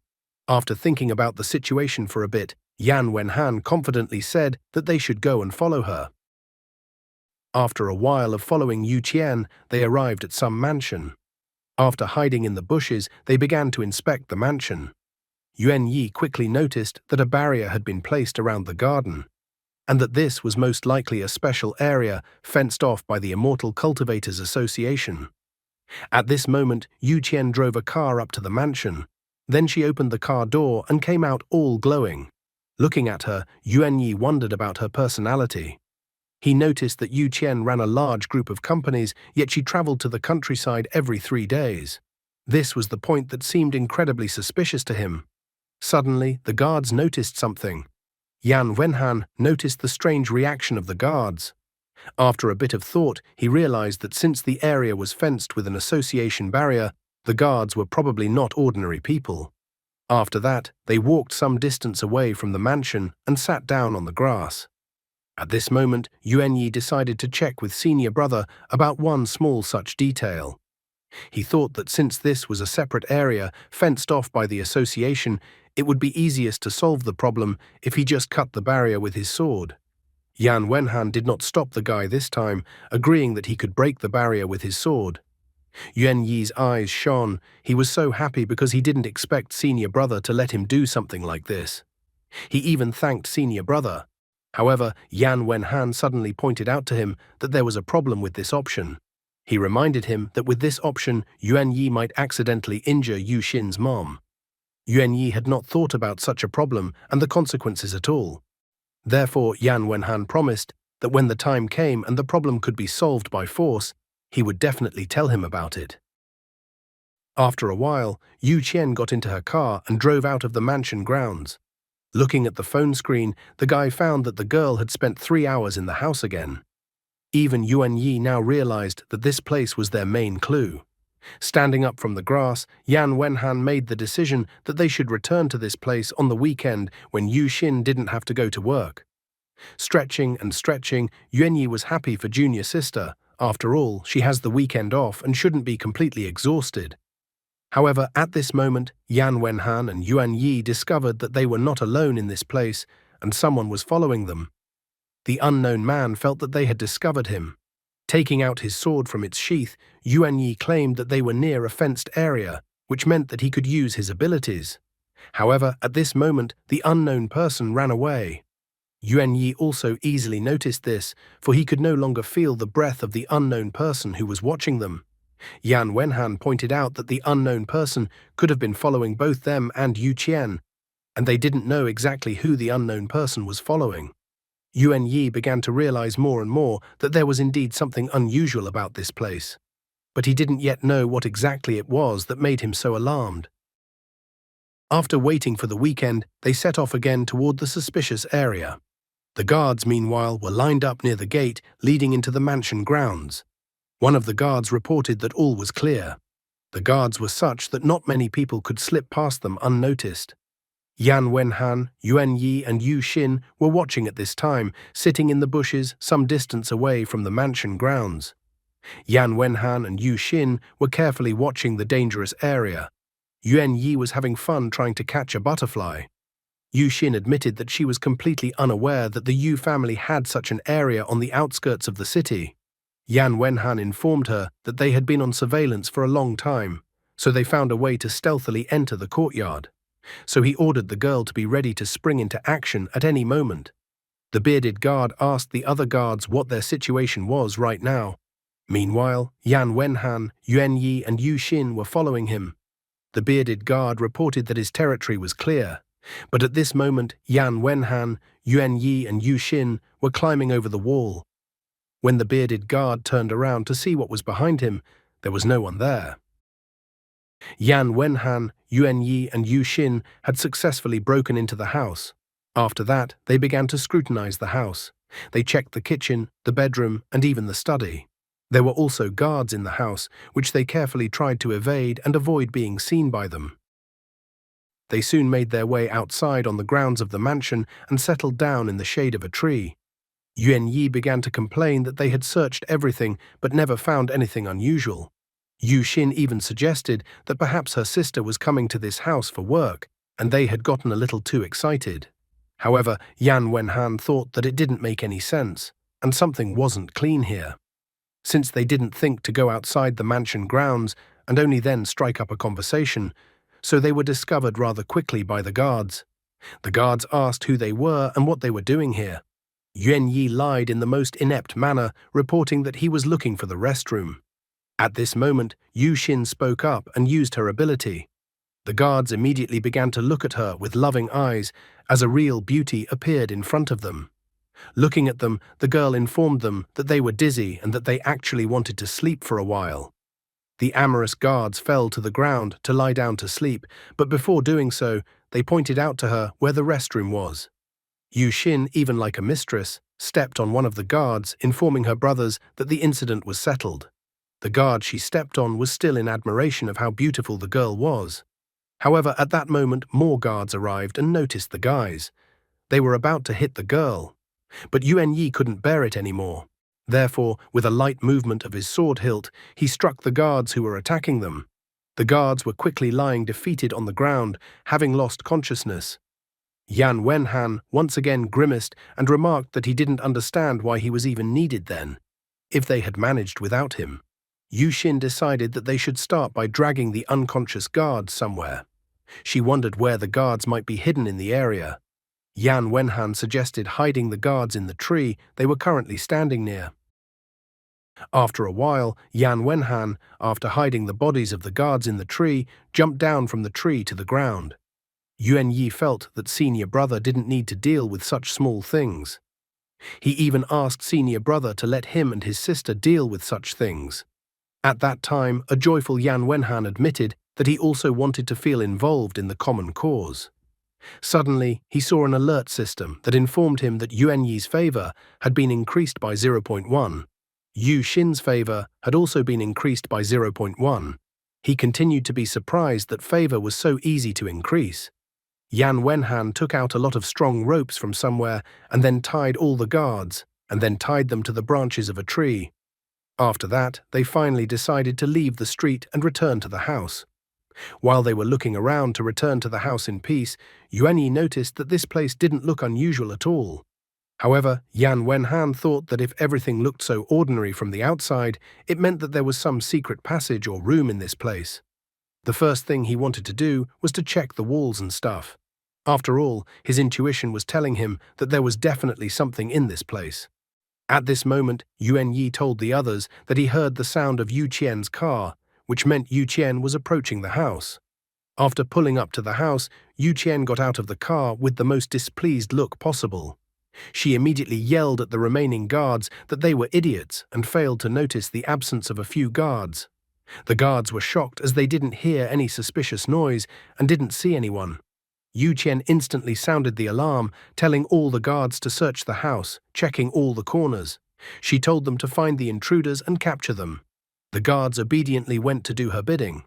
After thinking about the situation for a bit, Yan Wenhan confidently said that they should go and follow her. After a while of following Yu Qian, they arrived at some mansion. After hiding in the bushes, they began to inspect the mansion. Yuan Yi quickly noticed that a barrier had been placed around the garden, and that this was most likely a special area fenced off by the Immortal Cultivators Association. At this moment, Yu Qian drove a car up to the mansion. Then she opened the car door and came out all glowing. Looking at her, Yuan Yi wondered about her personality. He noticed that Yu Qian ran a large group of companies, yet she traveled to the countryside every 3 days. This was the point that seemed incredibly suspicious to him. Suddenly, the guards noticed something. Yan Wenhan noticed the strange reaction of the guards. After a bit of thought, he realized that since the area was fenced with an association barrier, the guards were probably not ordinary people. After that, they walked some distance away from the mansion and sat down on the grass. At this moment, Yuan Yi decided to check with senior brother about one small such detail. He thought that since this was a separate area fenced off by the association, it would be easiest to solve the problem if he just cut the barrier with his sword. Yan Wenhan did not stop the guy this time, agreeing that he could break the barrier with his sword. Yuan Yi's eyes shone. He was so happy because he didn't expect senior brother to let him do something like this. He even thanked senior brother. However, Yan Wenhan suddenly pointed out to him that there was a problem with this option. He reminded him that with this option, Yuan Yi might accidentally injure Yu Xin's mom. Yuan Yi had not thought about such a problem and the consequences at all. Therefore, Yan Wenhan promised that when the time came and the problem could be solved by force, he would definitely tell him about it. After a while, Yu Qian got into her car and drove out of the mansion grounds. Looking at the phone screen, the guy found that the girl had spent 3 hours in the house again. Even Yuan Yi now realized that this place was their main clue. Standing up from the grass, Yan Wenhan made the decision that they should return to this place on the weekend when Yu Xin didn't have to go to work. Stretching and stretching, Yuan Yi was happy for junior sister. After all, she has the weekend off and shouldn't be completely exhausted. However, at this moment, Yan Wenhan and Yuan Yi discovered that they were not alone in this place and someone was following them. The unknown man felt that they had discovered him. Taking out his sword from its sheath, Yuan Yi claimed that they were near a fenced area, which meant that he could use his abilities. However, at this moment, the unknown person ran away. Yuan Yi also easily noticed this, for he could no longer feel the breath of the unknown person who was watching them. Yan Wenhan pointed out that the unknown person could have been following both them and Yu Qian, and they didn't know exactly who the unknown person was following. Yuan Yi began to realize more and more that there was indeed something unusual about this place, but he didn't yet know what exactly it was that made him so alarmed. After waiting for the weekend, they set off again toward the suspicious area. The guards, meanwhile, were lined up near the gate leading into the mansion grounds. One of the guards reported that all was clear. The guards were such that not many people could slip past them unnoticed. Yan Wenhan, Yuan Yi and Yu Xin were watching at this time, sitting in the bushes some distance away from the mansion grounds. Yan Wenhan and Yu Xin were carefully watching the dangerous area. Yuan Yi was having fun trying to catch a butterfly. Yu Xin admitted that she was completely unaware that the Yu family had such an area on the outskirts of the city. Yan Wenhan informed her that they had been on surveillance for a long time, so they found a way to stealthily enter the courtyard. So he ordered the girl to be ready to spring into action at any moment. The bearded guard asked the other guards what their situation was right now. Meanwhile, Yan Wenhan, Yuan Yi and Yu Xin were following him. The bearded guard reported that his territory was clear, but at this moment Yan Wenhan, Yuan Yi and Yu Xin were climbing over the wall. When the bearded guard turned around to see what was behind him, there was no one there. Yan Wenhan, Yuan Yi and Yu Xin had successfully broken into the house. After that, they began to scrutinize the house. They checked the kitchen, the bedroom, and even the study. There were also guards in the house, which they carefully tried to evade and avoid being seen by them. They soon made their way outside on the grounds of the mansion and settled down in the shade of a tree. Yuan Yi began to complain that they had searched everything but never found anything unusual. Yu Xin even suggested that perhaps her sister was coming to this house for work, and they had gotten a little too excited. However, Yan Wenhan thought that it didn't make any sense, and something wasn't clean here. Since they didn't think to go outside the mansion grounds and only then strike up a conversation, so they were discovered rather quickly by the guards. The guards asked who they were and what they were doing here. Yuan Yi lied in the most inept manner, reporting that he was looking for the restroom. At this moment, Yu Xin spoke up and used her ability. The guards immediately began to look at her with loving eyes as a real beauty appeared in front of them. Looking at them, the girl informed them that they were dizzy and that they actually wanted to sleep for a while. The amorous guards fell to the ground to lie down to sleep, but before doing so, they pointed out to her where the restroom was. Yu Xin, even like a mistress, stepped on one of the guards, informing her brothers that the incident was settled. The guard she stepped on was still in admiration of how beautiful the girl was. However, at that moment, more guards arrived and noticed the guys. They were about to hit the girl. But Yuan Yi couldn't bear it anymore. Therefore, with a light movement of his sword hilt, he struck the guards who were attacking them. The guards were quickly lying defeated on the ground, having lost consciousness. Yan Wenhan once again grimaced and remarked that he didn't understand why he was even needed then, if they had managed without him. Yu Xin decided that they should start by dragging the unconscious guards somewhere. She wondered where the guards might be hidden in the area. Yan Wenhan suggested hiding the guards in the tree they were currently standing near. After a while, Yan Wenhan, after hiding the bodies of the guards in the tree, jumped down from the tree to the ground. Yuan Yi felt that senior brother didn't need to deal with such small things. He even asked senior brother to let him and his sister deal with such things. At that time, a joyful Yan Wenhan admitted that he also wanted to feel involved in the common cause. Suddenly, he saw an alert system that informed him that Yuan Yi's favor had been increased by 0.1. Yu Xin's favor had also been increased by 0.1. He continued to be surprised that favor was so easy to increase. Yan Wenhan took out a lot of strong ropes from somewhere and then tied all the guards, and then tied them to the branches of a tree. After that, they finally decided to leave the street and return to the house. While they were looking around to return to the house in peace, Yuan Yi noticed that this place didn't look unusual at all. However, Yan Wenhan thought that if everything looked so ordinary from the outside, it meant that there was some secret passage or room in this place. The first thing he wanted to do was to check the walls and stuff. After all, his intuition was telling him that there was definitely something in this place. At this moment, Yuan Yi told the others that he heard the sound of Yu Qian's car, which meant Yu Qian was approaching the house. After pulling up to the house, Yu Qian got out of the car with the most displeased look possible. She immediately yelled at the remaining guards that they were idiots and failed to notice the absence of a few guards. The guards were shocked as they didn't hear any suspicious noise and didn't see anyone. Yu Qian instantly sounded the alarm, telling all the guards to search the house, checking all the corners. She told them to find the intruders and capture them. The guards obediently went to do her bidding.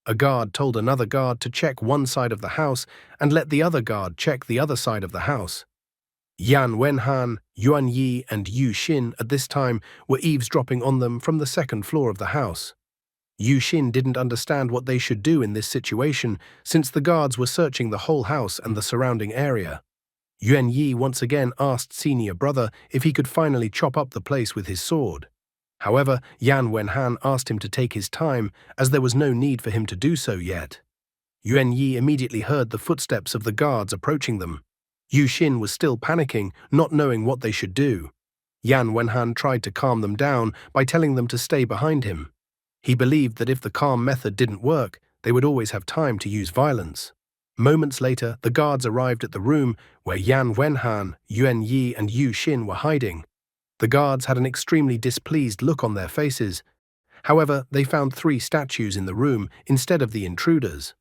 A guard told another guard to check one side of the house and let the other guard check the other side of the house. Yan Wenhan, Yuan Yi, and Yu Xin at this time were eavesdropping on them from the second floor of the house. Yu Xin didn't understand what they should do in this situation since the guards were searching the whole house and the surrounding area. Yuan Yi once again asked senior brother if he could finally chop up the place with his sword. However, Yan Wenhan asked him to take his time as there was no need for him to do so yet. Yuan Yi immediately heard the footsteps of the guards approaching them. Yu Xin was still panicking, not knowing what they should do. Yan Wenhan tried to calm them down by telling them to stay behind him. He believed that if the calm method didn't work, they would always have time to use violence. Moments later, the guards arrived at the room where Yan Wenhan, Yuan Yi, and Yu Xin were hiding. The guards had an extremely displeased look on their faces. However, they found 3 statues in the room instead of the intruders.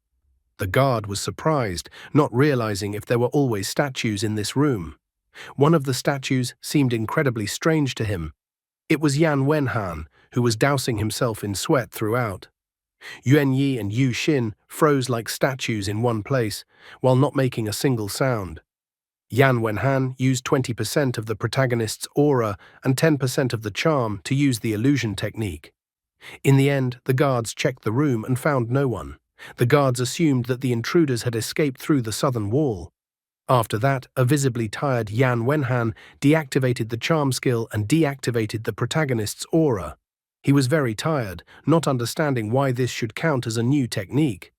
The guard was surprised, not realizing if there were always statues in this room. One of the statues seemed incredibly strange to him. It was Yan Wenhan, who was dousing himself in sweat throughout. Yuan Yi and Yu Xin froze like statues in one place, while not making a single sound. Yan Wenhan used 20% of the protagonist's aura and 10% of the charm to use the illusion technique. In the end, the guards checked the room and found no one. The guards assumed that the intruders had escaped through the southern wall. After that, a visibly tired Yan Wenhan deactivated the charm skill and deactivated the protagonist's aura. He was very tired, not understanding why this should count as a new technique.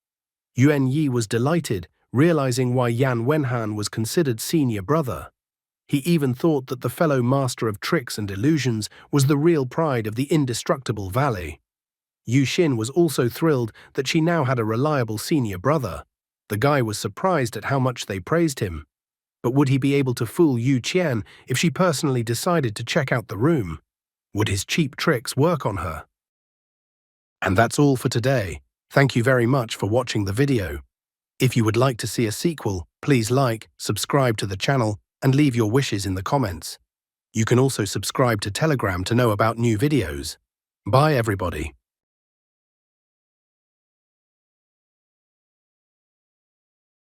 Yuan Yi was delighted, realizing why Yan Wenhan was considered senior brother. He even thought that the fellow master of tricks and illusions was the real pride of the indestructible valley. Yu Xin was also thrilled that she now had a reliable senior brother. The guy was surprised at how much they praised him. But would he be able to fool Yu Qian if she personally decided to check out the room? Would his cheap tricks work on her? And that's all for today. Thank you very much for watching the video. If you would like to see a sequel, please like, subscribe to the channel, and leave your wishes in the comments. You can also subscribe to Telegram to know about new videos. Bye everybody.